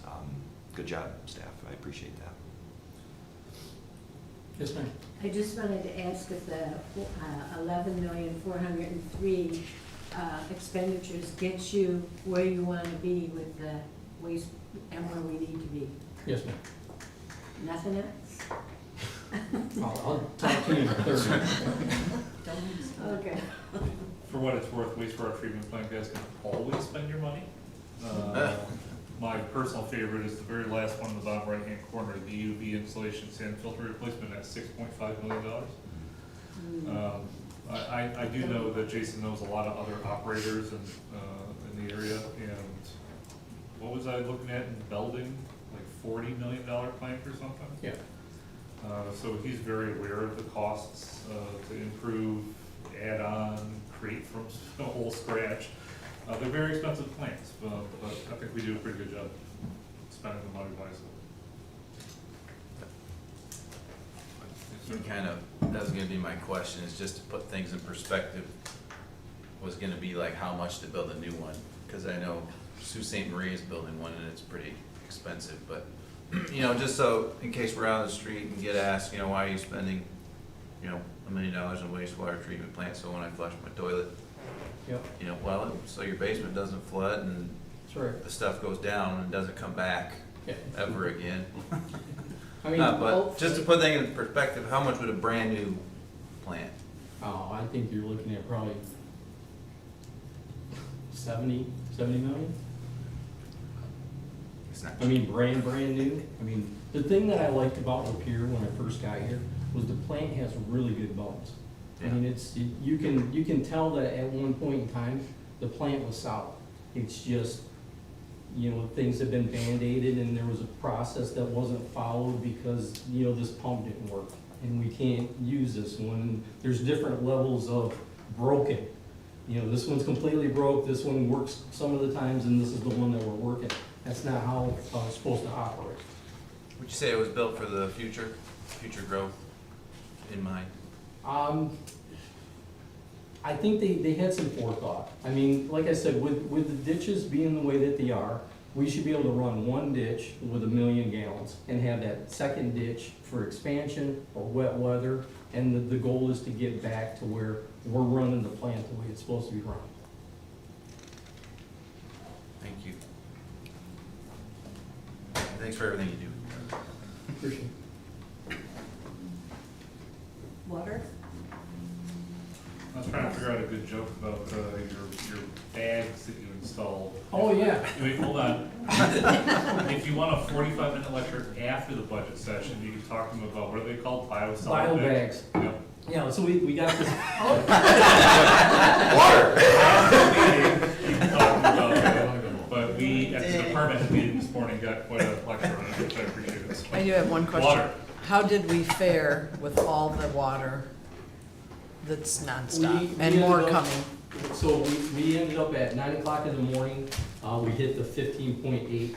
[SPEAKER 5] Good job, staff, I appreciate that.
[SPEAKER 9] Yes, ma'am.
[SPEAKER 12] I just wanted to ask if the 11,403,000 expenditures get you where you want to be with the waste and where we need to be?
[SPEAKER 9] Yes, ma'am.
[SPEAKER 12] Nothing else?
[SPEAKER 9] I'll talk to you in a third.
[SPEAKER 12] Okay.
[SPEAKER 6] For what it's worth, wastewater treatment plant guys can always spend your money. My personal favorite is the very last one in the bottom right-hand corner, the UV insulation sand filter replacement at $6.5 million. I do know that Jason knows a lot of other operators in the area, and what was I looking at in Belding, like $40 million plant or something?
[SPEAKER 9] Yeah.
[SPEAKER 6] So he's very aware of the costs to improve, add on, create from a whole scratch. They're very expensive plants, but I think we do a pretty good job spending the money wisely.
[SPEAKER 3] That was gonna be my question, is just to put things in perspective, was gonna be like how much to build a new one? Because I know Sault Ste. Marie is building one and it's pretty expensive, but you know, just so, in case we're out on the street and get asked, you know, why are you spending, you know, $1 million in wastewater treatment plant, so when I flush my toilet,
[SPEAKER 9] Yep,
[SPEAKER 3] you know, well, so your basement doesn't flood and
[SPEAKER 9] that's right.
[SPEAKER 3] the stuff goes down and doesn't come back
[SPEAKER 9] Yeah.
[SPEAKER 3] ever again.
[SPEAKER 9] I mean,
[SPEAKER 3] But just to put things in perspective, how much would a brand new plant?
[SPEAKER 9] oh, I think you're looking at probably 70 million.
[SPEAKER 3] It's not
[SPEAKER 9] I mean, brand new. I mean, the thing that I liked about Lapeer when I first got here was the plant has really good bones. I mean, you can tell that at one point in time, the plant was solid. It's just, you know, things have been Band-Aided and there was a process that wasn't followed because, you know, this pump didn't work. And we can't use this one. There's different levels of broken. You know, this one's completely broke, this one works some of the times, and this is the one that we're working. That's not how it's supposed to operate.
[SPEAKER 3] Would you say it was built for the future growth in mind?
[SPEAKER 9] I think they had some forethought. I mean, like I said, with the ditches being the way that they are, we should be able to run one ditch with 1 million gallons and have that second ditch for expansion or wet weather. And the goal is to get back to where we're running the plant the way it's supposed to be run.
[SPEAKER 3] Thank you. Thanks for everything you do.
[SPEAKER 9] Appreciate it.
[SPEAKER 12] Water?
[SPEAKER 6] I was trying to figure out a good joke about your bags that you installed.
[SPEAKER 9] Oh, yeah.
[SPEAKER 6] Wait, hold on. If you want a 45-minute lecture after the budget session, you can talk to them about, what are they called? Bio
[SPEAKER 9] bags.
[SPEAKER 6] Yep.
[SPEAKER 9] Yeah, so we got this.
[SPEAKER 6] But we, at the department meeting this morning, got quite a lecture on it, which I appreciated.
[SPEAKER 2] I do have one question.
[SPEAKER 6] Water.
[SPEAKER 2] How did we fare with all the water that's nonstop
[SPEAKER 9] We
[SPEAKER 2] and more
[SPEAKER 9] ended up-
[SPEAKER 2] coming?
[SPEAKER 9] So we ended up at 9 o'clock in the morning, we hit the 15.8.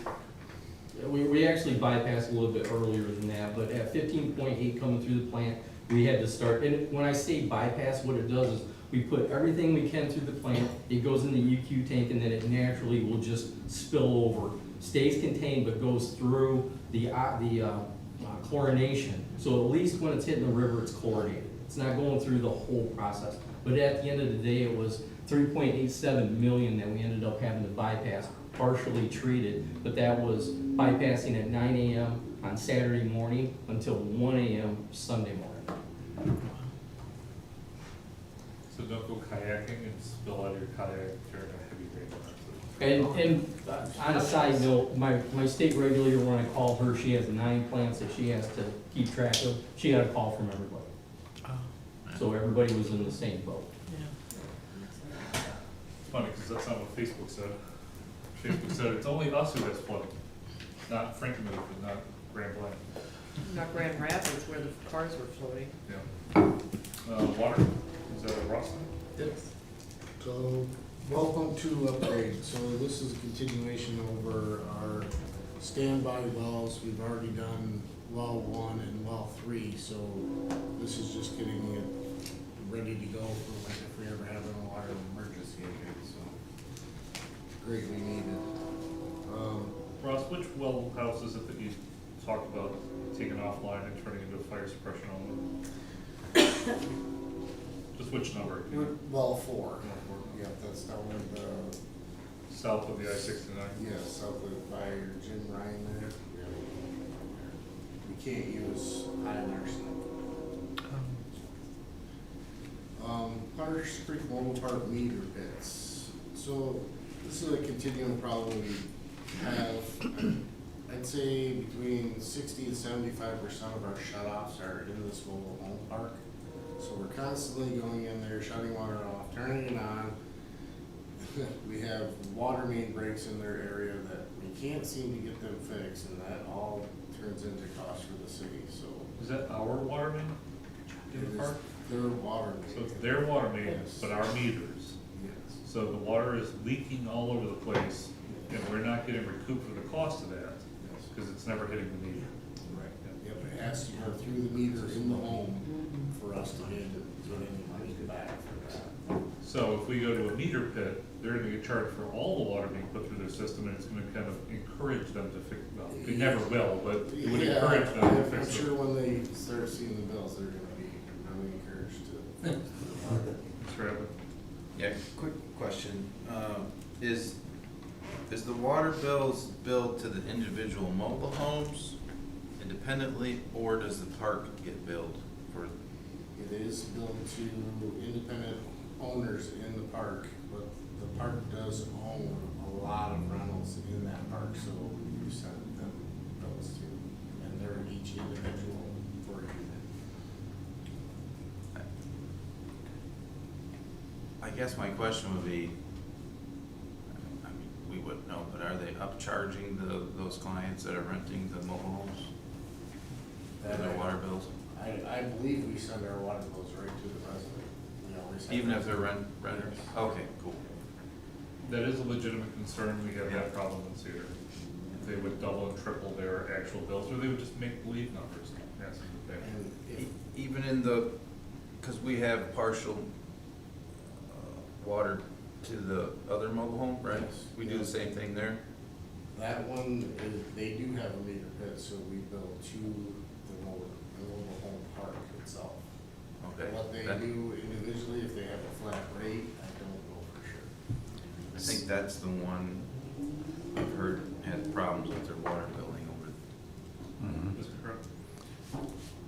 [SPEAKER 9] We actually bypassed a little bit earlier than that, but at 15.8 coming through the plant, we had to start, and when I say bypass, what it does is, we put everything we can through the plant, it goes in the UQ tank, and then it naturally will just spill over. Stays contained, but goes through the chlorination. So at least when it's hitting the river, it's chlorinated. It's not going through the whole process. But at the end of the day, it was 3.87 million that we ended up having to bypass, partially treated, but that was bypassing at 9 AM on Saturday morning until 1 AM Sunday morning.
[SPEAKER 6] So don't go kayaking and spill out of your kayak during a heavy rain.
[SPEAKER 9] And on a side note, my state regulator, when I called her, she has 9 plants that she has to keep track of. She got a call from everybody. So everybody was in the same boat.
[SPEAKER 6] It's funny, because that's not what Facebook said. Facebook said it's only us who has flooding, not Frankenmuth and not Grand Blanc.
[SPEAKER 14] Not Grand Rapids where the cars were floating.
[SPEAKER 6] Yeah. Water, is that a Ross thing?
[SPEAKER 8] Yes. So, well pump 2 upgrade, so this is a continuation over our standby wells. We've already done well 1 and well 3, so this is just getting it ready to go for like if we ever have a water emergency again, so greatly needed.
[SPEAKER 6] Ross, which well house is it that you talked about taking offline and turning into a fire suppression only? Just which number?
[SPEAKER 8] Well 4. Yeah, that's down in the
[SPEAKER 6] South of the I-69?
[SPEAKER 8] yeah, south of by Jim Ryan there. Yeah. We can't use high arsenic. Hunter's Creek Mobile Park meter pits. So this is a continuing problem we have. I'd say between 60 and 75% of our shut-offs are in this mobile home park. So we're constantly going in there, shutting water off, turning it on. We have water main breaks in their area that we can't seem to get them fixed, and that all turns into cost for the city, so.
[SPEAKER 6] Is that our water main in the park?
[SPEAKER 8] Their water main.
[SPEAKER 6] So it's their water main,
[SPEAKER 8] Yes.
[SPEAKER 6] but our meters.
[SPEAKER 8] Yes.
[SPEAKER 6] So the water is leaking all over the place, and we're not getting recouped for the cost of that,
[SPEAKER 8] Yes.
[SPEAKER 6] because it's never hitting the meter.
[SPEAKER 8] Right. Yep, it has to go through the meter in the home for us to get any money back for that.
[SPEAKER 6] So if we go to a meter pit, they're gonna get charged for all the water being put through their system, and it's gonna kind of encourage them to fix, well, they never will, but it would
[SPEAKER 8] Yeah,
[SPEAKER 6] encourage them to
[SPEAKER 8] I'm
[SPEAKER 6] fix it.
[SPEAKER 8] sure when they start seeing the bills, they're gonna be really encouraged to.
[SPEAKER 6] Mr. Abbott?
[SPEAKER 3] Yeah, quick question. Is the water bills billed to the individual mobile homes independently, or does the park get billed for?
[SPEAKER 8] It is billed to independent owners in the park, but the park does own a lot of rentals in that park, so you send them bills to, and they're each individual for a unit.
[SPEAKER 3] I guess my question would be, I mean, we wouldn't know, but are they upcharging those clients that are renting the mobile homes for their water bills?
[SPEAKER 8] I believe we send our water bills right to the resident. We always have.
[SPEAKER 3] Even if they're renters? Okay, cool.
[SPEAKER 6] That is a legitimate concern, we have that problem in Cedar. They would double and triple their actual bills, or they would just make believe numbers, and ask them to pay.
[SPEAKER 8] And if,
[SPEAKER 3] Even in the, because we have partial water to the other mobile home, right?
[SPEAKER 8] Yes.
[SPEAKER 3] We do the same thing there?
[SPEAKER 8] that one is, they do have a meter pit, so we bill to the mobile home park itself.
[SPEAKER 3] Okay.
[SPEAKER 8] What they
[SPEAKER 3] That-
[SPEAKER 8] do individually, if they have a flat rate, I don't know for sure.
[SPEAKER 3] I think that's the one I've heard had problems with their water billing over.
[SPEAKER 6] Mr. Kirk?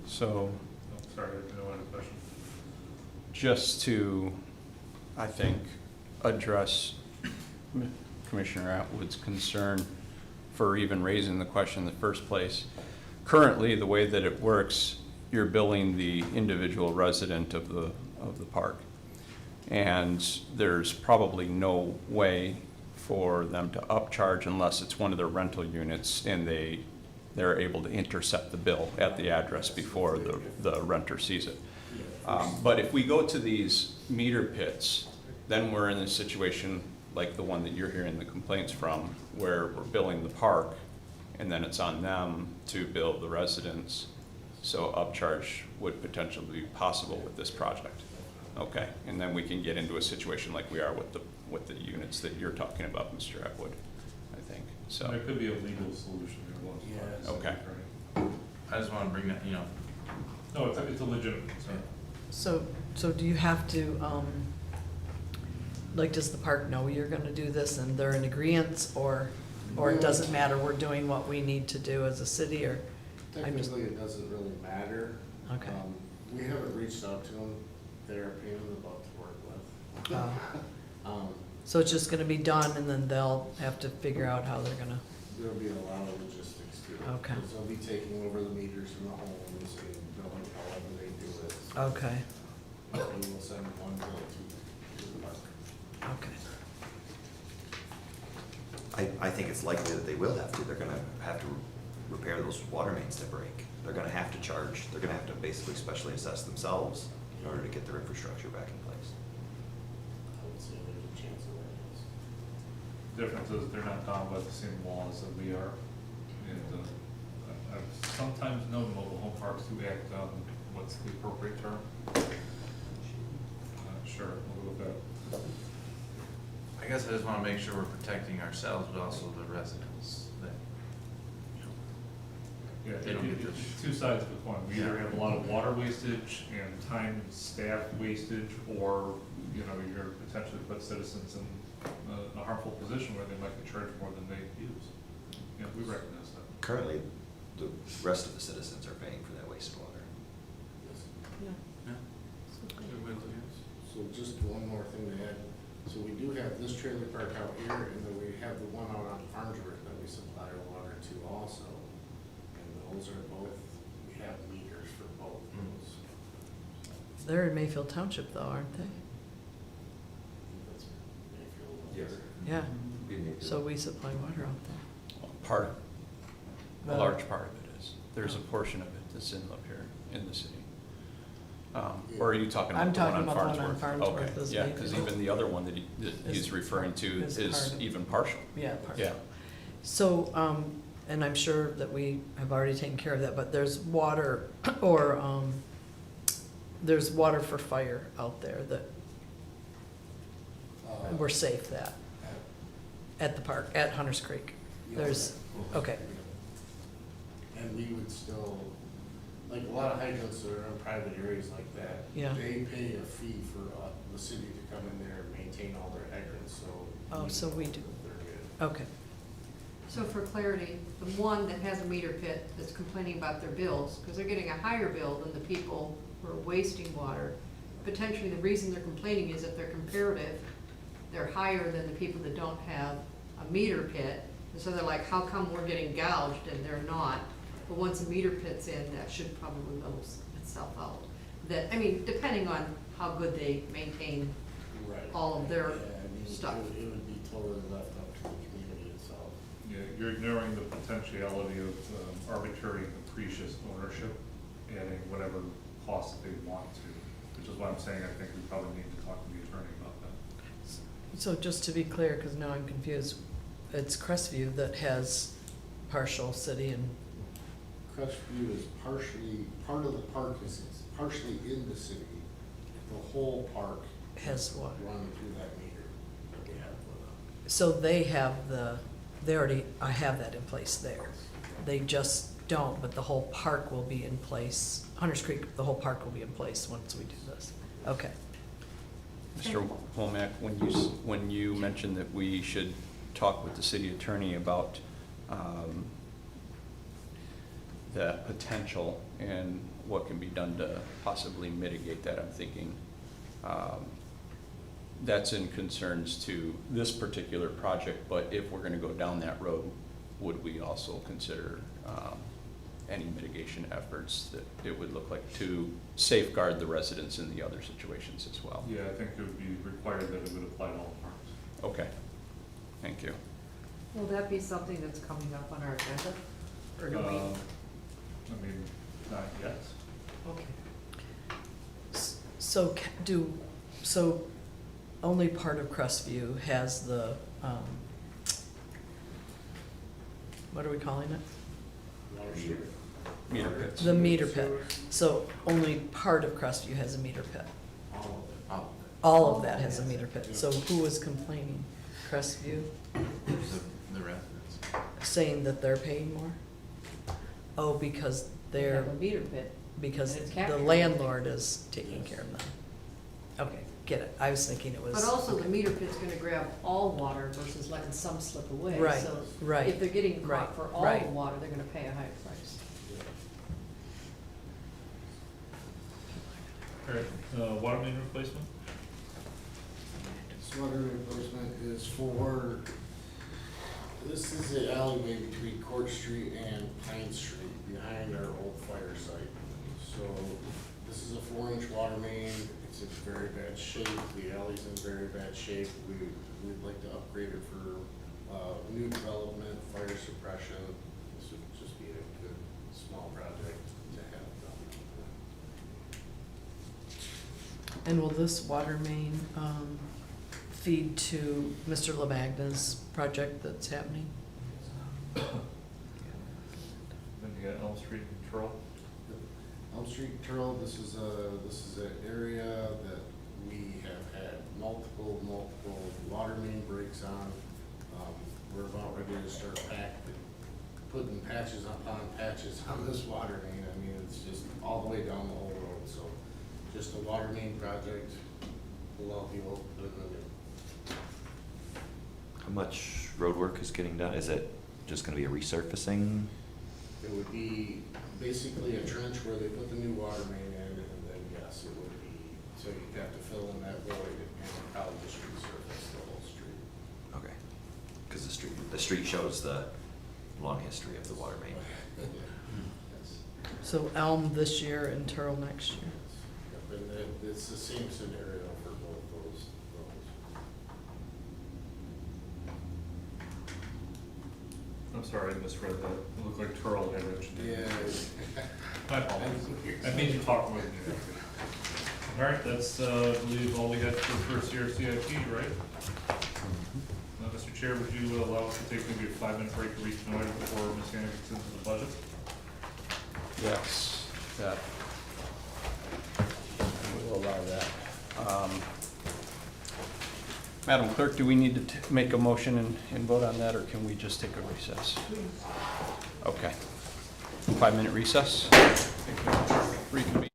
[SPEAKER 1] So,
[SPEAKER 6] Oh, sorry, I didn't know I had a question.
[SPEAKER 1] just to, I think, address Commissioner Atwood's concern for even raising the question in the first place. Currently, the way that it works, you're billing the individual resident of the park. And there's probably no way for them to upcharge unless it's one of their rental units and they're able to intercept the bill at the address before the renter sees it. But if we go to these meter pits, then we're in a situation like the one that you're hearing the complaints from, where we're billing the park, and then it's on them to bill the residents. So upcharge would potentially be possible with this project. Okay, and then we can get into a situation like we are with the units that you're talking about, Mr. Atwood, I think, so.
[SPEAKER 6] There could be a legal solution there, once.
[SPEAKER 8] Yes.
[SPEAKER 1] Okay.
[SPEAKER 3] I just want to bring that,
[SPEAKER 6] No, it's a legitimate concern.
[SPEAKER 2] So do you have to, like, does the park know you're gonna do this and they're in agreement, or it doesn't matter, we're doing what we need to do as a city, or? I'm just-
[SPEAKER 8] Technically, it doesn't really matter.
[SPEAKER 2] Okay.
[SPEAKER 8] We haven't reached out to them. They're a pain in the butt to work with.
[SPEAKER 2] So it's just gonna be done and then they'll have to figure out how they're gonna,
[SPEAKER 8] There'll be a lot of logistics to it.
[SPEAKER 2] Okay.
[SPEAKER 8] Because they'll be taking over the meters from the homes and billing however they do it.
[SPEAKER 2] okay,
[SPEAKER 8] And we'll send one bill to the park.
[SPEAKER 2] okay.
[SPEAKER 5] I think it's likely that they will have to. They're gonna have to repair those water mains that break. They're gonna have to charge, they're gonna have to basically specially assess themselves in order to get their infrastructure back in place.
[SPEAKER 8] I would say there's a chance of that, yes.
[SPEAKER 6] Difference is they're not bound by the same laws that we are. And I've sometimes known mobile home parks to act on, what's the appropriate term? Sure, we'll go with that.
[SPEAKER 3] I guess I just want to make sure we're protecting ourselves, but also the residents that,
[SPEAKER 6] Yeah,
[SPEAKER 3] They don't get this.
[SPEAKER 6] it's two sides of the coin. We either have a lot of water wastage and time staff wastage, or, you're potentially put citizens in a harmful position where they might get charged more than they use. Yeah, we recognize that.
[SPEAKER 5] Currently, the rest of the citizens are paying for that wastewater.
[SPEAKER 8] So just one more thing to add. So we do have this trailer park out here, and then we have the one out on Farnsworth that we supply our water to also. And those are both, we have meters for both of those.
[SPEAKER 2] They're in Mayfield Township though, aren't they?
[SPEAKER 8] That's Mayfield.
[SPEAKER 5] Yes.
[SPEAKER 2] Yeah, so we supply water out there.
[SPEAKER 1] Part, a
[SPEAKER 2] Well-
[SPEAKER 1] large part of it is. There's a portion of it that's in Lapeer, in the city. Or are you talking
[SPEAKER 2] I'm
[SPEAKER 1] about the one
[SPEAKER 2] talking
[SPEAKER 1] on
[SPEAKER 2] about the one on
[SPEAKER 1] Farnsworth?
[SPEAKER 2] Farnsworth,
[SPEAKER 1] Okay,
[SPEAKER 2] is
[SPEAKER 1] yeah, because
[SPEAKER 2] Mayfield.
[SPEAKER 1] even the other one that he's
[SPEAKER 2] Is-
[SPEAKER 1] referring to
[SPEAKER 2] is
[SPEAKER 1] is
[SPEAKER 2] part of-
[SPEAKER 1] even partial.
[SPEAKER 2] Yeah, partial.
[SPEAKER 1] Yeah.
[SPEAKER 2] So, and I'm sure that we have already taken care of that, but there's water, or, there's water for fire out there that we're safe that, at the park, at Hunter's Creek? There's, okay,
[SPEAKER 8] And we would still, like a lot of hydrants that are in private areas like that.
[SPEAKER 2] Yeah.
[SPEAKER 8] They pay a fee for the city to come in there and maintain all their hydrants, so.
[SPEAKER 2] Oh, so we do.
[SPEAKER 8] They're good.
[SPEAKER 2] okay.
[SPEAKER 14] So for clarity, the one that has a meter pit that's complaining about their bills, because they're getting a higher bill than the people who are wasting water, potentially the reason they're complaining is that they're comparative, they're higher than the people that don't have a meter pit, and so they're like, how come we're getting gouged and they're not? But once a meter pit's in, that should probably level itself out. That, I mean, depending on how good they maintain
[SPEAKER 8] Right.
[SPEAKER 14] all of their
[SPEAKER 8] Yeah, I mean,
[SPEAKER 14] stuff.
[SPEAKER 8] It would be totally left up to the community itself.
[SPEAKER 6] Yeah, you're ignoring the potentiality of arbitrary and capricious ownership, adding whatever cost that they want to, which is why I'm saying I think we probably need to talk to the attorney about that.
[SPEAKER 2] So just to be clear, because now I'm confused, it's Crestview that has partial city and,
[SPEAKER 8] Crestview is partially, part of the park is partially in the city. The whole park
[SPEAKER 2] has what?
[SPEAKER 8] run through that meter that we have put up.
[SPEAKER 2] So they have they already, I have that in place there. They just don't, but the whole park will be in place. Hunters Creek, the whole park will be in place once we do this. Okay.
[SPEAKER 1] Mr. Womack, when you mentioned that we should talk with the city attorney about the potential and what can be done to possibly mitigate that, I'm thinking that's in concerns to this particular project, but if we're gonna go down that road, would we also consider any mitigation efforts that it would look like to safeguard the residents in the other situations as well?
[SPEAKER 6] Yeah, I think it would be required that it would apply to all parks.
[SPEAKER 1] Okay, thank you.
[SPEAKER 14] Will that be something that's coming up on our agenda? Or do we?
[SPEAKER 6] I mean, not yet.
[SPEAKER 14] Okay.
[SPEAKER 2] So so only part of Crestview has the, what are we calling it?
[SPEAKER 8] Water meter.
[SPEAKER 1] Meter pits.
[SPEAKER 2] The meter pit. So only part of Crestview has a meter pit.
[SPEAKER 8] All of it, all of it.
[SPEAKER 2] All of that has a meter pit. So who was complaining? Crestview,
[SPEAKER 3] The residents.
[SPEAKER 2] saying that they're paying more? Oh, because
[SPEAKER 14] They
[SPEAKER 2] they're,
[SPEAKER 14] have a meter pit.
[SPEAKER 2] because
[SPEAKER 14] It's
[SPEAKER 2] the
[SPEAKER 14] captured.
[SPEAKER 2] landlord is taking care of them. Okay, get it. I was thinking it was.
[SPEAKER 14] But also, the meter pit's gonna grab all water versus letting some slip away.
[SPEAKER 2] Right,
[SPEAKER 14] So
[SPEAKER 2] right,
[SPEAKER 14] if they're getting
[SPEAKER 2] right,
[SPEAKER 14] caught for all
[SPEAKER 2] right.
[SPEAKER 14] the water, they're gonna pay a higher price.
[SPEAKER 6] All right, water main replacement?
[SPEAKER 8] This water replacement is for, this is the alleyway between Court Street and Pine Street behind our old fire site. So this is a 4-inch water main. It's in very bad shape. The alley's in very bad shape. We'd like to upgrade it for new development, fire suppression. This would just be a good, small project to have done.
[SPEAKER 2] And will this water main feed to Mr. Lamagna's project that's happening?
[SPEAKER 6] Then you got Elm Street and Troll.
[SPEAKER 8] Elm Street Trail, this is an area that we have had multiple water main breaks on. We're about ready to start putting patches upon patches on this water main. I mean, it's just all the way down the whole road, so just a water main project will all be open.
[SPEAKER 5] How much road work is getting done? Is it just gonna be a resurfacing?
[SPEAKER 8] It would be basically a trench where they put the new water main in, and then yes, it would be, so you'd have to fill in that void and probably just resurface the whole street.
[SPEAKER 5] Okay, cause the street shows the long history of the water main.
[SPEAKER 8] Yes.
[SPEAKER 2] So Elm this year and Turl next year?
[SPEAKER 8] Yep, and it's the same scenario for both those roads.
[SPEAKER 6] I'm sorry, I misread that. It looked like Turl had mentioned it.
[SPEAKER 8] Yeah.
[SPEAKER 6] My apologies. I made you talk more than you have to. All right, that's, I believe, all we had for the first year of CIP, right? Mr. Chair, would you allow us to take maybe a 5-minute break to reconnoiter before Ms. Hannigan gets into the budget?
[SPEAKER 1] Yes, that, we'll allow that. Madam Clerk, do we need to make a motion and vote on that, or can we just take a recess? Okay. 5-minute recess. Reconvene.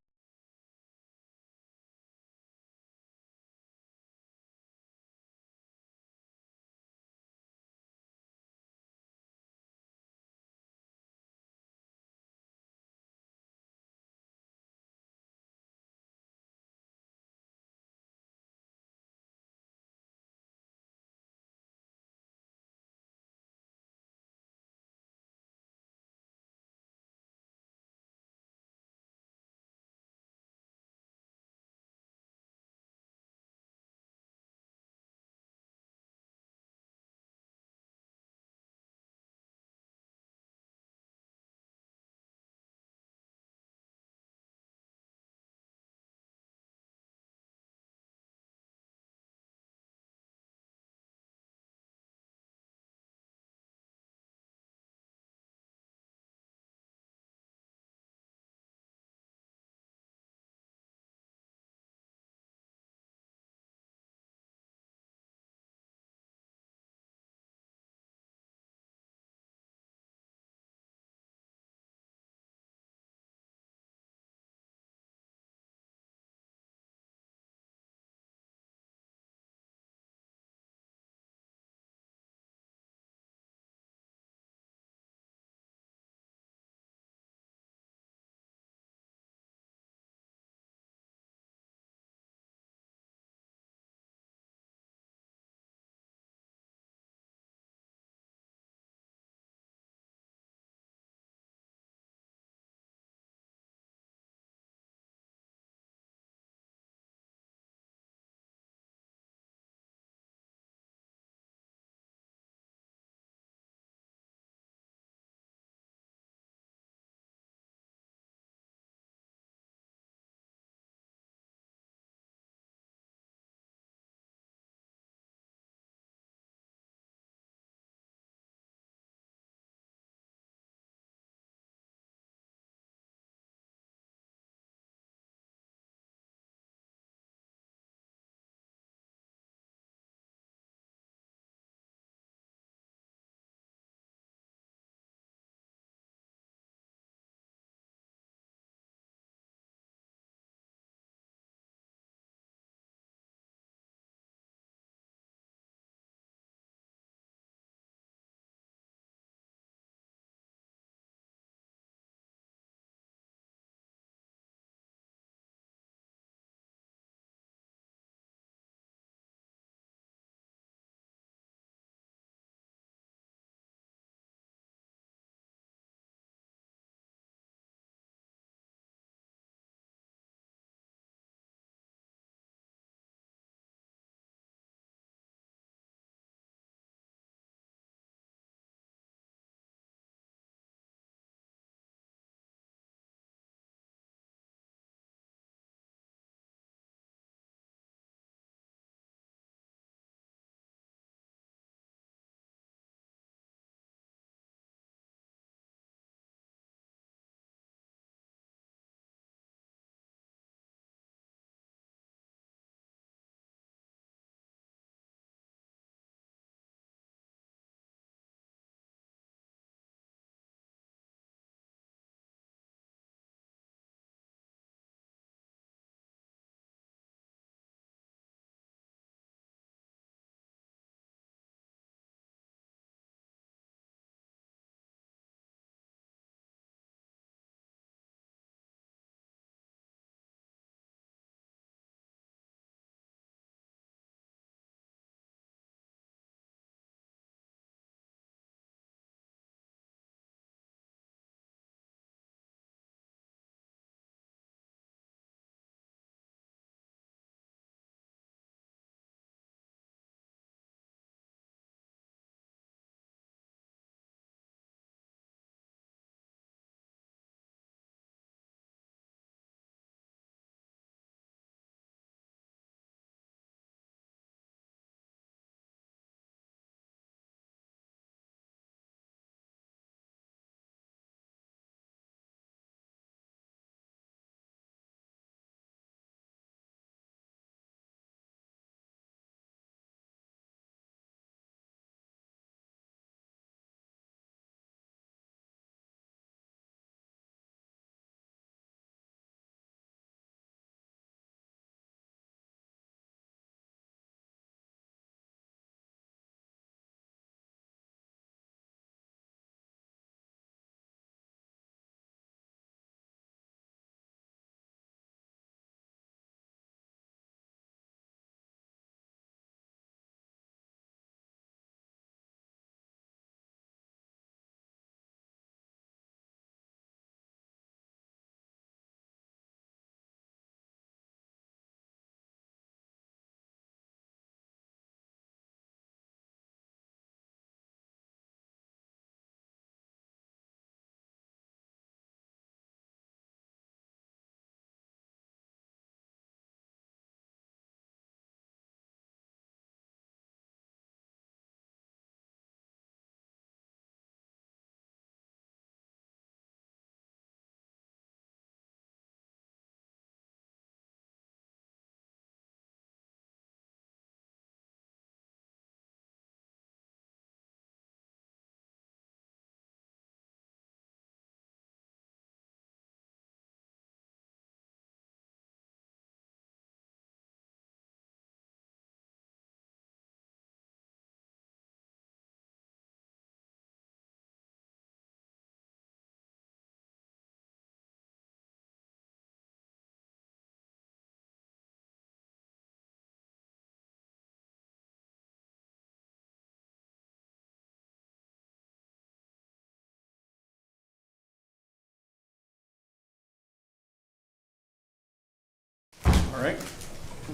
[SPEAKER 1] All right,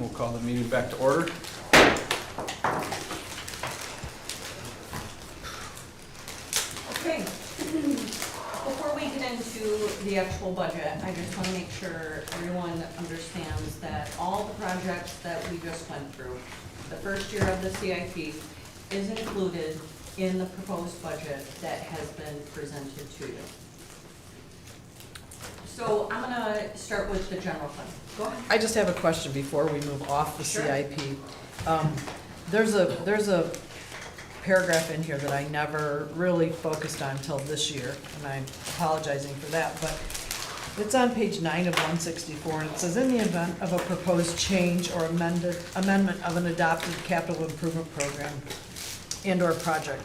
[SPEAKER 1] we'll call the meeting back to order.
[SPEAKER 15] Okay, before we get into the actual budget, I just want to make sure everyone understands that all the projects that we just went through, the first year of the CIP, is included in the proposed budget that has been presented to you. So I'm gonna start with the general fund. Go ahead.
[SPEAKER 2] I just have a question before we move off the
[SPEAKER 15] Sure.
[SPEAKER 2] CIP. There's a paragraph in here that I never really focused on until this year, and I'm apologizing for that, but it's on page 9 of 164, and it says, in the event of a proposed change or amendment of an adopted capital improvement program and/or project,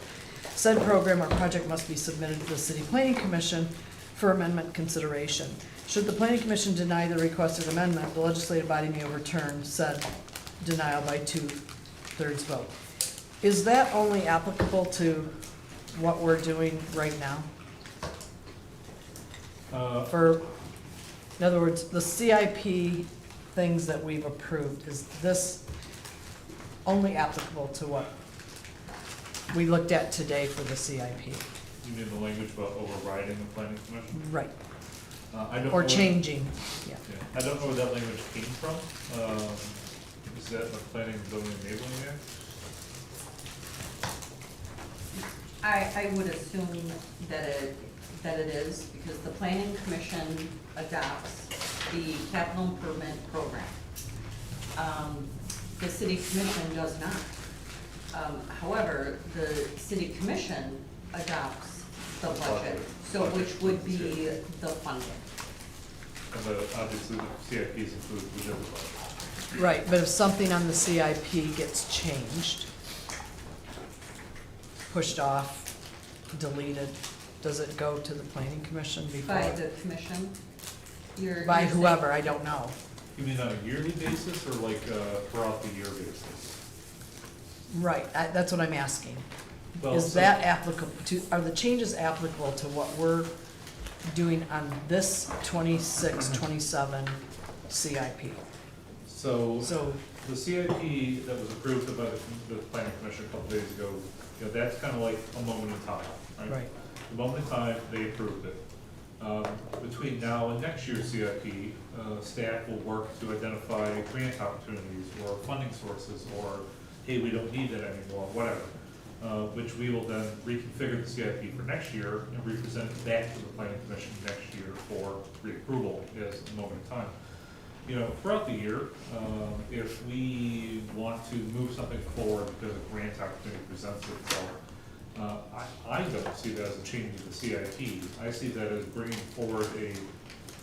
[SPEAKER 2] said program or project must be submitted to the City Planning Commission for amendment consideration. Should the Planning Commission deny the requested amendment, the legislative body may overturn said denial by 2/3 vote. Is that only applicable to what we're doing right now? In other words, the CIP things that we've approved, is this only applicable to what we looked at today for the CIP?
[SPEAKER 6] You mean the language about overriding the planning commission?
[SPEAKER 2] Right,
[SPEAKER 6] I don't know
[SPEAKER 2] or
[SPEAKER 6] where-
[SPEAKER 2] changing, yeah.
[SPEAKER 6] Yeah, I don't know where that language came from. Is that the planning and zoning enabling act?
[SPEAKER 15] I would assume that it is, because the planning commission adopts the capital improvement program. The city commission does not. However, the city commission adopts the budget, so which would be the funding.
[SPEAKER 6] And obviously the CIP is included within the budget.
[SPEAKER 2] Right, but if something on the CIP gets changed, pushed off, deleted, does it go to the planning commission before?
[SPEAKER 15] By the commission?
[SPEAKER 2] By
[SPEAKER 15] you're saying-
[SPEAKER 2] whoever, I don't know.
[SPEAKER 6] You mean on a yearly basis or like throughout the year basis?
[SPEAKER 2] Right, that's what I'm asking.
[SPEAKER 6] Well,
[SPEAKER 2] Is
[SPEAKER 6] so-
[SPEAKER 2] that applicable to, are the changes applicable to what we're doing on this 26-27 CIP?
[SPEAKER 6] So,
[SPEAKER 2] So,
[SPEAKER 6] the CIP that was approved by the planning commission a couple days ago, you know, that's kind of like a moment in time, right?
[SPEAKER 2] right,
[SPEAKER 6] The moment in time, they approved it. Between now and next year's CIP, staff will work to identify grant opportunities or funding sources, or, hey, we don't need that anymore, whatever. Which we will then reconfigure the CIP for next year and represent it back to the planning commission next year for reapproval as a moment in time. You know, throughout the year, if we want to move something forward because a grant opportunity presents itself, I don't see that as a change to the CIP. I see that as bringing forward a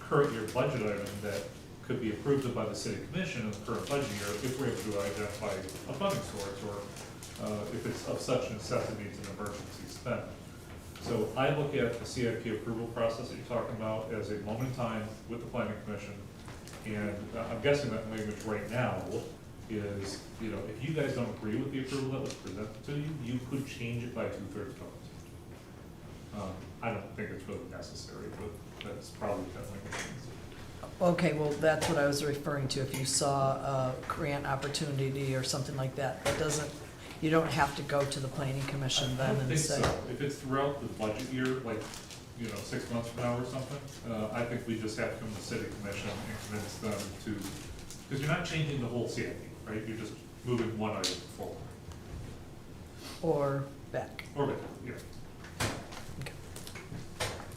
[SPEAKER 6] current year budget item that could be approved by the city commission in the current budget year if we're able to identify a funding source, or if it's of such necessity it's an emergency spend. So I look at the CIP approval process that you're talking about as a moment in time with the planning commission. And I'm guessing that language right now is, you know, if you guys don't agree with the approval that was presented to you, you could change it by 2/3 vote. I don't think it's really necessary, but that's probably what that language means.
[SPEAKER 2] okay, well, that's what I was referring to, if you saw a grant opportunity or something like that, that doesn't, you don't have to go to the planning commission
[SPEAKER 6] I
[SPEAKER 2] then
[SPEAKER 6] don't
[SPEAKER 2] and
[SPEAKER 6] think
[SPEAKER 2] say.
[SPEAKER 6] so. If it's throughout the budget year, like, you know, 6 months from now or something, I think we just have to come to the city commission and convince them to, because you're not changing the whole CIP, right? You're just moving one item forward.
[SPEAKER 2] Or back.
[SPEAKER 6] Or, yeah.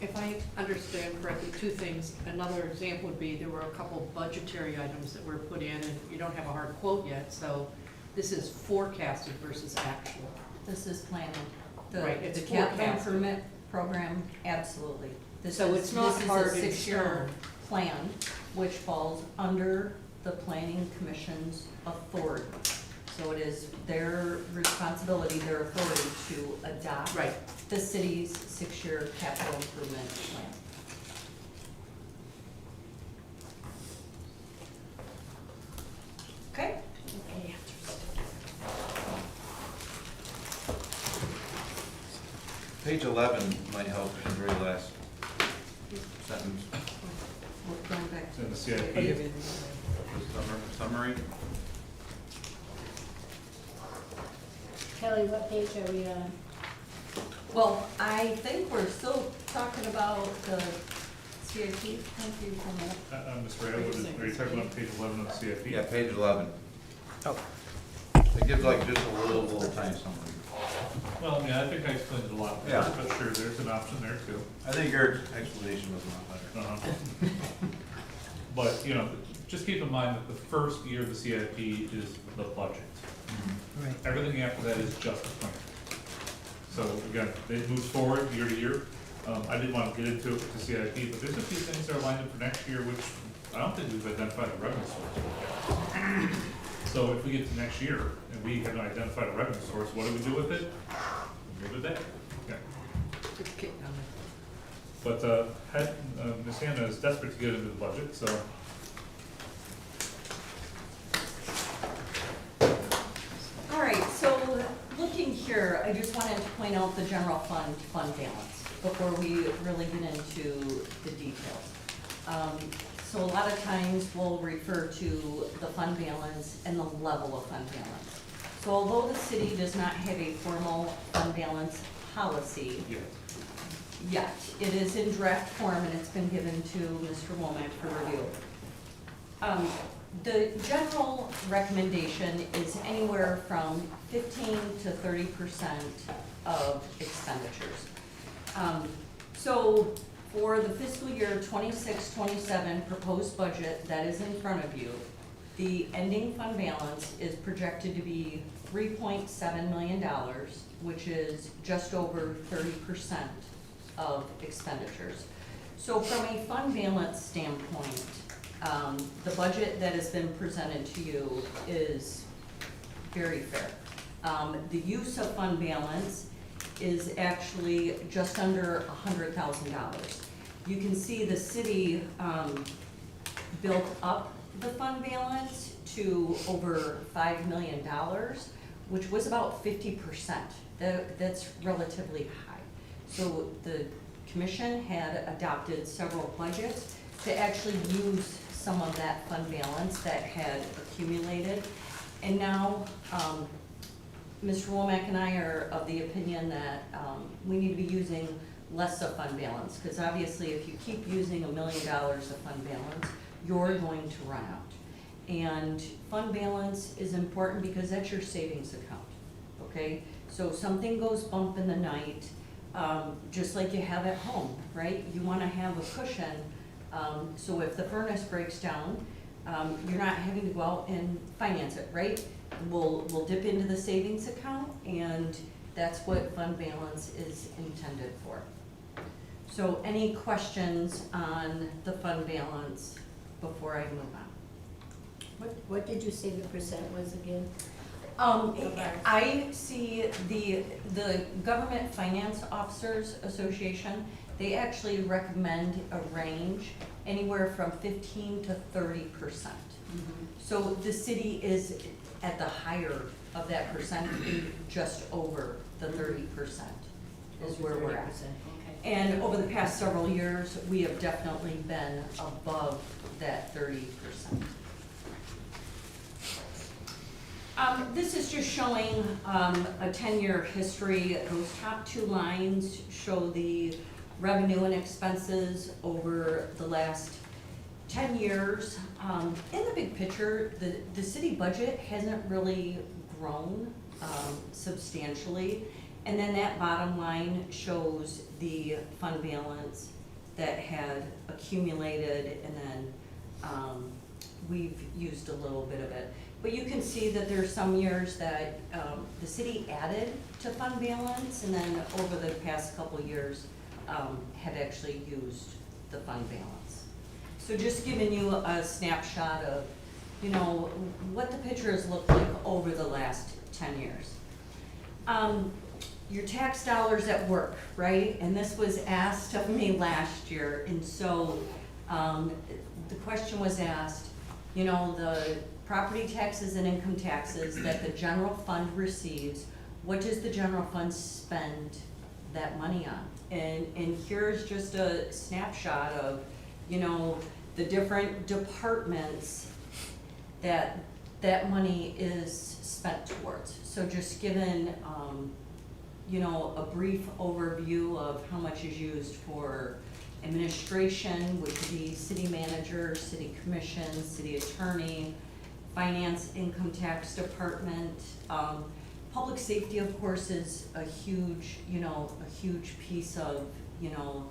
[SPEAKER 14] If I understand correctly, two things. Another example would be, there were a couple budgetary items that were put in, and you don't have a hard quote yet, so this is forecasted versus actual.
[SPEAKER 15] This is planning.
[SPEAKER 14] Right, it's
[SPEAKER 15] The capital
[SPEAKER 14] forecasted.
[SPEAKER 15] improvement program, absolutely. This
[SPEAKER 14] So
[SPEAKER 15] is-
[SPEAKER 14] it's not hard in
[SPEAKER 15] This is a 6-year
[SPEAKER 14] stone.
[SPEAKER 15] plan, which falls under the planning commission's authority. So it is their responsibility, their authority to adopt
[SPEAKER 14] Right.
[SPEAKER 15] the city's 6-year capital improvement plan. Okay?
[SPEAKER 3] Page 11 might help in the very last sentence.
[SPEAKER 15] We're going back
[SPEAKER 6] It's in the
[SPEAKER 2] I'll give
[SPEAKER 6] CIP.
[SPEAKER 2] you
[SPEAKER 3] summary.
[SPEAKER 12] Kelly, what page are we on?
[SPEAKER 15] Well, I think we're still talking about the CIP. Thank you for that.
[SPEAKER 6] Ms. Ray, are you talking about page 11 of the CIP?
[SPEAKER 3] Yeah, page 11.
[SPEAKER 2] Oh.
[SPEAKER 3] It gives like just a little tiny summary.
[SPEAKER 6] Well, I mean, I think I explained it a lot better,
[SPEAKER 3] Yeah.
[SPEAKER 6] but sure, there's an option there too.
[SPEAKER 3] I think your explanation was a lot better.
[SPEAKER 6] Uh-huh. But, just keep in mind that the first year of the CIP is the budget.
[SPEAKER 2] Right.
[SPEAKER 6] Everything after that is just a plan. So again, it moves forward year to year. I didn't want to get into it with the CIP, but there's a few things that are lined up for next year, which I don't think we've identified a revenue source. So if we get to next year and we haven't identified a revenue source, what do we do with it? Good with that. Okay.
[SPEAKER 2] Good kick down
[SPEAKER 6] But Ms. Hannah is desperate to get into the budget, so.
[SPEAKER 15] All right, so looking here, I just wanted to point out the general fund balance before we really get into the details. So a lot of times we'll refer to the fund balance and the level of fund balance. So although the city does not have a formal fund balance policy yet, it is in draft form and it's been given to Mr. Womack for review. The general recommendation is anywhere from 15 to 30% of expenditures. So for the fiscal year 26-27 proposed budget that is in front of you, the ending fund balance is projected to be $3.7 million, which is just over 30% of expenditures. So from a fund balance standpoint, the budget that has been presented to you is very fair. The use of fund balance is actually just under $100,000. You can see the city built up the fund balance to over $5 million, which was about 50%. That's relatively high. So the commission had adopted several budgets to actually use some of that fund balance that had accumulated. And now, Mr. Womack and I are of the opinion that we need to be using less of fund balance, because obviously if you keep using $1 million of fund balance, you're going to run out. And fund balance is important because that's your savings account, okay? So if something goes bump in the night, just like you have at home, right? You wanna have a cushion, so if the furnace breaks down, you're not having to go out and finance it, right? We'll dip into the savings account, and that's what fund balance is intended for. So any questions on the fund balance before I move on?
[SPEAKER 12] What did you say the percent was again?
[SPEAKER 15] I see the Government Finance Officers Association, they actually recommend a range anywhere from 15 to 30%. So the city is at the higher of that percent, just over the 30% is where we're at.
[SPEAKER 12] Okay.
[SPEAKER 15] And over the past several years, we have definitely been above that 30%. This is just showing a 10-year history. Those top two lines show the revenue and expenses over the last 10 years. In the big picture, the city budget hasn't really grown substantially. And then that bottom line shows the fund balance that had accumulated, and then we've used a little bit of it. But you can see that there's some years that the city added to fund balance, and then over the past couple of years have actually used the fund balance. So just giving you a snapshot of, what the picture has looked like over the last 10 years. Your tax dollars at work, right? And this was asked of me last year, and so the question was asked, the property taxes and income taxes that the general fund receives, what does the general fund spend that money on? And here's just a snapshot of, the different departments that money is spent towards. So just given, you know, a brief overview of how much is used for administration, which would be city manager, city commission, city attorney, finance, income tax department. Public safety, of course, is a huge, you know, a huge piece of, you know,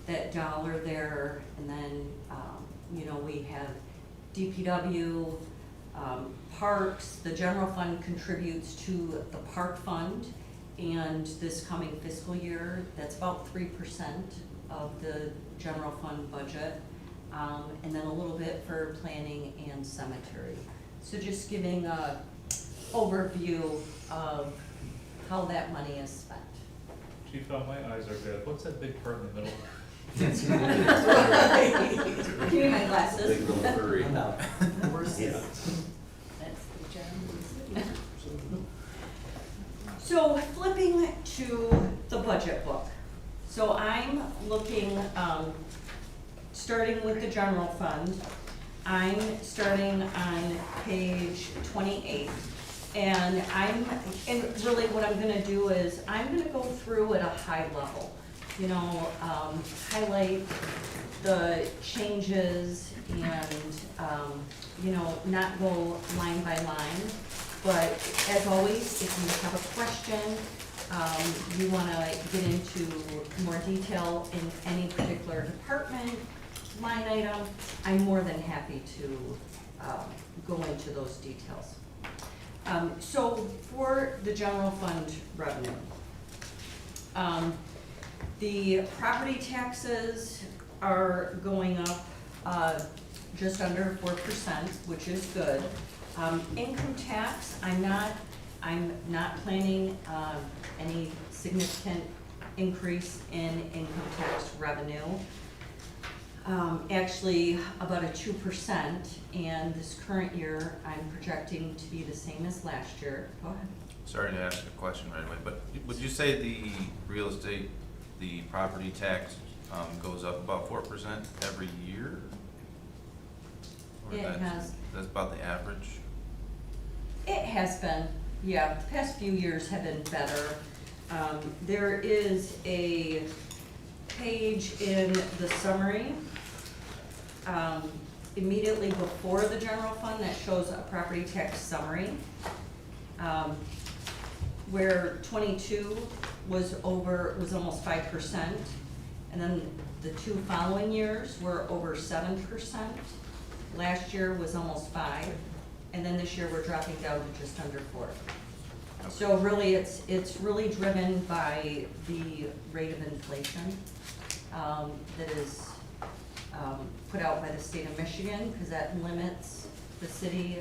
[SPEAKER 15] that dollar there. And then, you know, we have DPW, parks. The general fund contributes to the park fund, and this coming fiscal year, that's about 3% of the general fund budget, and then a little bit for planning and cemetery. So just giving a overview of how that money is spent.
[SPEAKER 6] Chief, my eyes are bad. What's that big part in the middle?
[SPEAKER 15] Give me my glasses.
[SPEAKER 13] Big little furry.
[SPEAKER 11] No.
[SPEAKER 15] Where's
[SPEAKER 11] Yeah.
[SPEAKER 15] That's the general. So flipping to the budget book. So I'm looking, starting with the general fund. I'm starting on page 28. And really what I'm gonna do is, I'm gonna go through at a high level. You know, highlight the changes and, you know, not go line by line. But as always, if you have a question, you wanna get into more detail in any particular department, line item, I'm more than happy to go into those details. So for the general fund revenue, the property taxes are going up just under 4%, which is good. Income tax, I'm not planning any significant increase in income tax revenue. Actually, about a 2%, and this current year, I'm projecting to be the same as last year. Go ahead.
[SPEAKER 3] Sorry to ask a question right away, but would you say the real estate, the property tax, goes up about 4% every year? Or
[SPEAKER 15] It has.
[SPEAKER 3] That's about the average?
[SPEAKER 15] It has been, yeah, the past few years have been better. There is a page in the summary, immediately before the general fund that shows a property tax summary, where 22 was almost 5%, and then the 2 following years were over 7%. Last year was almost 5, and then this year we're dropping down to just under 4. So really, it's really driven by the rate of inflation that is put out by the state of Michigan, because that limits the city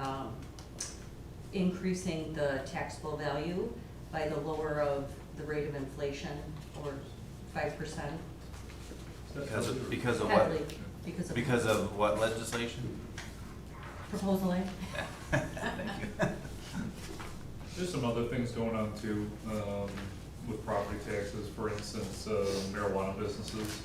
[SPEAKER 15] on increasing the taxable value by the lower of the rate of inflation, or 5%.
[SPEAKER 3] Because of what?
[SPEAKER 15] Heavily,
[SPEAKER 3] Because of what legislation?
[SPEAKER 15] Proposal A.
[SPEAKER 3] Thank you.
[SPEAKER 6] There's some other things going on too, with property taxes, for instance, marijuana businesses.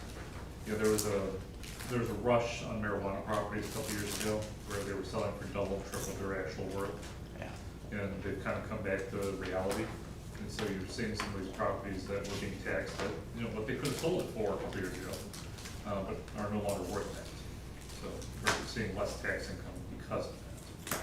[SPEAKER 6] You know, there was a rush on marijuana properties a couple years ago where they were selling for double, triple their actual worth.
[SPEAKER 3] Yeah.
[SPEAKER 6] And they've kind of come back to reality. And so you're seeing some of these properties that were being taxed at, you know, what they could have sold it for a couple years ago, but are no longer worth that. So we're seeing less tax income because of that.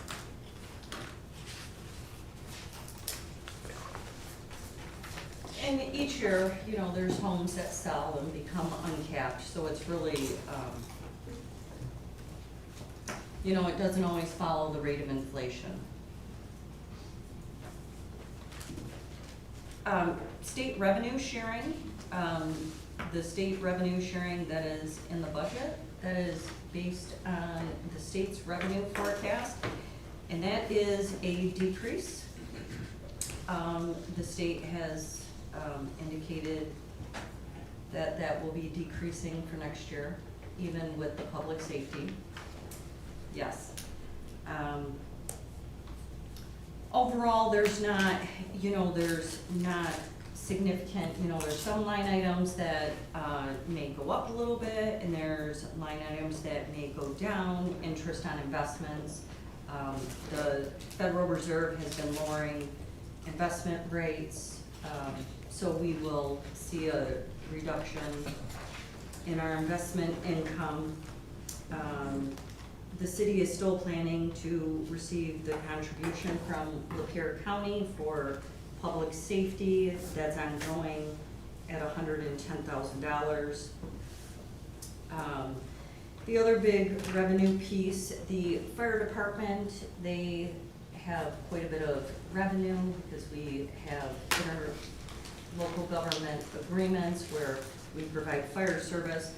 [SPEAKER 15] And each year, you know, there's homes that sell and become uncapped, so it's really, you know, it doesn't always follow the rate of inflation. State revenue sharing, the state revenue sharing that is in the budget, that is based on the state's revenue forecast, and that is a decrease. The state has indicated that that will be decreasing for next year, even with the public safety. Yes. Overall, there's not, you know, there's not significant, you know, there's some line items that may go up a little bit, and there's line items that may go down, interest on investments. The Federal Reserve has been lowering investment rates, so we will see a reduction in our investment income. The city is still planning to receive the contribution from Lapeer County for public safety. That's ongoing at $110,000. The other big revenue piece, the fire department, they have quite a bit of revenue because we have interlocal government agreements where we provide fire service.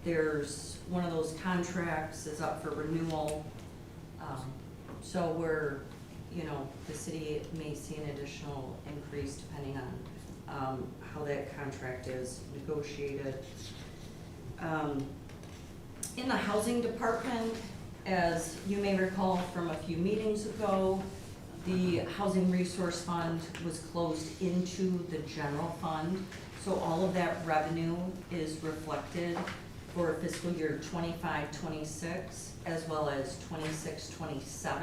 [SPEAKER 15] There's one of those contracts is up for renewal. So we're, you know, the city may see an additional increase depending on how that contract is negotiated. In the housing department, as you may recall from a few meetings ago, the Housing Resource Fund was closed into the general fund. So all of that revenue is reflected for fiscal year 25-26 as well as 26-27.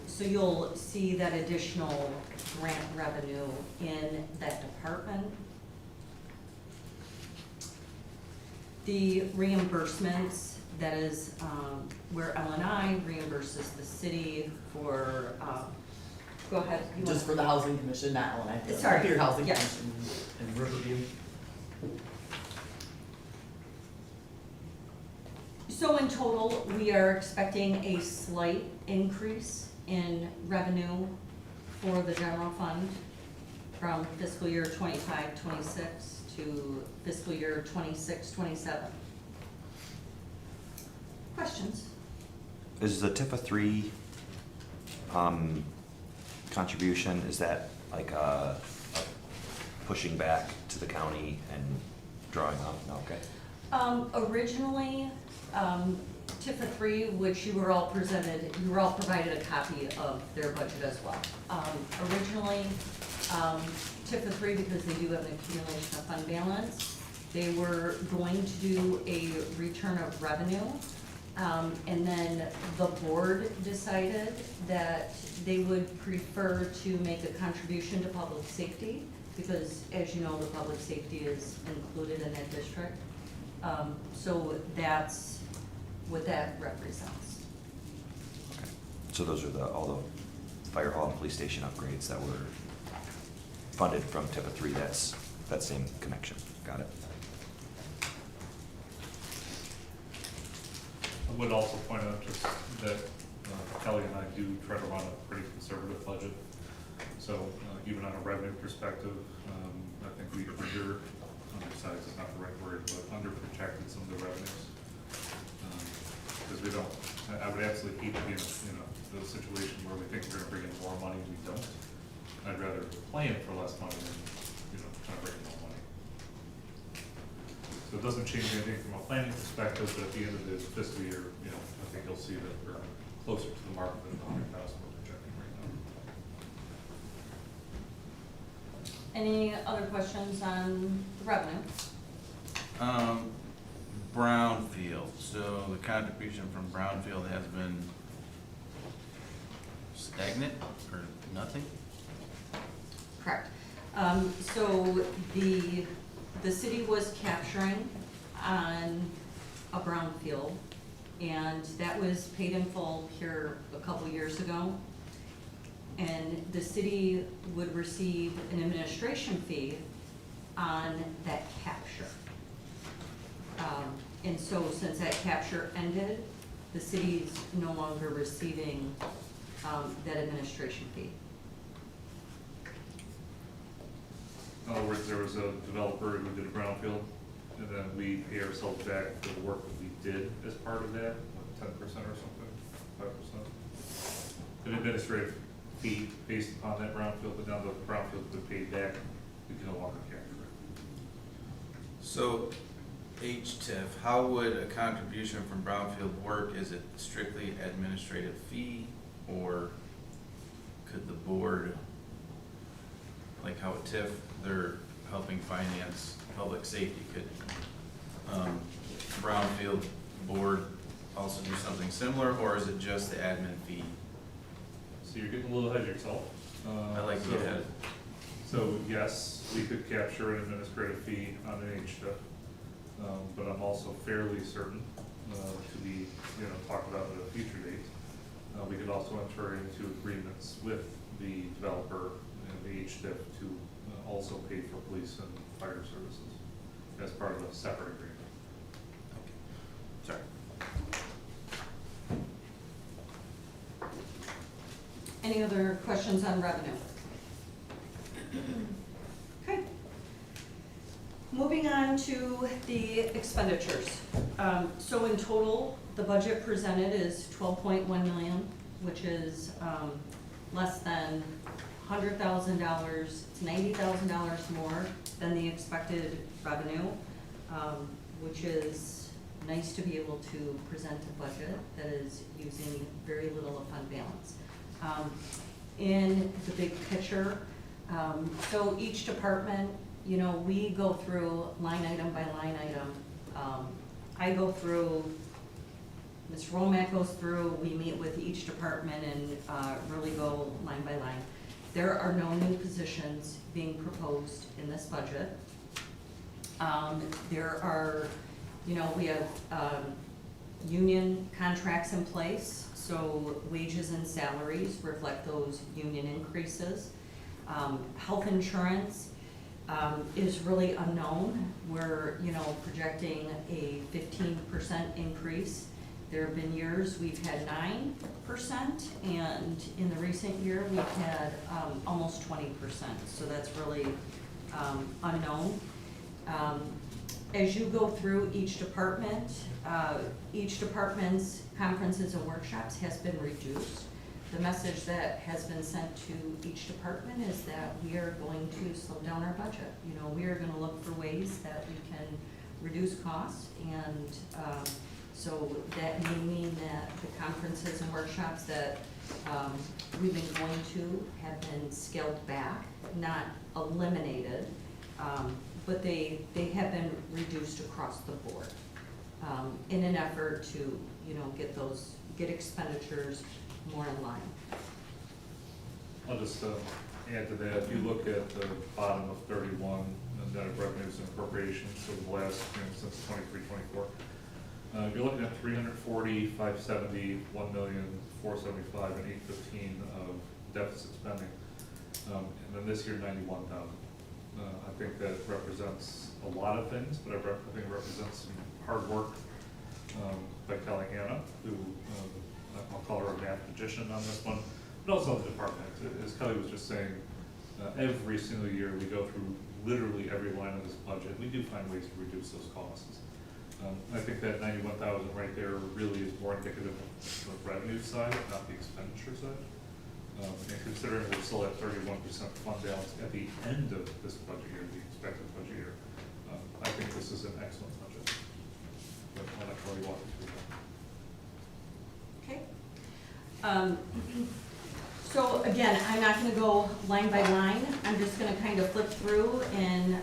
[SPEAKER 15] So you'll see that additional grant revenue in that department. The reimbursements, that is where LNI reimburses the city for, go ahead. You
[SPEAKER 10] Just
[SPEAKER 15] wanna-
[SPEAKER 10] for the housing commission, not LNI.
[SPEAKER 15] Sorry.
[SPEAKER 10] Lapeer Housing
[SPEAKER 15] Yeah.
[SPEAKER 10] Commission in Riverview.
[SPEAKER 15] So in total, we are expecting a slight increase in revenue for the general fund from fiscal year 25-26 to fiscal year 26-27. Questions?
[SPEAKER 5] Is the TIFA 3 contribution, is that like a pushing back to the county and drawing on? No, okay.
[SPEAKER 15] Originally, TIFA 3, which you were all provided a copy of their budget as well. Originally, TIFA 3, because they do have an accumulation of fund balance, they were going to do a return of revenue. And then the board decided that they would prefer to make a contribution to public safety, because as you know, the public safety is included in that district. So that's what that represents.
[SPEAKER 5] Okay. So those are all the fire hall and police station upgrades that were funded from TIFA 3, that's that same connection. Got it.
[SPEAKER 6] I would also point out just that Kelly and I do try to run a pretty conservative budget. So even on a revenue perspective, I think we undersized is not the right word, but under-protected some of the revenues. Because we don't, I would absolutely hate to be in a situation where we think we're gonna bring in more money, we don't. I'd rather plan for less money than, try to bring in more money. So it doesn't change anything from a planning perspective, but at the end of the fiscal year, I think you'll see that we're closer to the mark than the 100,000 we're projecting right now.
[SPEAKER 15] Any other questions on the revenue?
[SPEAKER 3] Brownfield, so the contribution from Brownfield has been stagnant or nothing?
[SPEAKER 15] Correct. So the city was capturing on a brownfield, and that was paid in full here a couple years ago. And the city would receive an administration fee on that capture. And so since that capture ended, the city's no longer receiving that administration fee.
[SPEAKER 6] In other words, there was a developer who did a brownfield, and then we pay ourselves back for the work that we did as part of that, 10% or something, 5%. An administrative fee based upon that brownfield, but now the brownfield has been paid back, we can no longer capture it.
[SPEAKER 3] So, HTIF, how would a contribution from Brownfield work? Is it strictly administrative fee, or could the board, like about TIF, they're helping finance public safety. Could Brownfield Board also do something similar, or is it just the admin fee?
[SPEAKER 6] So you're getting a little ahead of yourself.
[SPEAKER 3] I like to get
[SPEAKER 6] So-
[SPEAKER 3] ahead.
[SPEAKER 6] So yes, we could capture an administrative fee on an HTIP, but I'm also fairly certain, to be, talked about at a future date. We could also enter into agreements with the developer and the HTIP to also pay for police and fire services as part of a separate agreement.
[SPEAKER 3] Sorry.
[SPEAKER 15] Any other questions on revenue? Okay. Moving on to the expenditures. So in total, the budget presented is 12.1 million, which is less than $100,000. It's $90,000 more than the expected revenue, which is nice to be able to present a budget that is using very little of fund balance. In the big picture, so each department, we go through line item by line item. I go through, Ms. Romack goes through, we meet with each department and really go line by line. There are no new positions being proposed in this budget. There are, we have union contracts in place, so wages and salaries reflect those union increases. Health insurance is really unknown. We're, projecting a 15% increase. There have been years we've had 9%, and in the recent year, we've had almost 20%, so that's really unknown. As you go through each department's conferences and workshops has been reduced. The message that has been sent to each department is that we are going to slow down our budget. We are gonna look for ways that we can reduce costs, and so that may mean that the conferences and workshops that we've been going to have been scaled back, not eliminated, but they have been reduced across the board in an effort to, get expenditures more in line.
[SPEAKER 6] I'll just add to that, if you look at the bottom of 31, the net of revenues and appropriations over the last, since 23-24, you're looking at 340, 570, 1,475, and 815 of deficit spending. And then this year, 91,000. I think that represents a lot of things, but I think it represents some hard work by Kelly Hanna, who I'll call her a math magician on this one, but also the department. As Kelly was just saying, every single year we go through literally every line of this budget. We do find ways to reduce those costs. I think that 91,000 right there really is more indicative of the revenue side, not the expenditure side. And considering we're still at 31% fund balance at the end of this budget year, the expected budget year, I think this is an excellent budget. But I'll let Kelly walk you through that.
[SPEAKER 15] Okay. So again, I'm not gonna go line by line. I'm just gonna kind of flip through and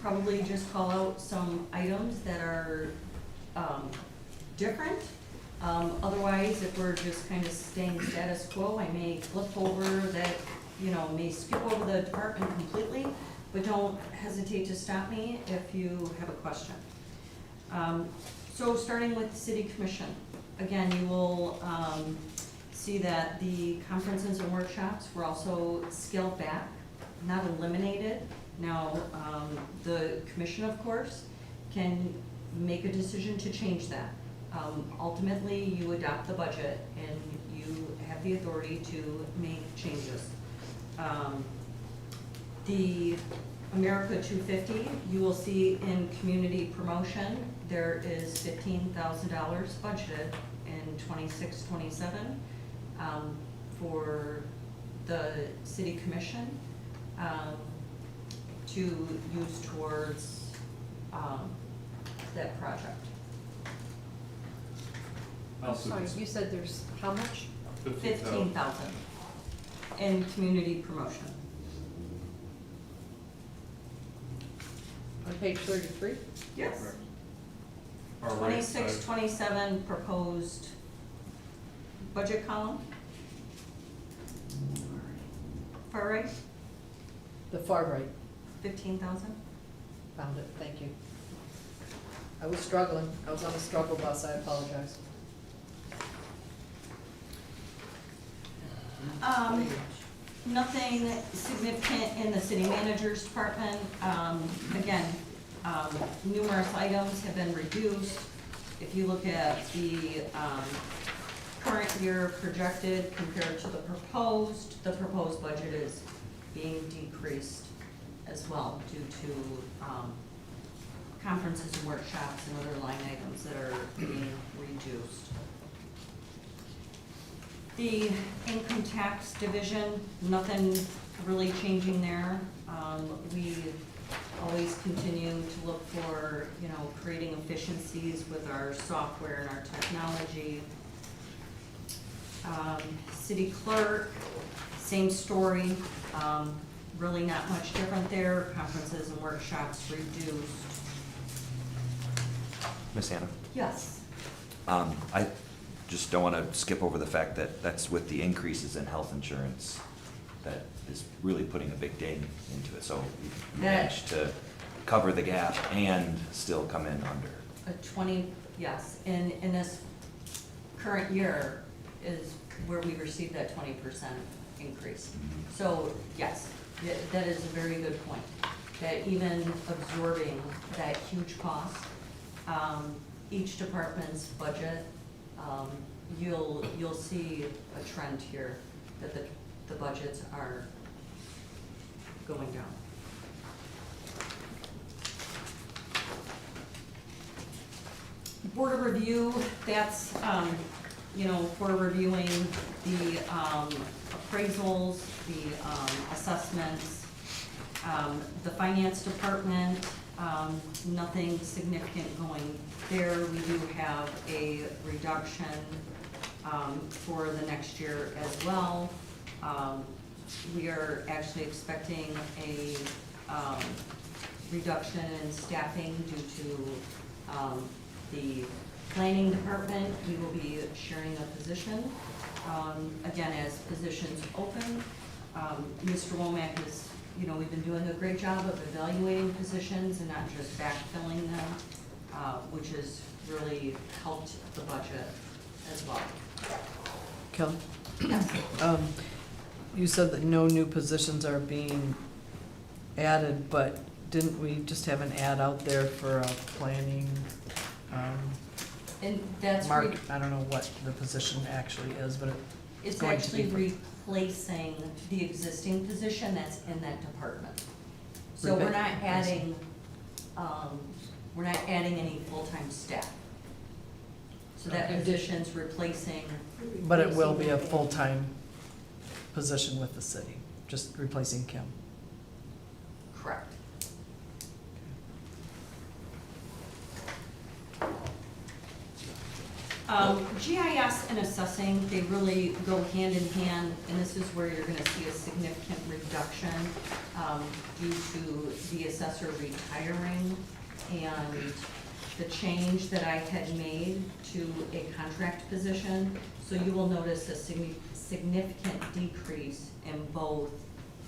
[SPEAKER 15] probably just call out some items that are different. Otherwise, if we're just kind of staying status quo, I may flip over that, may skip over the department completely, but don't hesitate to stop me if you have a question. So starting with the City Commission, again, you will see that the conferences and workshops were also scaled back, not eliminated. Now, the commission, of course, can make a decision to change that. Ultimately, you adopt the budget and you have the authority to make changes. The America 250, you will see in community promotion, there is $15,000 budgeted in 26-27 for the city commission to use towards that project.
[SPEAKER 14] Sorry, you said there's how much?
[SPEAKER 15] 15,000 in community promotion.
[SPEAKER 14] On page 33?
[SPEAKER 15] Yes.
[SPEAKER 6] Our right
[SPEAKER 15] 26,
[SPEAKER 6] side.
[SPEAKER 15] 27 proposed budget column. Far right,
[SPEAKER 2] The far right,
[SPEAKER 15] 15,000.
[SPEAKER 2] found it, thank you. I was struggling, I was on a struggle bus, I apologize.
[SPEAKER 15] Nothing significant in the city manager's department. Again, numerous items have been reduced. If you look at the current year projected compared to the proposed budget is being decreased as well due to conferences and workshops and other line items that are being reduced. The income tax division, nothing really changing there. We always continue to look for, creating efficiencies with our software and our technology. City clerk, same story, really not much different there. Conferences and workshops reduced.
[SPEAKER 5] Miss Hannah?
[SPEAKER 15] Yes.
[SPEAKER 5] I just don't want to skip over the fact that that's with the increases in health insurance that is really putting a big ding into it. So you managed to cover the gap and still come in under.
[SPEAKER 15] Yes, and in this current year is where we received that 20% increase. So, yes, that is a very good point, that even absorbing that huge cost, each department's budget, you'll see a trend here that the budgets are going down. Board of Review, that's, for reviewing the appraisals, the assessments. The Finance Department, nothing significant going there. We do have a reduction for the next year as well. We are actually expecting a reduction in staffing due to the planning department. We will be sharing a position. Again, as positions open, Mr. Womack is, we've been doing a great job of evaluating positions and not just backfilling them, which has really helped the budget as well.
[SPEAKER 2] Kelly?
[SPEAKER 15] Yes.
[SPEAKER 2] You said that no new positions are being added, but didn't we just have an ad out there for a planning,
[SPEAKER 15] And that's
[SPEAKER 2] Mark, I don't know what the position actually is, but it's
[SPEAKER 15] it's
[SPEAKER 2] going to be
[SPEAKER 15] actually replacing the existing position that's in that department. So we're not adding, any full-time staff. So that
[SPEAKER 2] Okay.
[SPEAKER 15] position's replacing,
[SPEAKER 2] But it will be a full-time position with the city, just replacing Kim.
[SPEAKER 15] correct. GIS and assessing, they really go hand in hand, and this is where you're gonna see a significant reduction due to the assessor retiring and the change that I had made to a contract position. So you will notice a significant decrease in both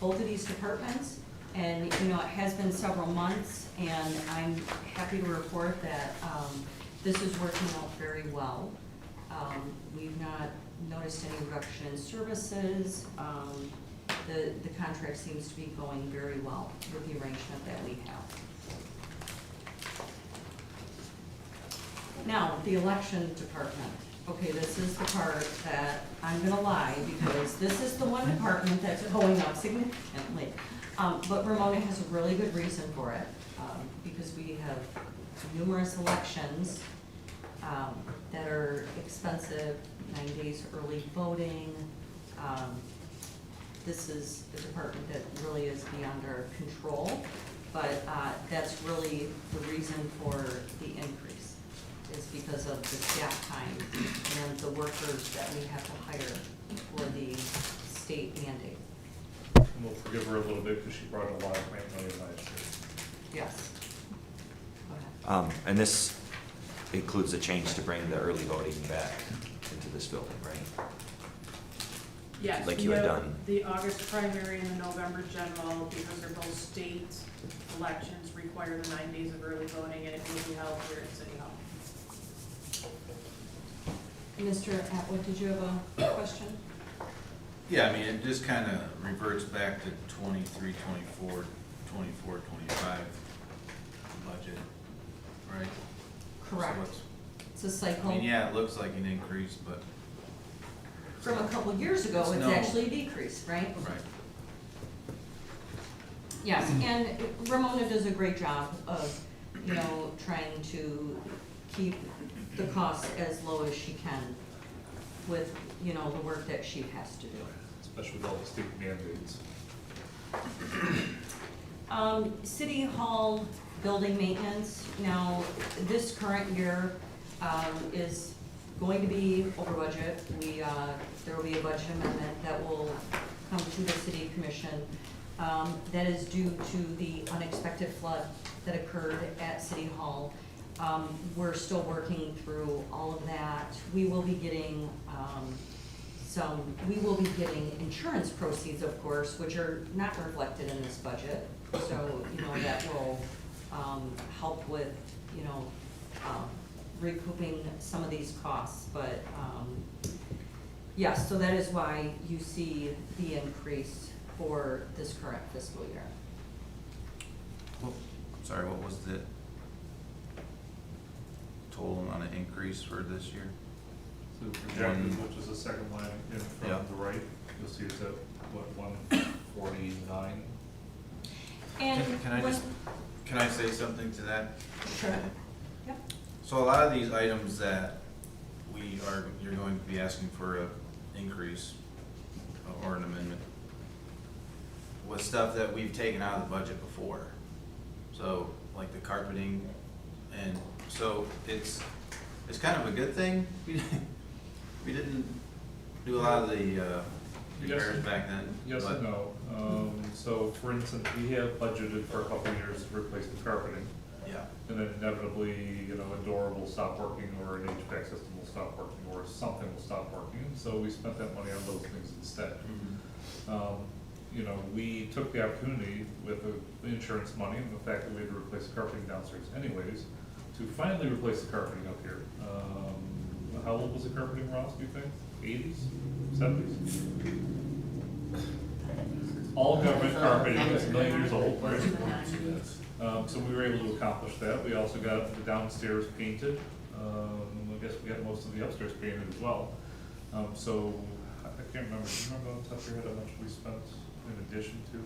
[SPEAKER 15] of these departments. And, it has been several months, and I'm happy to report that this is working out very well. We've not noticed any reduction in services. The contract seems to be going very well with the arrangement that we have. Now, the election department. Okay, this is the part that I'm gonna lie, because this is the one department that's going up significantly. But Ramona has a really good reason for it, because we have numerous elections that are expensive, 9 days early voting. This is a department that really is beyond our control, but that's really the reason for the increase, is because of the staff time and the workers that we have to hire for the state mandate.
[SPEAKER 6] And we'll forgive her a little bit because she brought a lot of grant money last year.
[SPEAKER 15] Yes.
[SPEAKER 5] And this includes a change to bring the early voting back into this building, right?
[SPEAKER 4] Yes,
[SPEAKER 5] Like
[SPEAKER 4] we
[SPEAKER 5] you had
[SPEAKER 4] have
[SPEAKER 5] done.
[SPEAKER 4] the August primary and the November general, because they're both state elections, require the 9 days of early voting, and it will be held here at City Hall.
[SPEAKER 15] Mr. Atwood, did you have a question?
[SPEAKER 3] Yeah, I mean, it just kind of reverts back to 23, 24, 24, 25 budget, right?
[SPEAKER 15] Correct.
[SPEAKER 3] So it's-
[SPEAKER 15] It's a
[SPEAKER 3] I
[SPEAKER 15] cycle.
[SPEAKER 3] mean, yeah, it looks like an increase, but,
[SPEAKER 15] From a couple years ago, it's
[SPEAKER 3] No.
[SPEAKER 15] actually decreased, right?
[SPEAKER 3] right.
[SPEAKER 15] Yes, and Ramona does a great job of, you know, trying to keep the costs as low as she can with, you know, the work that she has to do.
[SPEAKER 6] Especially with all the state mandates.
[SPEAKER 15] City Hall building maintenance, now, this current year, is going to be over budget. There will be a budget amendment that will come to the city commission. That is due to the unexpected flood that occurred at City Hall. We're still working through all of that. We will be getting, insurance proceeds, of course, which are not reflected in this budget. So, you know, that will, help with, you know, recouping some of these costs, but, yes, so that is why you see the increase for this current fiscal year.
[SPEAKER 3] Well, sorry, what was the total amount of increase for this year?
[SPEAKER 6] So projected, which is the second line in from
[SPEAKER 3] Yeah.
[SPEAKER 6] the right, you'll see it's at, what, 149?
[SPEAKER 15] And
[SPEAKER 3] Can I
[SPEAKER 15] when-
[SPEAKER 3] just, can I say something to that?
[SPEAKER 15] Sure. Yep.
[SPEAKER 3] So a lot of these items that you're going to be asking for a increase or an amendment was stuff that we've taken out of the budget before. So, like the carpeting, and so it's kind of a good thing. We didn't do a lot of the repairs back then.
[SPEAKER 6] Yes
[SPEAKER 3] but-
[SPEAKER 6] and no. So for instance, we have budgeted for a couple of years to replace the carpeting.
[SPEAKER 3] Yeah.
[SPEAKER 6] And then inevitably, you know, a door will stop working, or an HVAC system will stop working, or something will stop working, so we spent that money on those things instead. You know, we took the opportunity with the insurance money and the fact that we had to replace the carpeting downstairs anyways, to finally replace the carpeting up here. How old was the carpeting, Ross, do you think? 80s, 70s? All government carpeting is a million years old, right? So we were able to accomplish that. We also got the downstairs painted. I guess we got most of the upstairs painted as well. So I can't remember, do you remember off the top of your head how much we spent in addition to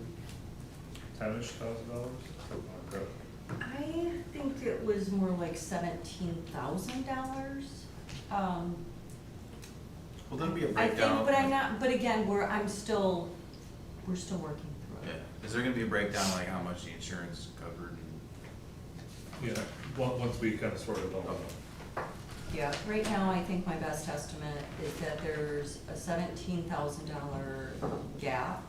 [SPEAKER 6] $10,000-ish, something like that?
[SPEAKER 15] I think it was more like $17,000.
[SPEAKER 3] Will there be a
[SPEAKER 15] I
[SPEAKER 3] breakdown?
[SPEAKER 15] think, but I'm not, but again, we're still working through
[SPEAKER 3] Yeah,
[SPEAKER 15] it.
[SPEAKER 3] is there gonna be a breakdown, like how much the insurance covered?
[SPEAKER 6] Yeah, once we kind of sorted it all out.
[SPEAKER 15] Yeah, right now, I think my best estimate is that there's a $17,000 gap.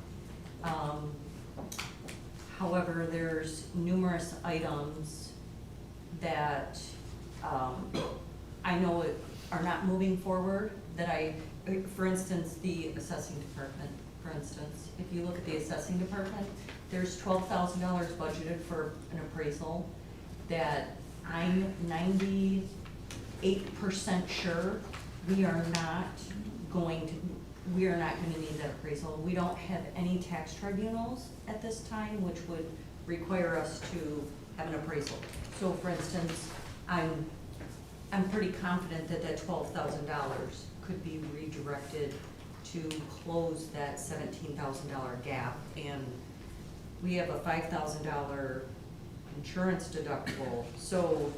[SPEAKER 15] However, there's numerous items that, I know are not moving forward, that for instance, the assessing department, for instance, if you look at the assessing department, there's $12,000 budgeted for an appraisal that I'm 98% sure we are not going to need that appraisal. We don't have any tax tribunals at this time, which would require us to have an appraisal. So for instance, I'm pretty confident that that $12,000 could be redirected to close that $17,000 gap. And we have a $5,000 insurance deductible, so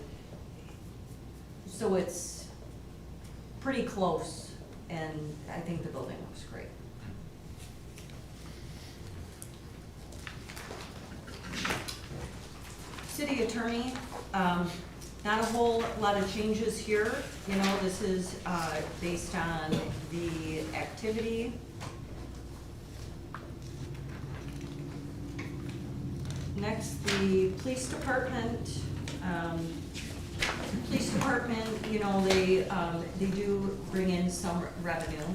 [SPEAKER 15] it's pretty close, and I think the building looks great. City attorney, not a whole lot of changes here. You know, this is based on the activity. Next, the police department. Police department, you know, they do bring in some revenue.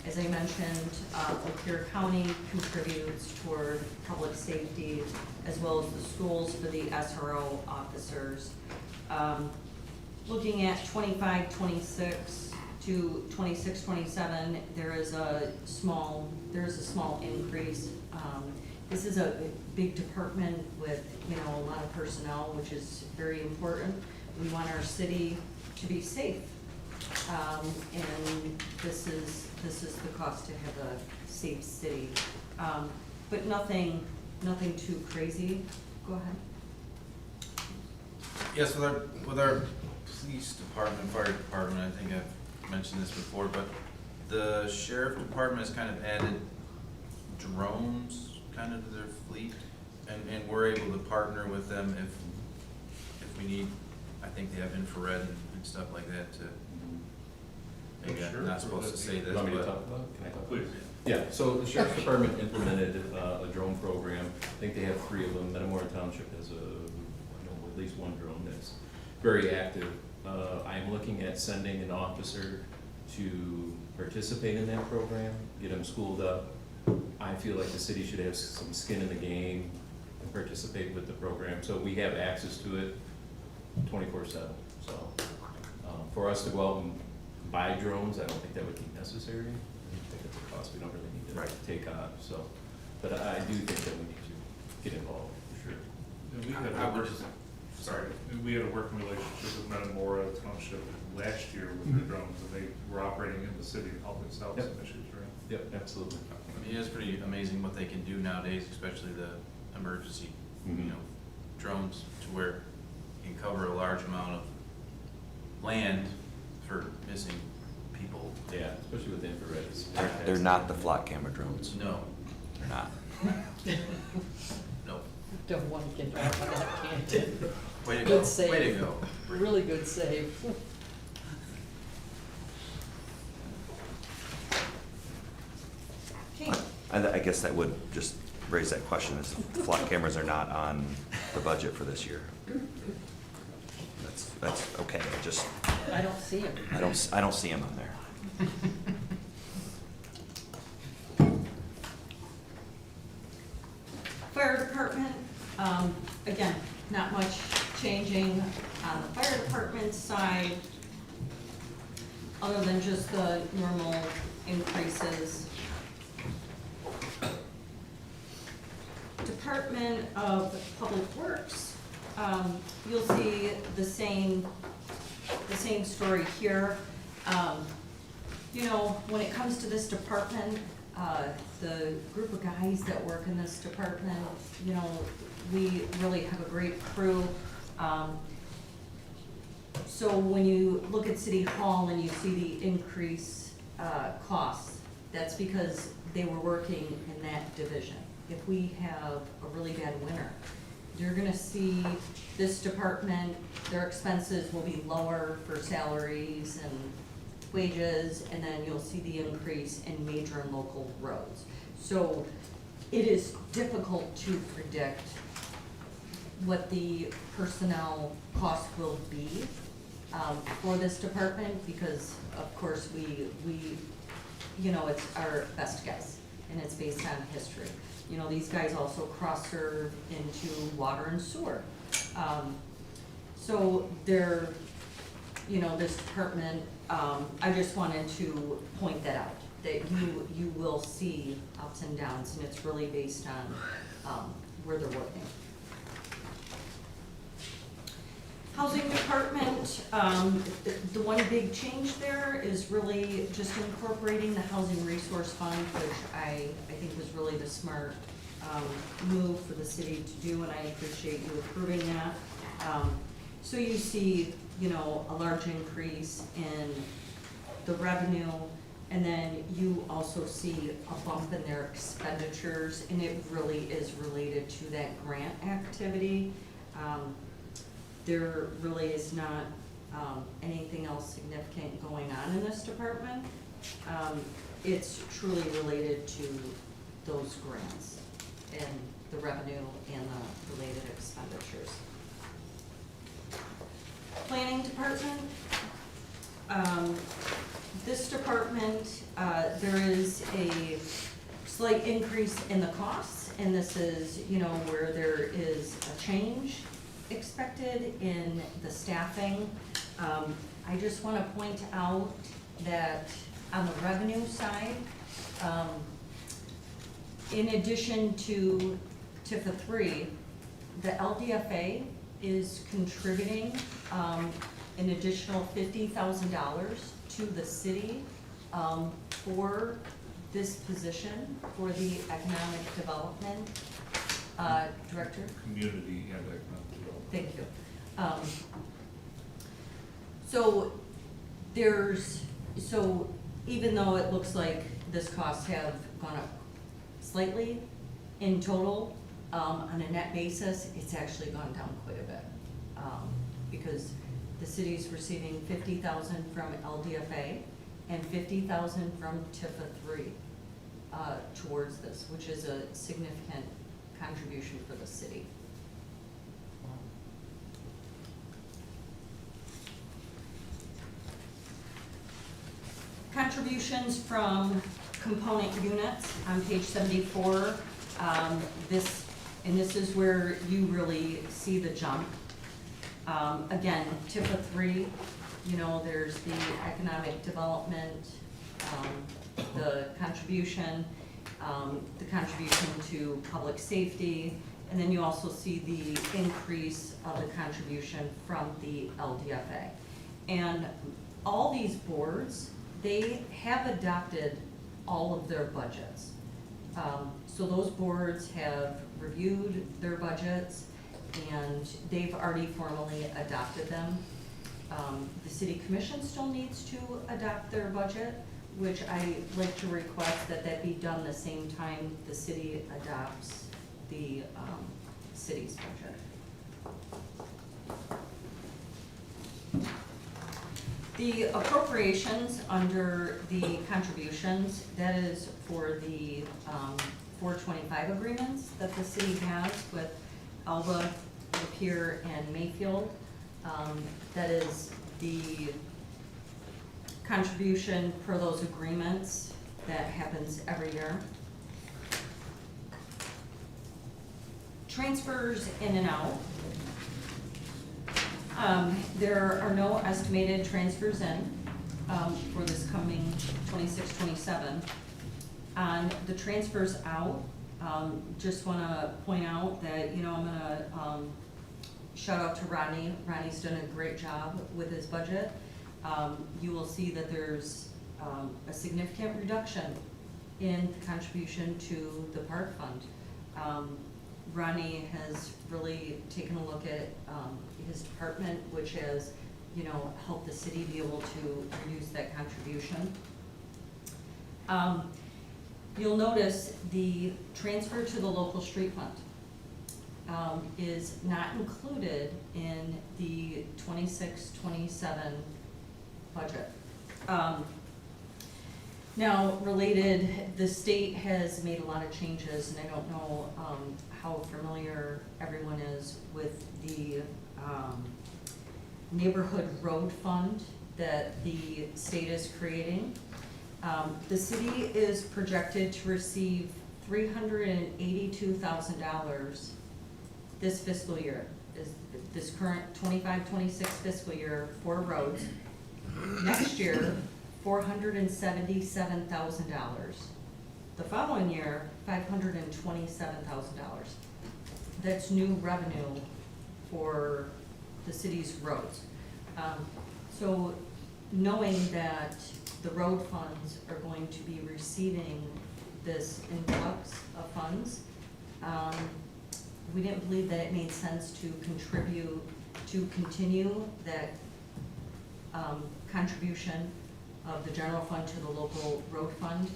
[SPEAKER 15] As I mentioned, Lapeer County contributes toward public safety as well as the schools for the SRO officers. Looking at 25-26 to 26-27, there is a small increase. This is a big department with, you know, a lot of personnel, which is very important. We want our city to be safe. And this is the cost to have a safe city. But nothing too crazy. Go ahead.
[SPEAKER 3] Yes, with our police department, fire department, I think I've mentioned this before, but the sheriff department has kind of added drones kind of to their fleet, and we're able to partner with them if we need. I think they have infrared and stuff like that to, maybe I'm not supposed to say this,
[SPEAKER 13] You want me to
[SPEAKER 3] but
[SPEAKER 13] talk about it? Can I talk?
[SPEAKER 6] Please.
[SPEAKER 13] Yeah, so the sheriff's department implemented a drone program. I think they have 3 of them. Metamora Township has at least 1 drone that's very active. I'm looking at sending an officer to participate in that program, get them schooled up. I feel like the city should have some skin in the game and participate with the program, so we have access to it 24/7. So for us to go out and buy drones, I don't think that would be necessary. I think it's a cost we don't really need to take on. So, but I do think that we need to get involved for sure.
[SPEAKER 6] And we had we had a working relationship with Metamora Township last year with their drones, and they were operating in the city and helping us out with some issues, right?
[SPEAKER 13] Yep, absolutely.
[SPEAKER 3] I mean, it's pretty amazing what they can do nowadays, especially the emergency, you know, drones, to where you can cover a large amount of land for missing people.
[SPEAKER 13] Yeah, especially with infrared.
[SPEAKER 5] They're not the flock camera drones.
[SPEAKER 3] No,
[SPEAKER 5] They're not.
[SPEAKER 3] no.
[SPEAKER 2] Don't want to get off on that tangent.
[SPEAKER 3] Way to
[SPEAKER 2] Good
[SPEAKER 3] go,
[SPEAKER 2] save.
[SPEAKER 3] way to go.
[SPEAKER 2] Really good save.
[SPEAKER 15] Okay.
[SPEAKER 5] I guess that would just raise that question, is flock cameras are not on the budget for this year. That's okay,
[SPEAKER 2] I don't see him.
[SPEAKER 5] I don't see them on there.
[SPEAKER 15] Fire department, again, not much changing on the fire department side, other than just the normal increases. Department of Public Works, you'll see the same story here. You know, when it comes to this department, the group of guys that work in this department, you know, we really have a great crew. So when you look at City Hall and you see the increase costs, that's because they were working in that division. If we have a really bad winter, you're gonna see this department, their expenses will be lower for salaries and wages, and then you'll see the increase in major and local roads. So it is difficult to predict what the personnel cost will be for this department, because of course we you know, it's our best guess, and it's based on history. You know, these guys also cross-serve into water and sewer. So they're, you know, this department, I just wanted to point that out, that you will see ups and downs, and it's really based on where they're working. Housing department, the one big change there is really just incorporating the housing resource fund, which I think was really the smart move for the city to do, and I appreciate you approving that. So you see, you know, a large increase in the revenue, and then you also see a bump in their expenditures, and it really is related to that grant activity. There really is not anything else significant going on in this department. It's truly related to those grants and the revenue and the related expenditures. planning department, this department, there is a slight increase in the costs, and this is, you know, where there is a change expected in the staffing. I just wanna point out that on the revenue side, in addition to TIFA 3, the LDFA is contributing an additional $50,000 to the city for this position, for the economic development director.
[SPEAKER 6] Community and economic development.
[SPEAKER 15] Thank you. So even though it looks like this costs have gone up slightly, in total, on a net basis, it's actually gone down quite a bit. Because the city's receiving $50,000 from LDFA and $50,000 from TIFA 3 towards this, which is a significant contribution for the city. Contributions from component units on page 74. This is where you really see the jump. Again, TIFA 3, you know, there's the economic development, the contribution to public safety, and then you also see the increase of the contribution from the LDFA. And all these boards, they have adopted all of their budgets. So those boards have reviewed their budgets and they've already formally adopted them. The city commission still needs to adopt their budget, which I like to request that that be done the same time the city adopts the city's budget. The appropriations under the contributions, that is for the 425 agreements that the city has with Alba, Lapeer, and Mayfield. That is the contribution per those agreements that happens every year. Transfers in and out. There are no estimated transfers in for this coming 26-27. On the transfers out, just want to point out that, you know, I'm going to shout out to Rodney. Rodney's done a great job with his budget. You will see that there's a significant reduction in the contribution to the park fund. Ronnie has really taken a look at his department, which has, you know, helped the city be able to reduce that contribution. You'll notice the transfer to the local street fund is not included in the 26-27 budget. Now, related, the state has made a lot of changes, and I don't know how familiar everyone is with the neighborhood road fund that the state is creating. The city is projected to receive $382,000 this fiscal year, this current 25-26 fiscal year for roads. Next year, $477,000. The following year, $527,000. That's new revenue for the city's roads. So knowing that the road funds are going to be receiving this influx of funds, we didn't believe that it made sense to continue that contribution of the general fund to the local road fund.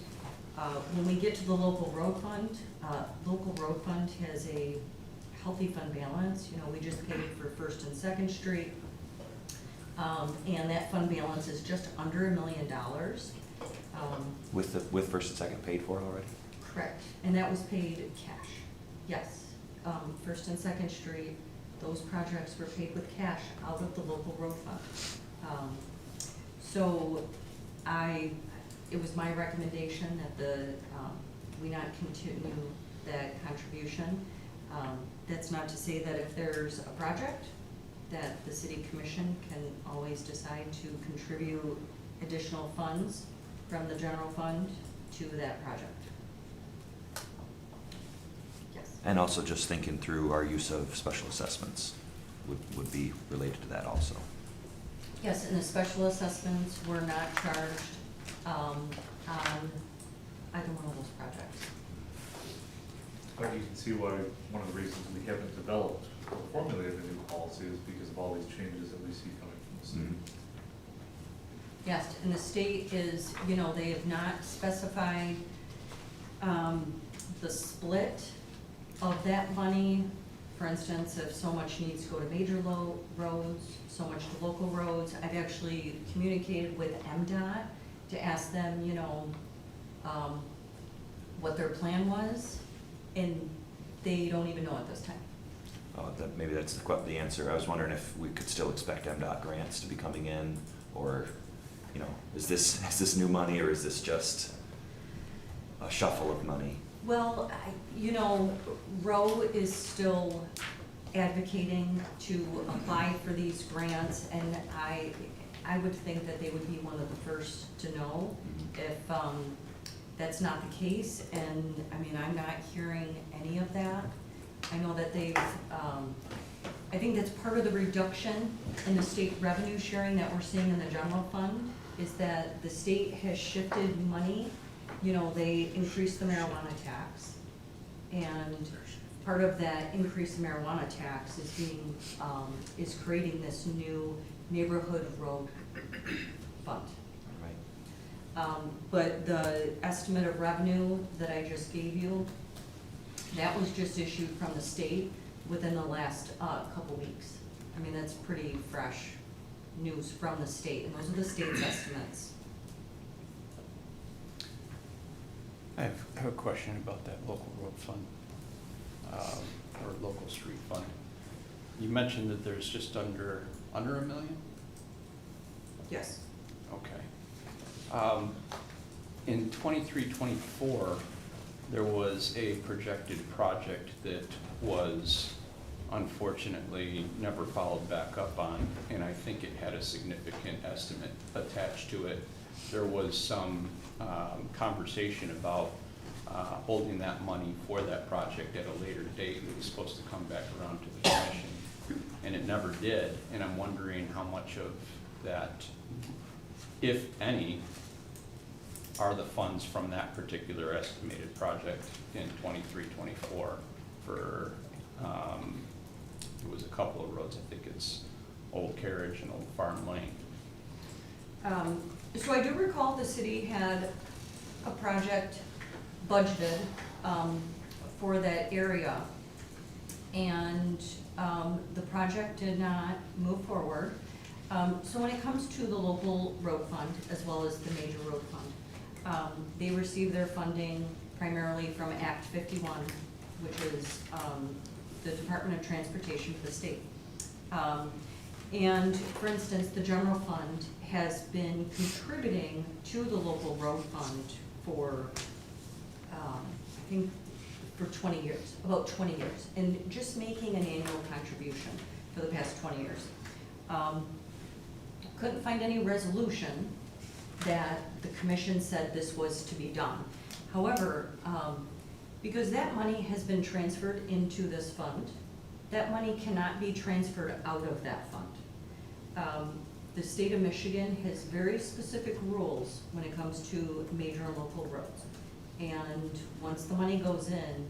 [SPEAKER 15] When we get to the local road fund has a healthy fund balance. You know, we just paid for First and Second Street, and that fund balance is just under $1 million.
[SPEAKER 5] With First and Second paid for already?
[SPEAKER 15] Correct, and that was paid cash, yes. First and Second Street, those projects were paid with cash out of the local road fund. So it was my recommendation that we not continue that contribution. That's not to say that if there's a project, that the city commission can always decide to contribute additional funds from the general fund to that project. Yes.
[SPEAKER 5] And also just thinking through our use of special assessments would be related to that also.
[SPEAKER 15] Yes, and the special assessments were not charged on either one of those projects.
[SPEAKER 6] But you can see why one of the reasons we haven't developed or formulated a new policy is because of all these changes that we see coming from the state.
[SPEAKER 15] Yes, and the state is, they have not specified the split of that money. For instance, if so much needs to go to major roads, so much to local roads. I've actually communicated with MDOT to ask them, what their plan was, and they don't even know at this time.
[SPEAKER 5] Maybe that's the answer. I was wondering if we could still expect MDOT grants to be coming in, or, is this new money, or is this just a shuffle of money?
[SPEAKER 15] Well, Roe is still advocating to apply for these grants, and I would think that they would be one of the first to know if that's not the case. And I'm not hearing any of that. I know that they've, I think that's part of the reduction in the state revenue sharing that we're seeing in the general fund, is that the state has shifted money. They increased the marijuana tax, and part of that increase in marijuana tax is creating this new neighborhood road fund. But the estimate of revenue that I just gave you, that was just issued from the state within the last couple weeks. That's pretty fresh news from the state, and those are the state's estimates.
[SPEAKER 1] I have a question about that local road fund, or local street fund. You mentioned that there's just under $1 million?
[SPEAKER 15] Yes.
[SPEAKER 1] Okay. In 23-24, there was a projected project that was unfortunately never followed back up on, and I think it had a significant estimate attached to it. There was some conversation about holding that money for that project at a later date. It was supposed to come back around to the commission, and it never did. And I'm wondering how much of that, if any, are the funds from that particular estimated project in 23-24 for, it was a couple of roads. I think it's Old Carriage and Old Farm Lane.
[SPEAKER 15] So I do recall the city had a project budgeted for that area, and the project did not move forward. So when it comes to the local road fund as well as the major road fund, they receive their funding primarily from Act 51, which is the Department of Transportation for the state. And for instance, the general fund has been contributing to the local road fund for, I think, for 20 years, about 20 years, and just making an annual contribution for the past 20 years. Couldn't find any resolution that the commission said this was to be done. However, because that money has been transferred into this fund, that money cannot be transferred out of that fund. The state of Michigan has very specific rules when it comes to major and local roads. And once the money goes in,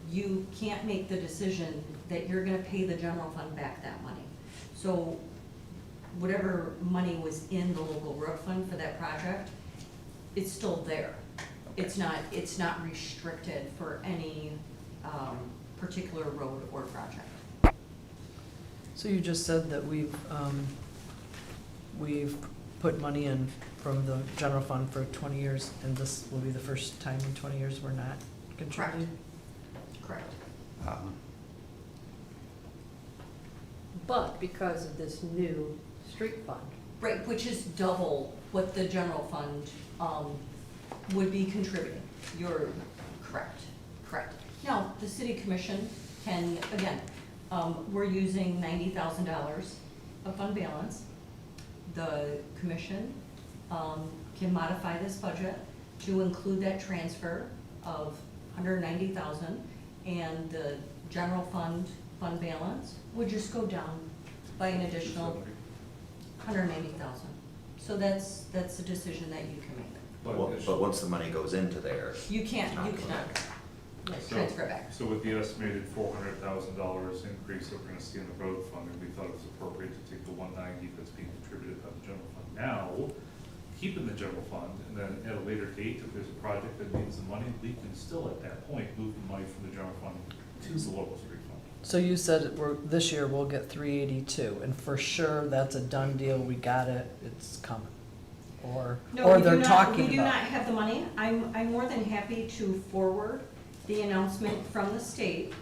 [SPEAKER 15] you can't make the decision that you're gonna pay the general fund back that money. So whatever money was in the local road fund for that project, it's still there. It's not restricted for any particular road or project.
[SPEAKER 2] So you just said that we've put money in from the general fund for 20 years, and this will be the first time in 20 years we're not contributing?
[SPEAKER 15] Correct.
[SPEAKER 14] but because of this new street fund.
[SPEAKER 15] Right, which is double what the general fund, would be contributing. You're correct, correct. Now, the city commission can, again, we're using $90,000 of fund balance. The commission, can modify this budget to include that transfer of 190,000, and the general fund balance would just go down by an additional 190,000. So that's a decision that you can make.
[SPEAKER 5] But once the money goes into there,
[SPEAKER 15] You can't,
[SPEAKER 5] Not
[SPEAKER 15] you
[SPEAKER 5] going
[SPEAKER 15] cannot
[SPEAKER 6] So-
[SPEAKER 15] transfer it back.
[SPEAKER 6] So with the estimated $400,000 increase that we're gonna see in the road fund, we thought it was appropriate to take the 190 that's being contributed by the general fund now, keep in the general fund, and then at a later date, if there's a project that needs the money, we can still at that point move the money from the general fund to the local street fund.
[SPEAKER 2] So you said this year we'll get 382, and for sure that's a done deal, we got it, it's coming? Or
[SPEAKER 15] No, we do
[SPEAKER 2] they're
[SPEAKER 15] not,
[SPEAKER 2] talking
[SPEAKER 15] we do not
[SPEAKER 2] about?
[SPEAKER 15] have the money. I'm more than happy to forward the announcement from the state,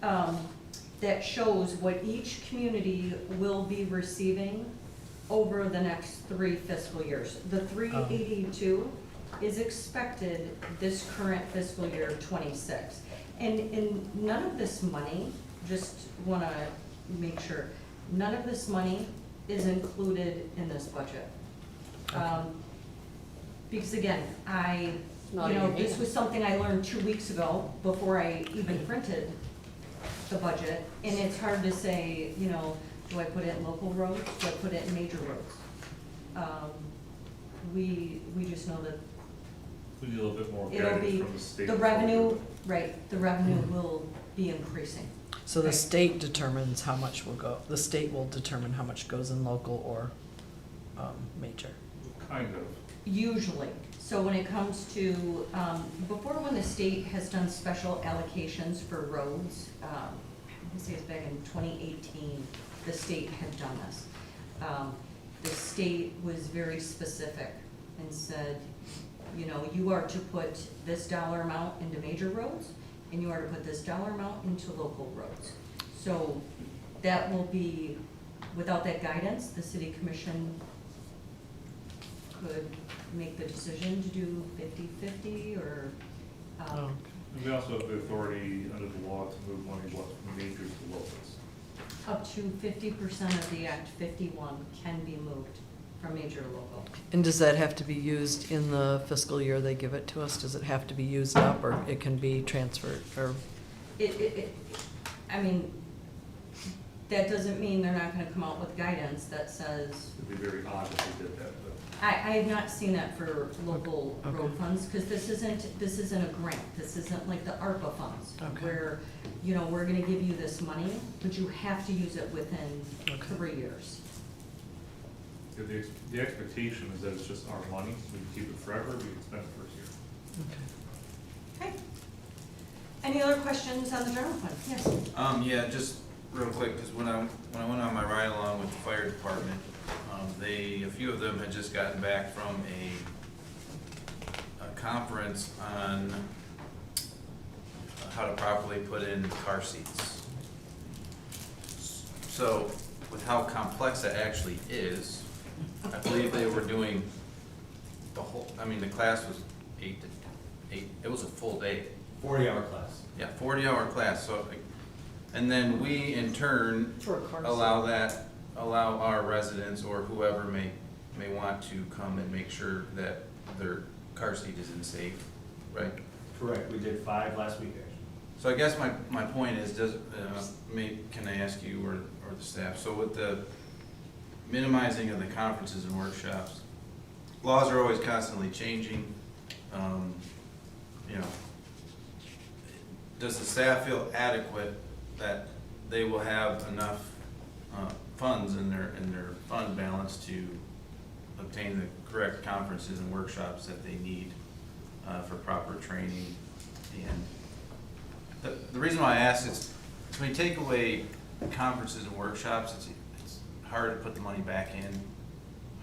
[SPEAKER 15] that shows what each community will be receiving over the next 3 fiscal years. The 382 is expected this current fiscal year 26. And none of this money, just wanna make sure, none of this money is included in this budget. Because again,
[SPEAKER 14] Not
[SPEAKER 15] you know,
[SPEAKER 14] in your
[SPEAKER 15] this
[SPEAKER 14] hand.
[SPEAKER 15] was something I learned 2 weeks ago before I even printed the budget. And it's hard to say, you know, do I put it in local roads, do I put it in major roads? We just know that
[SPEAKER 6] We need a little bit more
[SPEAKER 15] it'll
[SPEAKER 6] guidance
[SPEAKER 15] be,
[SPEAKER 6] from the state.
[SPEAKER 15] the
[SPEAKER 6] before we do
[SPEAKER 15] revenue,
[SPEAKER 6] it.
[SPEAKER 15] right, the revenue will be increasing.
[SPEAKER 2] So the state determines how much will go, the state will determine how much goes in local or major.
[SPEAKER 6] Kind of.
[SPEAKER 15] Usually. So when it comes to, before when the state has done special allocations for roads, I want to say it's back in 2018, the state had done this. The state was very specific and said, you know, you are to put this dollar amount into major roads, and you are to put this dollar amount into local roads. So that will be, without that guidance, the city commission could make the decision to do 50-50 or,
[SPEAKER 2] Oh.
[SPEAKER 6] And we also have the authority under the law to move money from majors to locals.
[SPEAKER 15] up to 50% of the Act 51 can be moved from major to local.
[SPEAKER 2] And does that have to be used in the fiscal year they give it to us? Does it have to be used up, or it can be transferred, or?
[SPEAKER 15] I mean, that doesn't mean they're not gonna come out with guidance that says,
[SPEAKER 6] It'd be very odd if they did that, but
[SPEAKER 15] I have not seen that for local
[SPEAKER 2] Okay.
[SPEAKER 15] road funds, because this isn't a grant, this isn't like the ARPA funds,
[SPEAKER 2] Okay.
[SPEAKER 15] where, you know, we're gonna give you this money, but you have to use it within
[SPEAKER 2] Okay.
[SPEAKER 15] 3 years.
[SPEAKER 6] the expectation is that it's just our money, we can keep it forever, we can spend it first year.
[SPEAKER 15] Okay. Any other questions on the general fund? Yes.
[SPEAKER 3] Yeah, just real quick, because when I went on my ride along with the fire department, a few of them had just gotten back from a conference on how to properly put in car seats. So, with how complex that actually is, I believe they were doing the whole, the class was 8 to 8, it was a full day.
[SPEAKER 7] 40-hour class.
[SPEAKER 3] Yeah, 40-hour class, so, and then we in turn
[SPEAKER 2] For a car
[SPEAKER 3] allow our residents or whoever may want to come and make sure that their car seat is in safe, right?
[SPEAKER 7] Correct, we did 5 last week, actually.
[SPEAKER 3] So I guess my point is, can I ask you or the staff, so with the minimizing of the conferences and workshops, laws are always constantly changing, does the staff feel adequate that they will have enough funds in their fund balance to obtain the correct conferences and workshops that they need for proper training? And the reason why I ask is when you take away conferences and workshops, it's hard to put the money back in,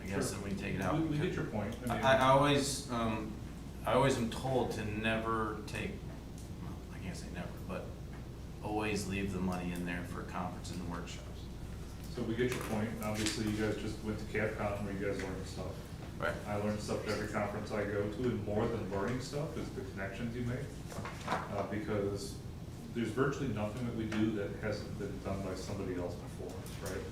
[SPEAKER 3] I guess, than when you take it out.
[SPEAKER 6] We get your point.
[SPEAKER 3] I always am told to never take, well, I can't say never, but always leave the money in there for conferences and workshops.
[SPEAKER 6] So we get your point. Obviously, you guys just went to CapCon where you guys learned stuff.
[SPEAKER 3] Right.
[SPEAKER 6] I learned stuff at every conference I go to, and more than learning stuff is the connections you make. Because there's virtually nothing that we do that hasn't been done by somebody else before, right?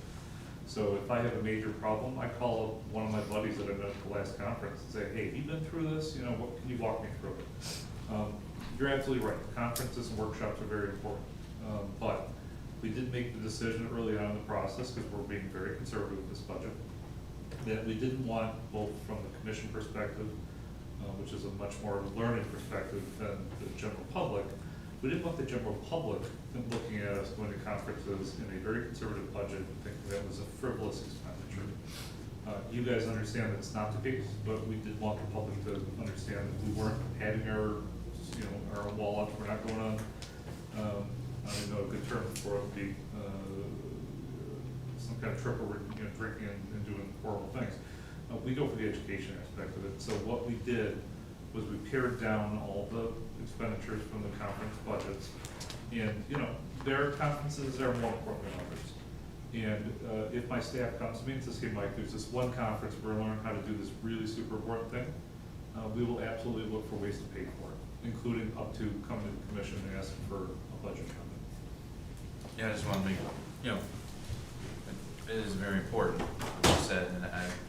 [SPEAKER 6] So if I have a major problem, I call one of my buddies that I met at the last conference and say, hey, have you been through this? You know, what, can you walk me through it? You're absolutely right. Conferences and workshops are very important. But we did make the decision early on in the process, because we're being very conservative with this budget, that we didn't want, both from the commission perspective, which is a much more learning perspective than the general public, we didn't want the general public looking at us going to conferences in a very conservative budget and thinking that was a frivolous expenditure. You guys understand that it's not the case, but we did want the public to understand that we weren't having our, you know, our own wallets. We're not going on, I don't know a good term for it would be, some kind of trip where we're, you know, drinking and doing horrible things. We go for the education aspect of it. So what we did was we pared down all the expenditures from the conference budgets. And, you know, there are conferences that are more important than others. And if my staff comes to me and says, hey, Mike, there's this one conference where we're learning how to do this really super important thing, we will absolutely look for ways to pay for it, including up to coming to the commission and asking for a budget comment.
[SPEAKER 3] Yeah, I just want to make, you know, it is very important, what you said, and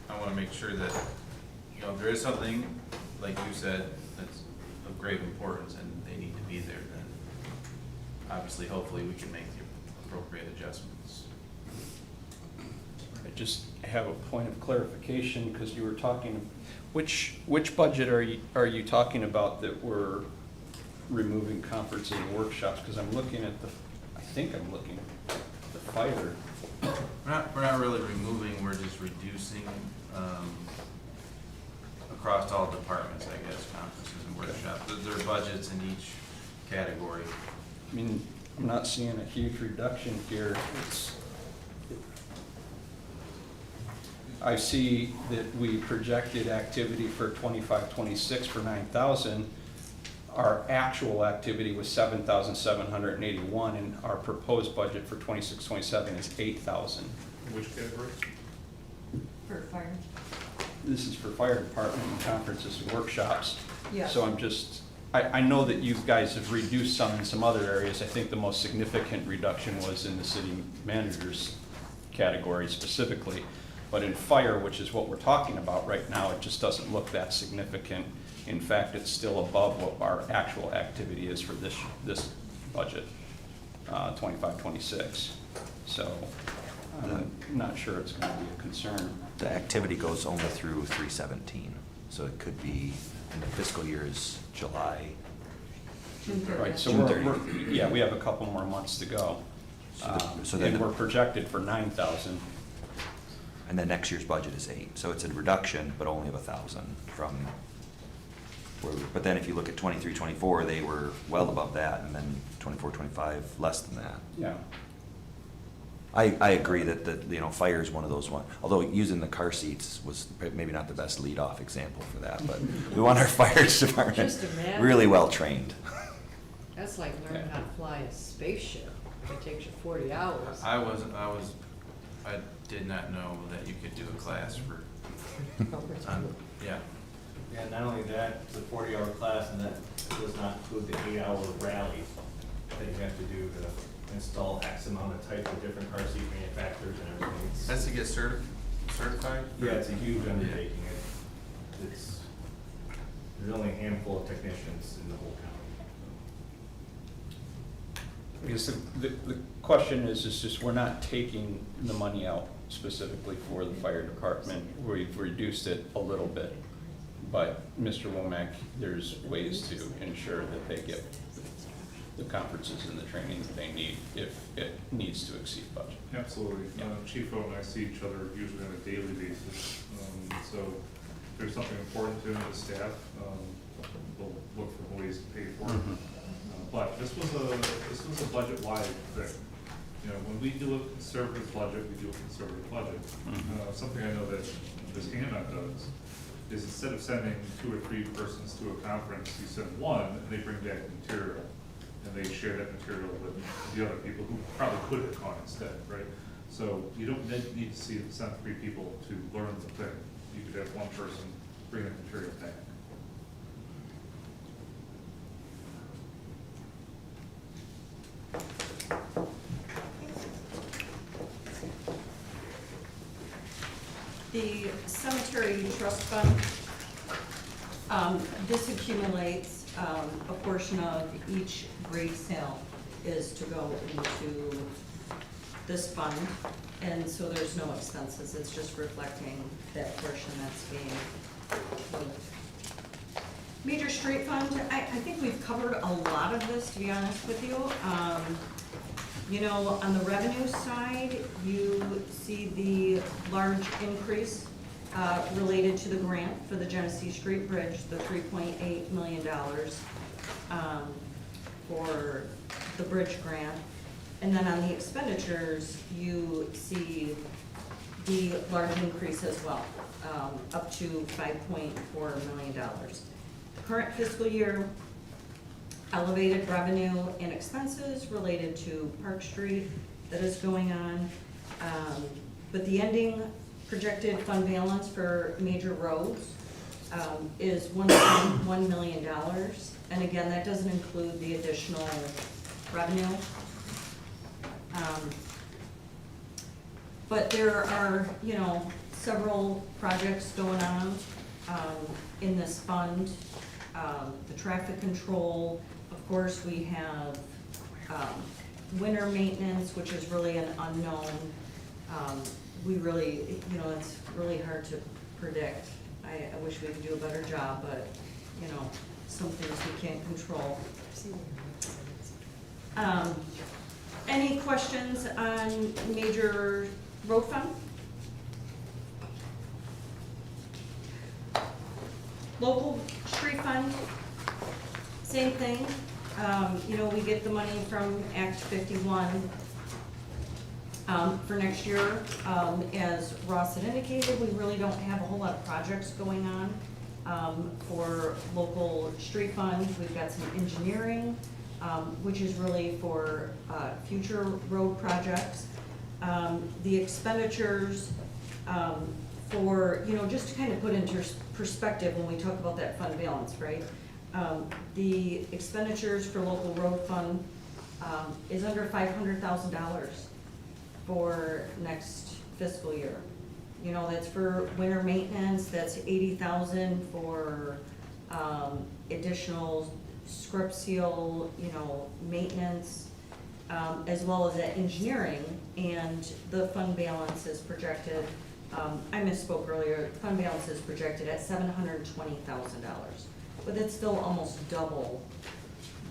[SPEAKER 3] I want to make sure that, you know, if there is something, like you said, that's of grave importance and they need to be there, then obviously, hopefully, we can make the appropriate adjustments.
[SPEAKER 1] I just have a point of clarification, because you were talking, which budget are you talking about that we're removing conferences and workshops? Because I'm looking at I think I'm looking at the fire.
[SPEAKER 3] We're not really removing, we're just reducing, across all departments, I guess, conferences and workshops. There are budgets in each category.
[SPEAKER 1] I mean, I'm not seeing a huge reduction here. I see that we projected activity for 25-26 for 9,000. Our actual activity was 7,781, and our proposed budget for 26-27 is 8,000.
[SPEAKER 6] Which categories?
[SPEAKER 15] For fire.
[SPEAKER 1] This is for fire department and conferences and workshops.
[SPEAKER 15] Yeah.
[SPEAKER 1] So I know that you guys have reduced some in some other areas. I think the most significant reduction was in the city manager's category specifically. But in fire, which is what we're talking about right now, it just doesn't look that significant. In fact, it's still above what our actual activity is for this budget, 25-26. So I'm not sure it's going to be a concern.
[SPEAKER 5] The activity goes only through 3/17, so it could be, in the fiscal year is July.
[SPEAKER 1] Right, so
[SPEAKER 5] June 30.
[SPEAKER 1] yeah, we have a couple more months to go.
[SPEAKER 5] So then
[SPEAKER 1] And we're projected for 9,000.
[SPEAKER 5] And then next year's budget is 8, so it's a reduction, but only of 1,000 from where, but then if you look at 23-24, they were well above that, and then 24-25 less than that.
[SPEAKER 1] Yeah.
[SPEAKER 5] I agree that you know, fire is one of those although using the car seats was maybe not the best lead-off example for that, but we want our fire department
[SPEAKER 14] Just imagine.
[SPEAKER 5] really well trained.
[SPEAKER 14] That's like learning how to fly a spaceship. It takes you 40 hours.
[SPEAKER 3] I did not know that you could do a class for, yeah.
[SPEAKER 7] Yeah, not only that, it's a 40-hour class, and that does not include the 8-hour rally that you have to do to install X amount of types of different car seat manufacturers and everything.
[SPEAKER 3] That's to get certified?
[SPEAKER 7] Yeah, it's a huge undertaking. There's only a handful of technicians in the whole county.
[SPEAKER 1] I guess the question is just we're not taking the money out specifically for the fire department. We've reduced it a little bit. But Mr. Womack, there's ways to ensure that they get the conferences and the training that they need if it needs to exceed budget.
[SPEAKER 6] Absolutely.
[SPEAKER 1] Yeah.
[SPEAKER 6] Chief O and I see each other usually on a daily basis. So if there's something important to the staff, we'll look for ways to pay for it. But this was a budget-wide thing. You know, when we do a conservative budget, we do a conservative budget. Something I know that this handout does is instead of sending 2 or 3 persons to a conference, you send one and they bring back the material and they share that material with the other people who probably could have gone instead, right? So you don't need to send 3 people to learn the thing. You could have one person bring the material back.
[SPEAKER 15] The cemetery trust fund, this accumulates, a portion of each grave sale is to go into this fund, and so there's no expenses, it's just reflecting that portion that's being moved. Major street fund, I think we've covered a lot of this, to be honest with you. You know, on the revenue side, you see the large increase related to the grant for the Genesee Street Bridge, the $3.8 million for the bridge grant. And then on the expenditures, you see the large increase as well, up to $5.4 million. Current fiscal year, elevated revenue and expenses related to Park Street that is going on. But the ending projected fund balance for major roads is $1.1 million. And again, that doesn't include the additional revenue. But there are, you know, several projects going on in this fund. The traffic control, of course, we have winter maintenance, which is really an unknown. We really, you know, it's really hard to predict. I wish we could do a better job, but, you know, some things we can't control. Any questions on major road fund? Local street fund, same thing. You know, we get the money from Act 51 for next year. As Ross had indicated, we really don't have a whole lot of projects going on for local street fund. We've got some engineering, which is really for future road projects. The expenditures for, you know, just to kind of put into perspective when we talk about that fund balance, right? The expenditures for local road fund is under $500,000 for next fiscal year. You know, that's for winter maintenance, that's $80,000 for additional script seal, you know, maintenance, as well as that engineering, and the fund balance is projected, I misspoke earlier, fund balance is projected at $720,000, but it's still almost double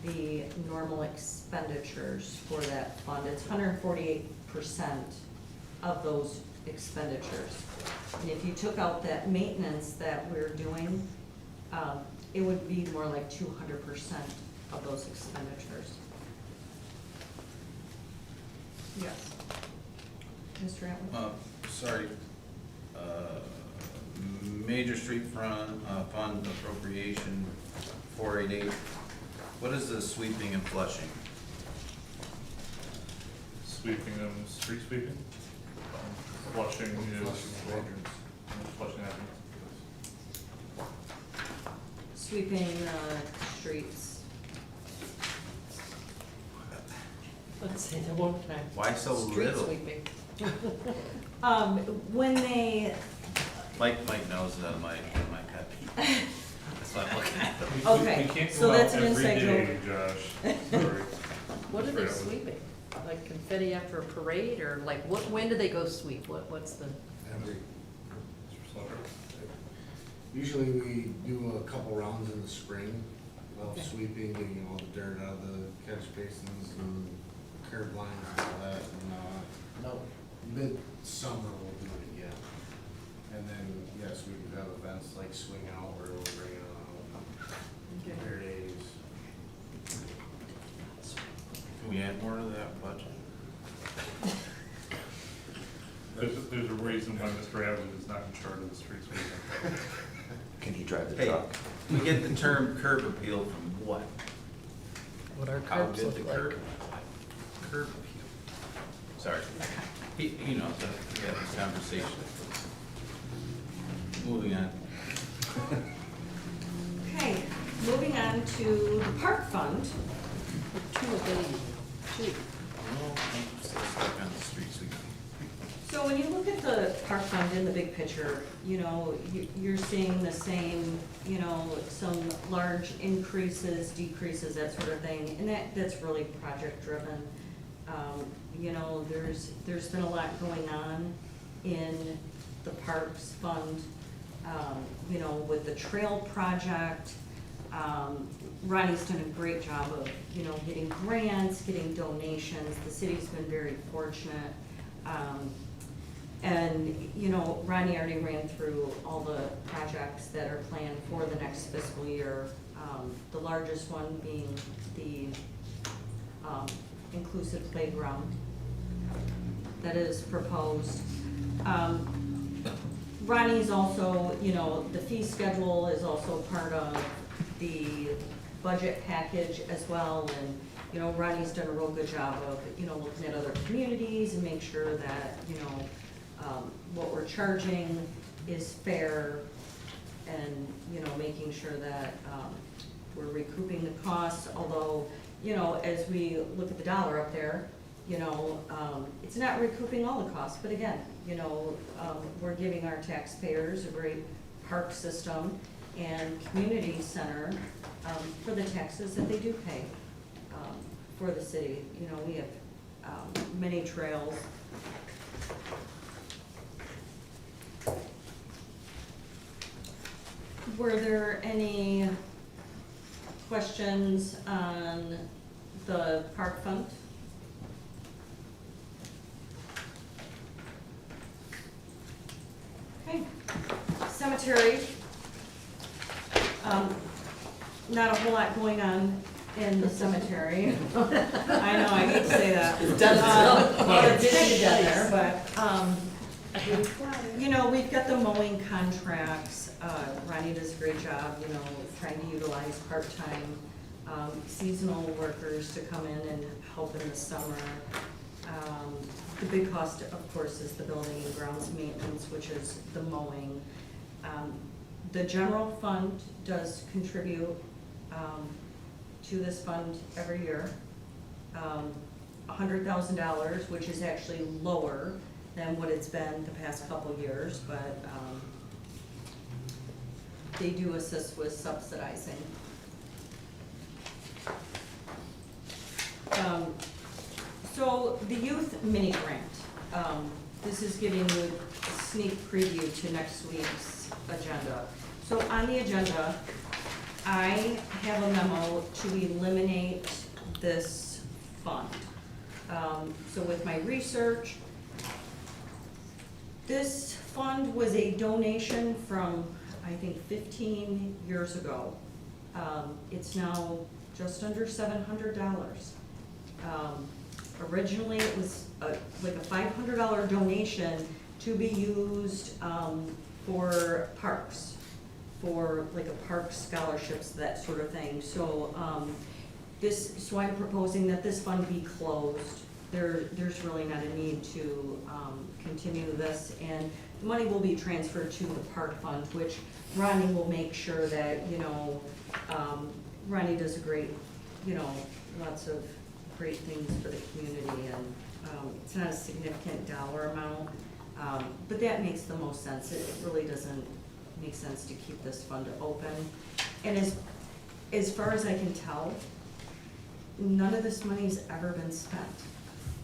[SPEAKER 15] the normal expenditures for that fund. It's 148% of those expenditures. And if you took out that maintenance that we're doing, it would be more like 200% of those expenditures. Yes. Mr. Atwood?
[SPEAKER 3] Sorry, major street fund appropriation 488. What is the sweeping and flushing?
[SPEAKER 6] Sweeping them, street sweeping. Flushing is flushing hydrants.
[SPEAKER 15] Sweeping streets.
[SPEAKER 12] Let's say that one time.
[SPEAKER 3] Why so
[SPEAKER 12] Street
[SPEAKER 3] little?
[SPEAKER 12] sweeping.
[SPEAKER 15] When they,
[SPEAKER 3] Mike knows that my pet peeve. That's why I'm looking at them.
[SPEAKER 15] Okay,
[SPEAKER 6] We can't
[SPEAKER 15] so
[SPEAKER 6] go out
[SPEAKER 15] that's an
[SPEAKER 6] every
[SPEAKER 15] inside
[SPEAKER 6] day, Josh. Sorry.
[SPEAKER 14] What are they sweeping? Like confetti after a parade, or like, when do they go sweep? What's the?
[SPEAKER 8] Usually we do a couple rounds in the spring of sweeping, getting all the dirt out of the catch basins and curb lines and all that. And, mid-summer we'll do it again. And then, yes, we do have events like Swing Out where we'll bring it on fair days.
[SPEAKER 3] Can we add more to that budget?
[SPEAKER 6] There's a reason why Mr. Atwood is not in charge of the street sweeping.
[SPEAKER 5] Can he drive the
[SPEAKER 3] Hey,
[SPEAKER 5] truck?
[SPEAKER 3] we get the term curb appeal from what?
[SPEAKER 2] What our
[SPEAKER 3] How
[SPEAKER 2] curbs
[SPEAKER 3] did
[SPEAKER 2] look
[SPEAKER 3] the
[SPEAKER 2] like.
[SPEAKER 3] curb appeal? Sorry. You know, we have this conversation. Moving on.
[SPEAKER 15] Okay, moving on to the park fund.
[SPEAKER 14] Two a day, two.
[SPEAKER 3] No, I'm still stuck on the streets again.
[SPEAKER 15] So when you look at the park fund in the big picture, you know, you're seeing the same, you know, some large increases, decreases, that sort of thing, and that's really project driven. You know, there's been a lot going on in the parks fund, you know, with the trail project. Ronnie's done a great job of, you know, getting grants, getting donations. The city's been very fortunate. And, you know, Ronnie already ran through all the projects that are planned for the next fiscal year. The largest one being the inclusive playground that is proposed. Ronnie's also, you know, the fee schedule is also part of the budget package as well. And, you know, Ronnie's done a real good job of, you know, looking at other communities and make sure that, you know, what we're charging is fair, and, you know, making sure that we're recouping the costs, although, you know, as we look at the dollar up there, you know, it's not recouping all the costs, but again, you know, we're giving our taxpayers a great park system and community center for the taxes that they do pay for the city. You know, we have many trails. Were there any questions on the park fund? Okay, cemetery. Not a whole lot going on in the cemetery. I know, I hate to say that.
[SPEAKER 10] It's done itself.
[SPEAKER 15] Well, it's busy down there, but, you know, we've got the mowing contracts. Ronnie does a great job, you know, trying to utilize part-time seasonal workers to come in and help in the summer. The big cost, of course, is the building and grounds maintenance, which is the mowing. The general fund does contribute to this fund every year. $100,000, which is actually lower than what it's been the past couple of years, but they do assist with subsidizing. So the youth mini grant, this is giving you a sneak preview to next week's agenda. So on the agenda, I have a memo to eliminate this fund. So with my research, this fund was a donation from, I think, 15 years ago. It's now just under $700. Originally, it was like a $500 donation to be used for parks, for like a park scholarships, that sort of thing. So so I'm proposing that this fund be closed. There's really not a need to continue this, and the money will be transferred to the park fund, which Ronnie will make sure that, you know, Ronnie does a great, you know, lots of great things for the community, and it's not a significant dollar amount, but that makes the most sense. It really doesn't make sense to keep this fund open. And as far as I can tell, none of this money's ever been spent.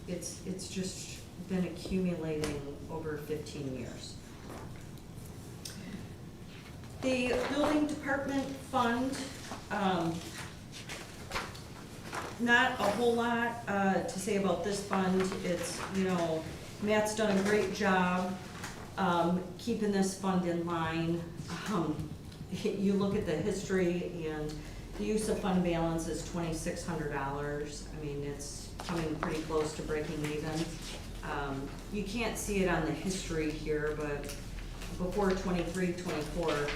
[SPEAKER 15] It's just been accumulating over 15 years. The building department fund, not a whole lot to say about this fund. It's, you know, Matt's done a great job keeping this fund in line. You look at the history, and the use of fund balance is $2,600. I mean, it's coming pretty close to breaking even. You can't see it on the history here, but before 23, 24,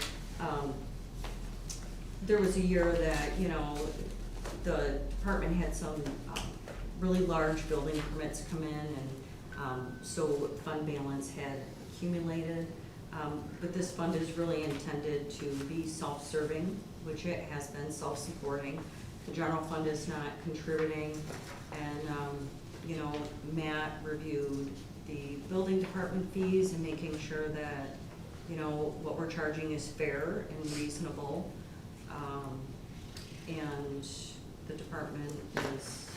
[SPEAKER 15] there was a year that, you know, the department had some really large building permits come in, and So fund balance had accumulated. But this fund is really intended to be self-serving, which it has been self-supporting. The general fund is not contributing, and, you know, Matt reviewed the building department fees and making sure that, you know, what we're charging is fair and reasonable. And the department is,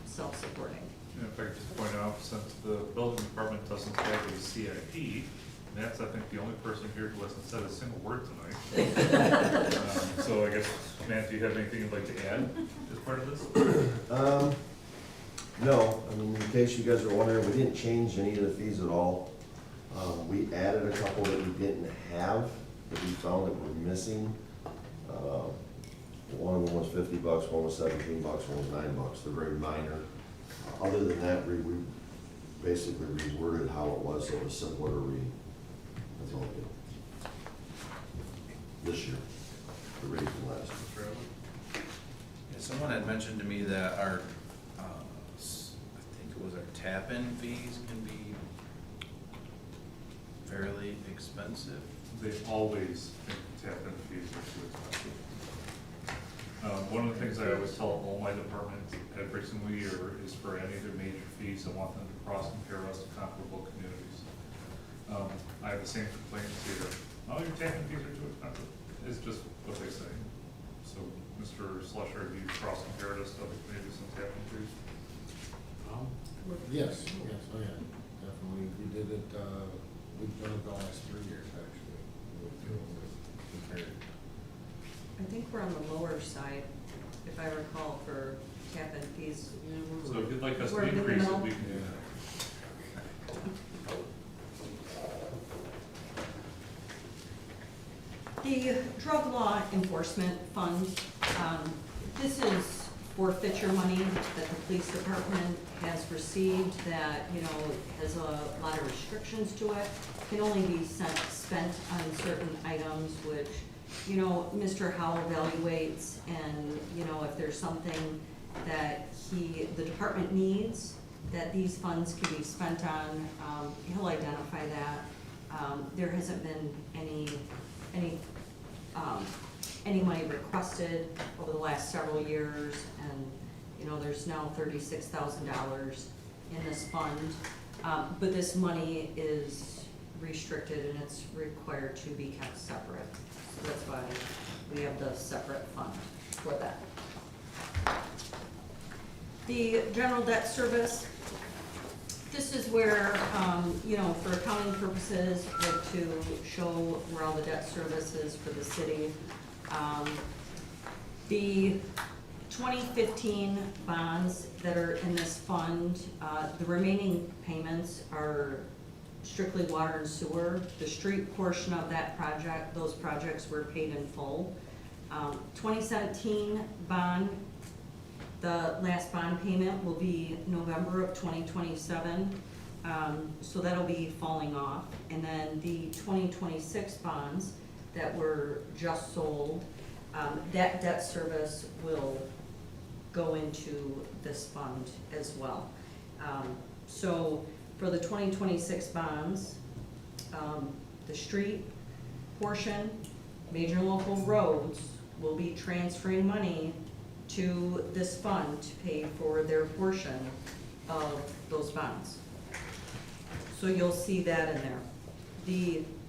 [SPEAKER 15] self-supporting.
[SPEAKER 6] And if I could just point out, since the building department doesn't have a CIP, Matt's, I think, the only person here who hasn't said a single word tonight. So I guess, Matt, do you have anything you'd like to add as part of this?
[SPEAKER 5] No, I mean, in case you guys are wondering, we didn't change any of the fees at all. We added a couple that we didn't have, that we found that were missing. One of them was $50, one was $17, one was $9. They're very minor. Other than that, we basically reworded how it was, so it was simpler to read. That's all we did. This year, the rate from last year.
[SPEAKER 3] Yeah, someone had mentioned to me that our, I think it was our tap-in fees can be fairly expensive.
[SPEAKER 6] They always think tap-in fees are too expensive. One of the things I always tell all my departments every single year is for any of their major fees, I want them to cross-compare us to comparable communities. I have the same complaints here. Oh, your tap-in fees are too expensive. It's just what they say. So, Mr. Slusher, have you cross-compared us to other communities and tap-in fees?
[SPEAKER 8] Yes, oh yeah, definitely. We did it, we've done it the last 3 years, actually. Compared.
[SPEAKER 15] I think we're on the lower side, if I recall, for tap-in fees.
[SPEAKER 6] So if you'd like us to
[SPEAKER 15] We're in the
[SPEAKER 6] increase it,
[SPEAKER 15] middle.
[SPEAKER 6] we can do that.
[SPEAKER 15] The Drug Law Enforcement Fund, this is forfeiture money that the police department has received that, you know, has a lot of restrictions to it. Can only be spent on certain items which, you know, Mr. Howell evaluates, and, you know, if there's something that the department needs, that these funds can be spent on, he'll identify that. There hasn't been any money requested over the last several years, and, you know, there's now $36,000 in this fund. But this money is restricted and it's required to be kept separate. So that's why we have the separate fund for that. The general debt service, this is where, you know, for accounting purposes, like to show where all the debt service is for the city. The 2015 bonds that are in this fund, the remaining payments are strictly water and sewer. The street portion of that project, those projects were paid in full. 2017 bond, the last bond payment will be November of 2027, so that'll be falling off. And then the 2026 bonds that were just sold, that debt service will go into this fund as well. So for the 2026 bonds, the street portion, major local roads will be transferring money to this fund to pay for their portion of those bonds. So you'll see that in there.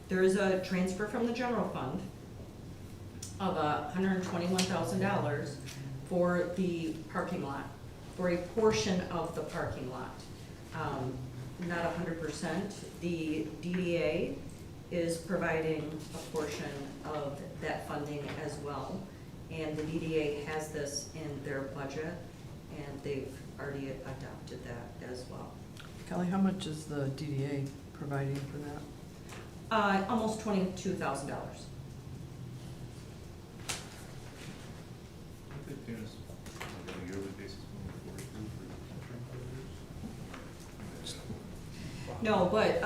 [SPEAKER 15] There is a transfer from the general fund of $121,000 for the parking lot, for a portion of the parking lot. Not 100%. The DDA is providing a portion of that funding as well. And the DDA has this in their budget, and they've already adopted that as well.
[SPEAKER 2] Kelly, how much is the DDA providing for that?
[SPEAKER 15] Almost $22,000.
[SPEAKER 6] I think Dennis, on a yearly basis, moving forward for
[SPEAKER 15] No, but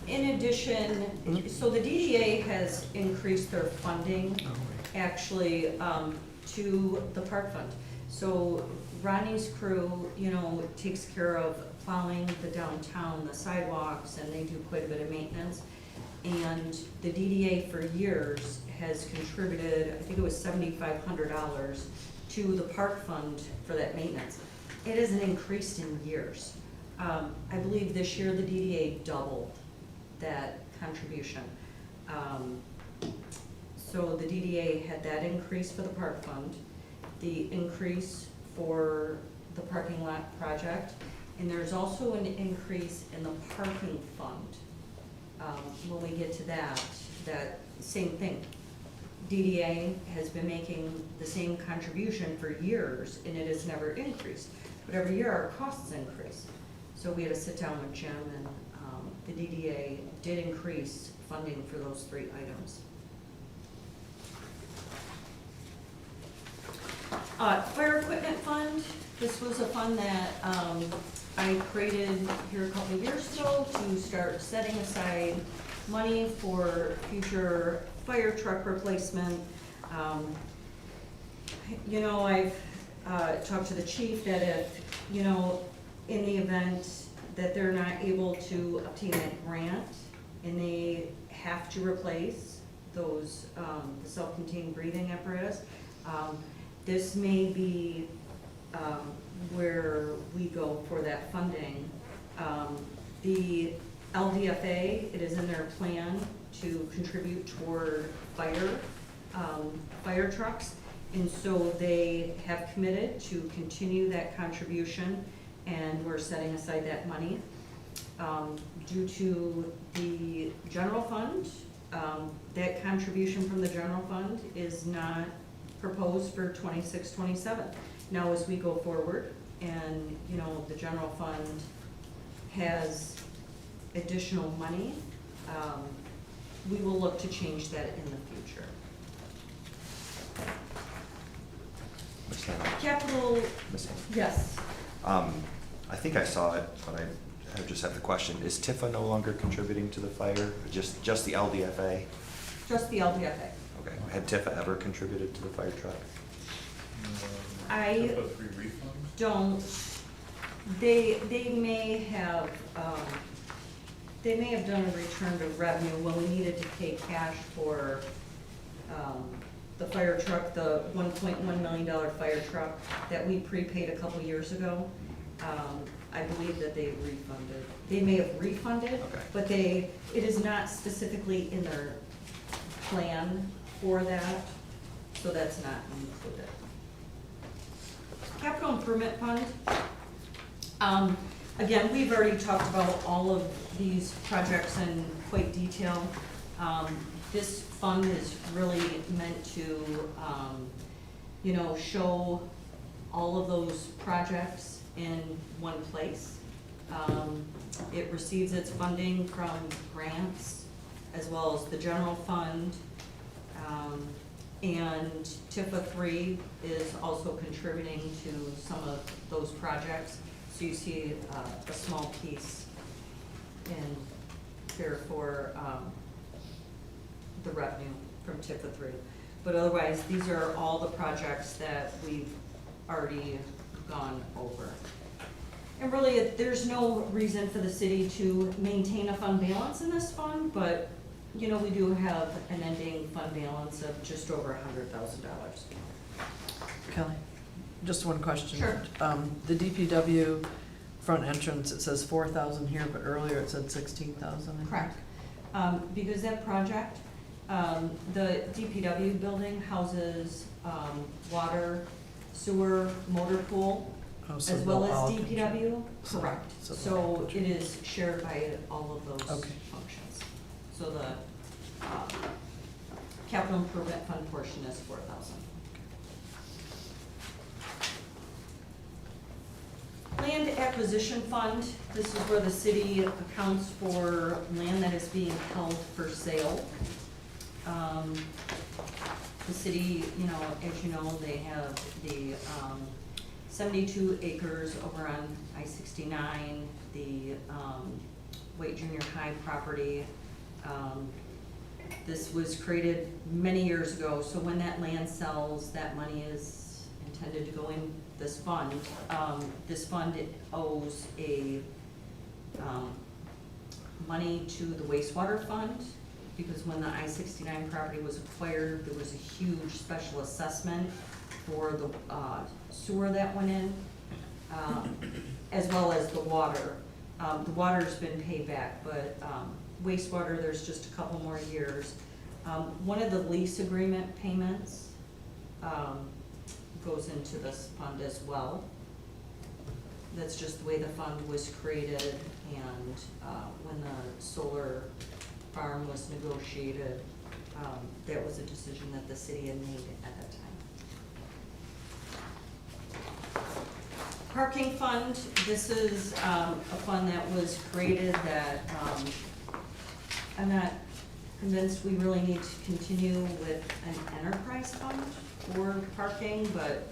[SPEAKER 15] in addition, so the DDA has increased their funding actually to the park fund. So Ronnie's crew, you know, takes care of plowing the downtown, the sidewalks, and they do quite a bit of maintenance. And the DDA for years has contributed, I think it was $7,500 to the park fund for that maintenance. It hasn't increased in years. I believe this year the DDA doubled that contribution. So the DDA had that increase for the park fund, the increase for the parking lot project, and there's also an increase in the parking fund. When we get to that same thing. DDA has been making the same contribution for years, and it has never increased. But every year our costs increase. So we had to sit down with Jim, and the DDA did increase funding for those 3 items. Fire equipment fund, this was a fund that I created here a couple of years ago to start setting aside money for future fire truck replacement. You know, I've talked to the chief that if, you know, in the event that they're not able to obtain that grant and they have to replace those, the self-contained breathing apparatus, this may be where we go for that funding. The LDFA, it is in their plan to contribute toward fire trucks. And so they have committed to continue that contribution, and we're setting aside that money. Due to the general fund, that contribution from the general fund is not proposed for 26-27. Now, as we go forward and, you know, the general fund has additional money, we will look to change that in the future.
[SPEAKER 16] Ms. Hanna?
[SPEAKER 15] Capital,
[SPEAKER 16] Ms. Hanna?
[SPEAKER 15] yes,
[SPEAKER 16] I think I saw it, but I just have the question. Is Tifa no longer contributing to the fire? Just the LDFA?
[SPEAKER 15] just the LDFA.
[SPEAKER 16] Okay. Had Tifa ever contributed to the fire truck?
[SPEAKER 15] I
[SPEAKER 6] About 3 refunds?
[SPEAKER 15] don't, they may have done a return to revenue when we needed to pay cash for, the fire truck, the $1.1 million fire truck that we prepaid a couple years ago. I believe that they refunded. They may have refunded,
[SPEAKER 16] Okay.
[SPEAKER 15] but it is not specifically in their plan for that, so that's not included. Capital Improvement Fund. Again, we've already talked about all of these projects in quite detail. This fund is really meant to, you know, show all of those projects in one place. It receives its funding from grants as well as the general fund. And TIFA 3 is also contributing to some of those projects. So you see a small piece in here for the revenue from TIFA 3. But otherwise, these are all the projects that we've already gone over. And really, there's no reason for the city to maintain a fund balance in this fund, but, you know, we do have an ending fund balance of just over $100,000.
[SPEAKER 2] Kelly, just one question.
[SPEAKER 15] Sure.
[SPEAKER 2] The DPW front entrance, it says 4,000 here, but earlier it said 16,000.
[SPEAKER 15] Correct. Because that project, the DPW building houses water, sewer, motor pool,
[SPEAKER 2] Oh, so
[SPEAKER 15] as well
[SPEAKER 2] they'll all
[SPEAKER 15] as DPW.
[SPEAKER 2] So-
[SPEAKER 15] Correct.
[SPEAKER 2] so they'll
[SPEAKER 15] So it
[SPEAKER 2] contribute.
[SPEAKER 15] is shared by all of those
[SPEAKER 2] Okay.
[SPEAKER 15] functions. So the capital improvement fund portion is 4,000. Land acquisition fund, this is where the city accounts for land that is being held for sale. The city, you know, as you know, they have the 72 acres over on I-69, the Wade Junior High property. This was created many years ago, so when that land sells, that money is intended to go in this fund. This fund owes money to the wastewater fund, because when the I-69 property was acquired, there was a huge special assessment for the sewer that went in, as well as the water. The water's been paid back, but wastewater, there's just a couple more years. One of the lease agreement payments goes into this fund as well. That's just the way the fund was created, and when the solar farm was negotiated, that was a decision that the city had made at that time. Parking fund, this is a fund that was created that I'm not convinced we really need to continue with an enterprise fund for parking, but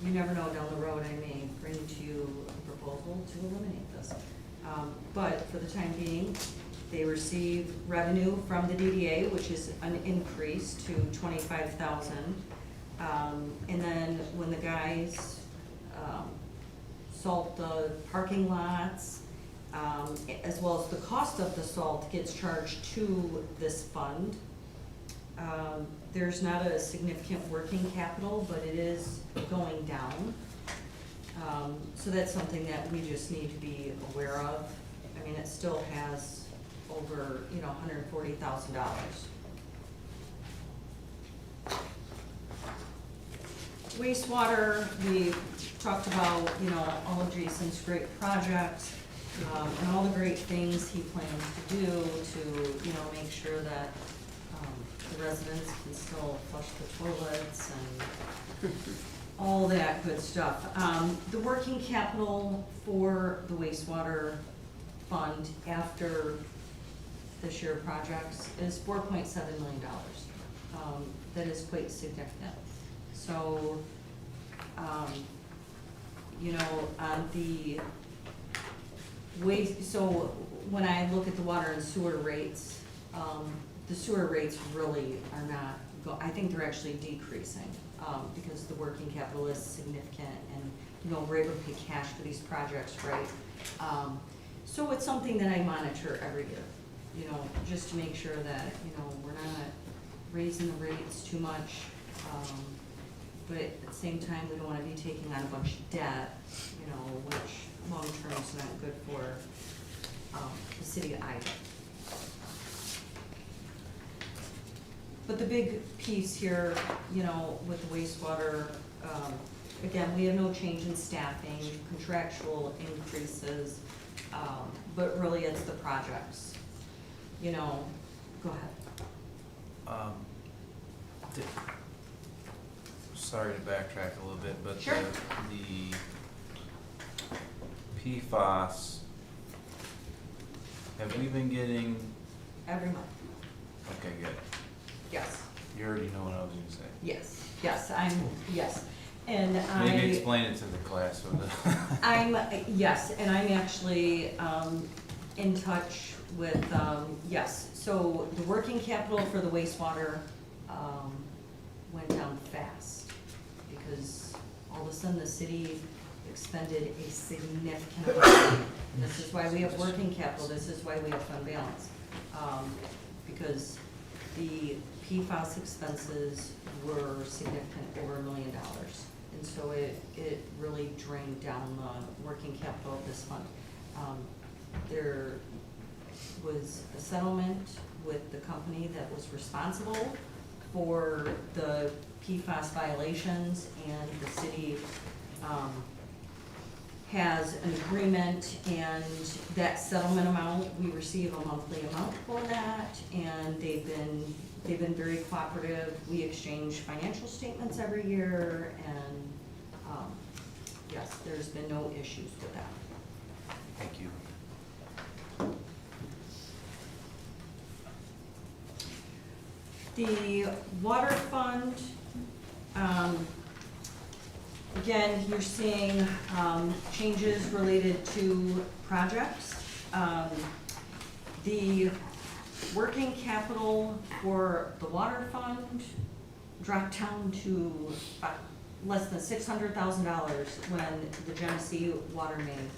[SPEAKER 15] you never know, down the road I may bring to you a proposal to eliminate this. But for the time being, they receive revenue from the DDA, which is an increase to $25,000. And then when the guys salt the parking lots, as well as the cost of the salt gets charged to this fund. There's not a significant working capital, but it is going down. So that's something that we just need to be aware of. I mean, it still has over, $140,000. Wastewater, we talked about, all of Jason's great projects, and all the great things he plans to do to, make sure that the residents can still flush the toilets and all that good stuff. The working capital for the wastewater fund after this year projects is $4.7 million. That is quite significant. So, on the waste, so when I look at the water and sewer rates, the sewer rates really are not, I think they're actually decreasing, because the working capital is significant, and, we're able to pay cash for these projects, right? So it's something that I monitor every year, just to make sure that, we're not raising the rates too much, but at the same time, we don't wanna be taking on a bunch of debt, which long-term is not good for, the city either. But the big piece here, with the wastewater, again, we have no change in staffing, contractual increases, but really it's the projects. Go ahead.
[SPEAKER 3] Sorry to backtrack a little bit, but
[SPEAKER 15] Sure.
[SPEAKER 3] the PFAS, have we been getting,
[SPEAKER 15] Every month,
[SPEAKER 3] okay, good.
[SPEAKER 15] yes,
[SPEAKER 3] You already know what I was gonna say.
[SPEAKER 15] yes, yes. And
[SPEAKER 3] Maybe explain it to the class with the.
[SPEAKER 15] Yes, and I'm actually, in touch with, yes. So the working capital for the wastewater, went down fast, because all of a sudden the city expended a significant amount of money. And this is why we have working capital, this is why we have fund balance. Because the PFAS expenses were significant, over $1 million. And so it really drained down the working capital of this fund. There was a settlement with the company that was responsible for the PFAS violations, and the city has an agreement, and that settlement amount, we receive a monthly amount for that, and they've been very cooperative. We exchange financial statements every year, and yes, there's been no issues with that.
[SPEAKER 3] Thank you.
[SPEAKER 15] The water fund, again, you're seeing changes related to projects. The working capital for the water fund dropped down to about less than $600,000 when the Genesee water main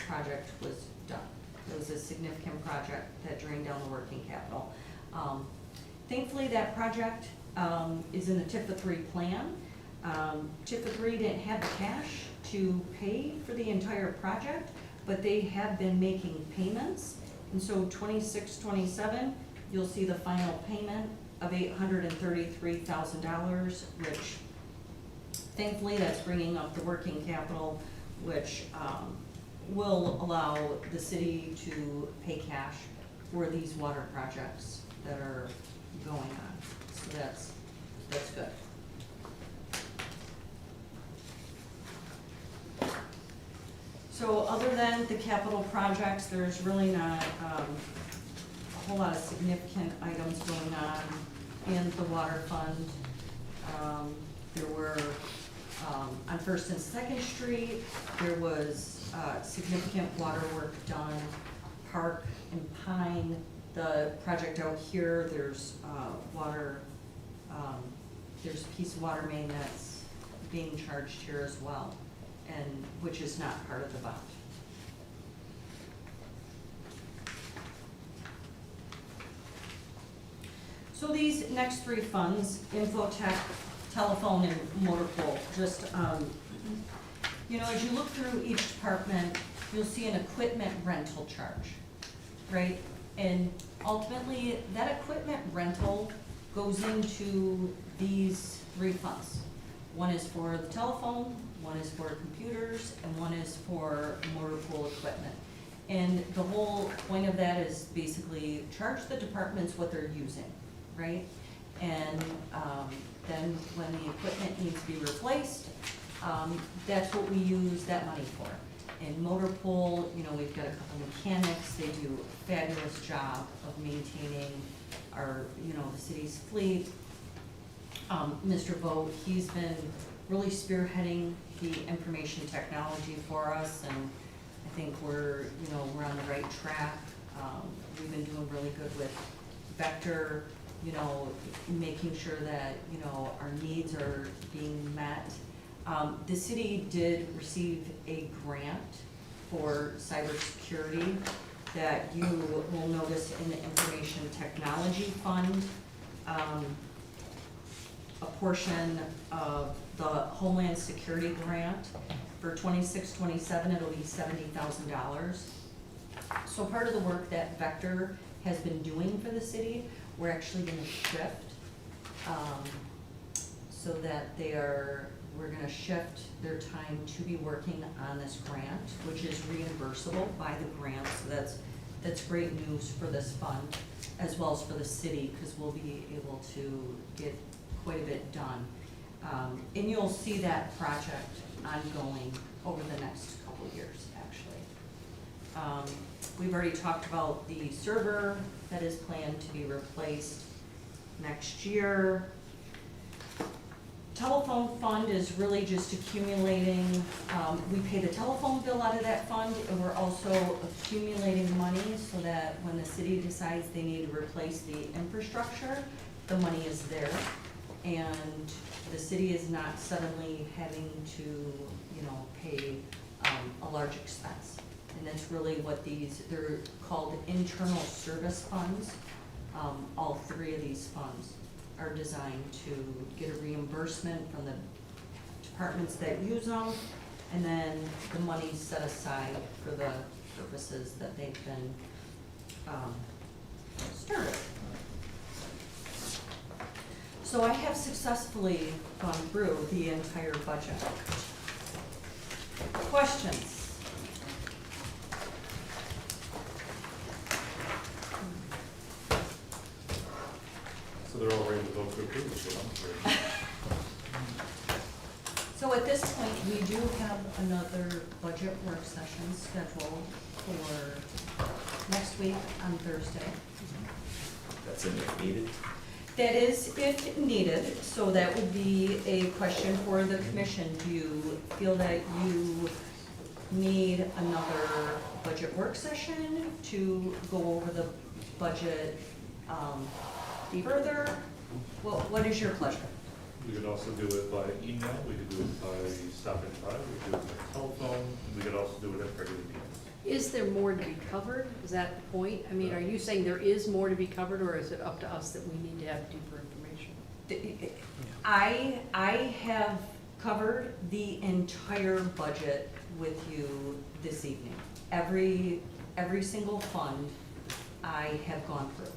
[SPEAKER 15] project was done. It was a significant project that drained down the working capital. Thankfully, that project is in the TIFA 3 plan. TIFA 3 didn't have the cash to pay for the entire project, but they have been making payments. And so 26, 27, you'll see the final payment of $833,000, which thankfully that's bringing up the working capital, which will allow the city to pay cash for these water projects that are going on. So that's good. So other than the capital projects, there's really not a whole lot of significant items going on in the water fund. There were, on First and Second Street, there was significant water work done. Park and Pine, the project out here, there's water, there's a piece of water main that's being charged here as well, and which is not part of the bond. So these next three funds, Infotech, Telephone, and Motor Pool, just, you know, as you look through each department, you'll see an equipment rental charge, right? And ultimately, that equipment rental goes into these three funds. One is for the telephone, one is for computers, and one is for motor pool equipment. And the whole point of that is basically charge the departments what they're using, right? And then when the equipment needs to be replaced, that's what we use that money for. In motor pool, you know, we've got a couple mechanics, they do a fabulous job of maintaining our, you know, the city's fleet. Mr. Vogt, he's been really spearheading the information technology for us, and I think we're, you know, we're on the right track. We've been doing really good with Vector, you know, making sure that, you know, our needs are being met. The city did receive a grant for cybersecurity that you will notice in the Information Technology Fund. A portion of the Homeland Security Grant for 26-27, it'll be $70,000. So part of the work that Vector has been doing for the city, we're actually gonna shift, so that we're gonna shift their time to be working on this grant, which is reimbursable by the grant, so that's great news for this fund, as well as for the city, because we'll be able to get quite a bit done. And you'll see that project ongoing over the next couple of years, actually. We've already talked about the server that is planned to be replaced next year. Telephone fund is really just accumulating, we pay the telephone bill out of that fund, and we're also accumulating money so that when the city decides they need to replace the infrastructure, the money is there. And the city is not suddenly having to, you know, pay a large expense. And that's really what they're called internal service funds. All three of these funds are designed to get a reimbursement from the departments that use them, and then the money set aside for the purposes that they've been started. So I have successfully gone through the entire budget. Questions?
[SPEAKER 6] So they're all ready to vote to approve this one.
[SPEAKER 15] So at this point, we do have another budget work session scheduled for next week on Thursday.
[SPEAKER 16] That's in if needed.
[SPEAKER 15] That is if needed, so that would be a question for the commission. Do you feel that you need another budget work session to go over the budget further? What is your pleasure?
[SPEAKER 6] We could also do it by email, we could do it by stopping by, we could do it by telephone, we could also do it at regular meetings.
[SPEAKER 14] Is there more to be covered? Is that the point? I mean, are you saying there is more to be covered, or is it up to us that we need to have deeper information?
[SPEAKER 15] I have covered the entire budget with you this evening. Every single fund I have gone through.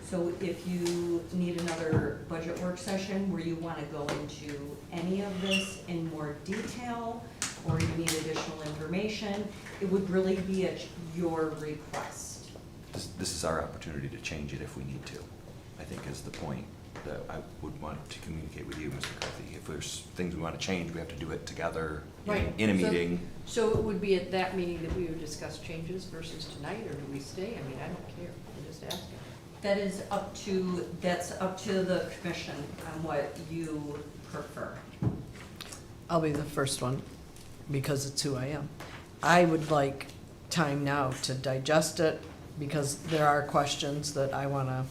[SPEAKER 15] So if you need another budget work session where you wanna go into any of this in more detail, or you need additional information, it would really be at your request.
[SPEAKER 16] This is our opportunity to change it if we need to, I think is the point that I would want to communicate with you, Mr. McCarthy. If there's things we want to change, we have to do it together
[SPEAKER 14] Right.
[SPEAKER 16] in a
[SPEAKER 14] So-
[SPEAKER 16] meeting.
[SPEAKER 14] So it would be at that meeting that we would discuss changes versus tonight, or do we stay? I mean, I don't care, I'm just asking.
[SPEAKER 15] That's up to the commission on what you prefer.
[SPEAKER 2] I'll be the first one, because it's who I am. I would like time now to digest it, because there are questions that I wanna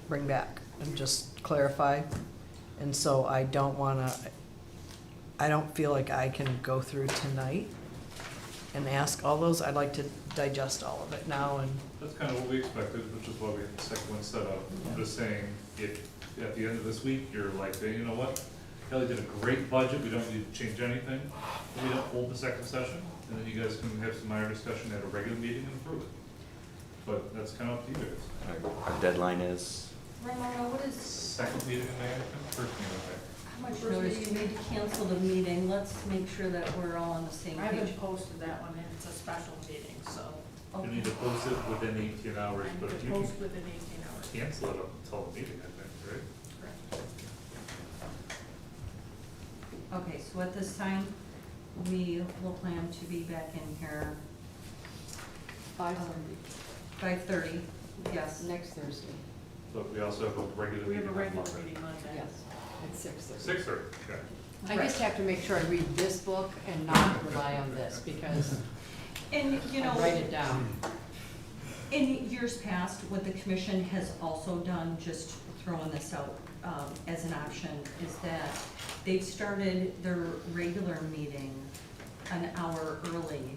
[SPEAKER 2] bring back and just clarify. And so I don't feel like I can go through tonight and ask all those. I'd like to digest all of it now and,
[SPEAKER 6] That's kind of what we expected, which is why we had the second one set up. I'm just saying, if at the end of this week, you're like, hey, you know what? Kelly did a great budget, we don't need to change anything, then we don't hold the second session, and then you guys can have some minor discussion at a regular meeting and approve it. But that's kind of up to you guys.
[SPEAKER 16] Our deadline is,
[SPEAKER 15] Ramona, what is,
[SPEAKER 6] Second meeting in May, I think, first meeting in May.
[SPEAKER 15] how much notice do you need to cancel the meeting? Let's make sure that we're all on the same
[SPEAKER 4] I
[SPEAKER 15] page.
[SPEAKER 4] haven't posted that one, and it's a special meeting, so
[SPEAKER 6] You need to post it within 18 hours,
[SPEAKER 4] I
[SPEAKER 6] but
[SPEAKER 4] need
[SPEAKER 6] if
[SPEAKER 4] to
[SPEAKER 6] you can
[SPEAKER 4] post within 18 hours.
[SPEAKER 6] cancel it up until the meeting, I think, right?
[SPEAKER 4] Correct.
[SPEAKER 15] Okay, so at this time, we will plan to be back in here
[SPEAKER 14] 5:30,
[SPEAKER 15] 5:30, yes.
[SPEAKER 14] next Thursday.
[SPEAKER 6] But we also have a regular
[SPEAKER 4] We
[SPEAKER 6] meeting
[SPEAKER 4] have a
[SPEAKER 6] on
[SPEAKER 4] regular
[SPEAKER 6] Monday.
[SPEAKER 4] meeting Monday.
[SPEAKER 14] Yes, at 6:30.
[SPEAKER 6] 6:30, okay.
[SPEAKER 14] I just have to make sure I read this book and not rely on this, because
[SPEAKER 15] And, you know,
[SPEAKER 14] I write it down.
[SPEAKER 15] in years past, what the commission has also done, just throwing this out as an option, is that they've started their regular meeting an hour early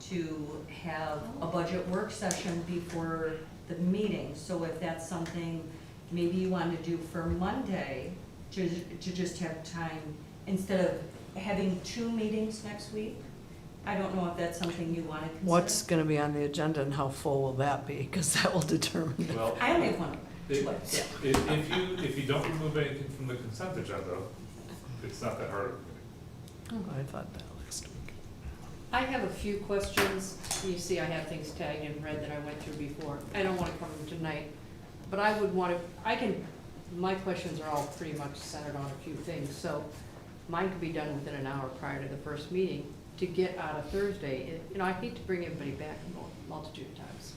[SPEAKER 15] to have a budget work session before the meeting. So if that's something maybe you want to do for Monday, to just have time, instead of having 2 meetings next week, I don't know if that's something you want to consider.
[SPEAKER 2] what's gonna be on the agenda and how full will that be? Because that will determine.
[SPEAKER 6] Well,
[SPEAKER 15] I only have one.
[SPEAKER 6] if you don't remove anything from the consent agenda, it's not that hard.
[SPEAKER 2] I thought that last week.
[SPEAKER 14] I have a few questions. You see, I have things tagged in red that I went through before. I don't want to cover them tonight, but I would want to, my questions are all pretty much centered on a few things, so mine could be done within an hour prior to the first meeting to get out of Thursday. I hate to bring everybody back a multitude of times.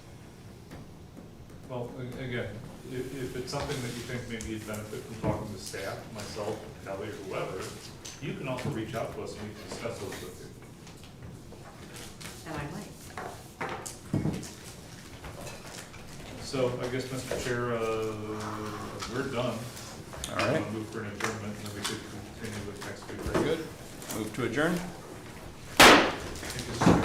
[SPEAKER 6] Well, again, if it's something that you think maybe you'd benefit from talking to staff, myself, Kelly, or whoever, you can also reach out to us and we can discuss those with you.
[SPEAKER 14] And I might.
[SPEAKER 6] So I guess, Mr. Chair, we're done.
[SPEAKER 1] All right.
[SPEAKER 6] I'll move for an adjournment, and then we could continue with next week.
[SPEAKER 1] Very good. Move to adjourn?
[SPEAKER 6] Thank you, Mr.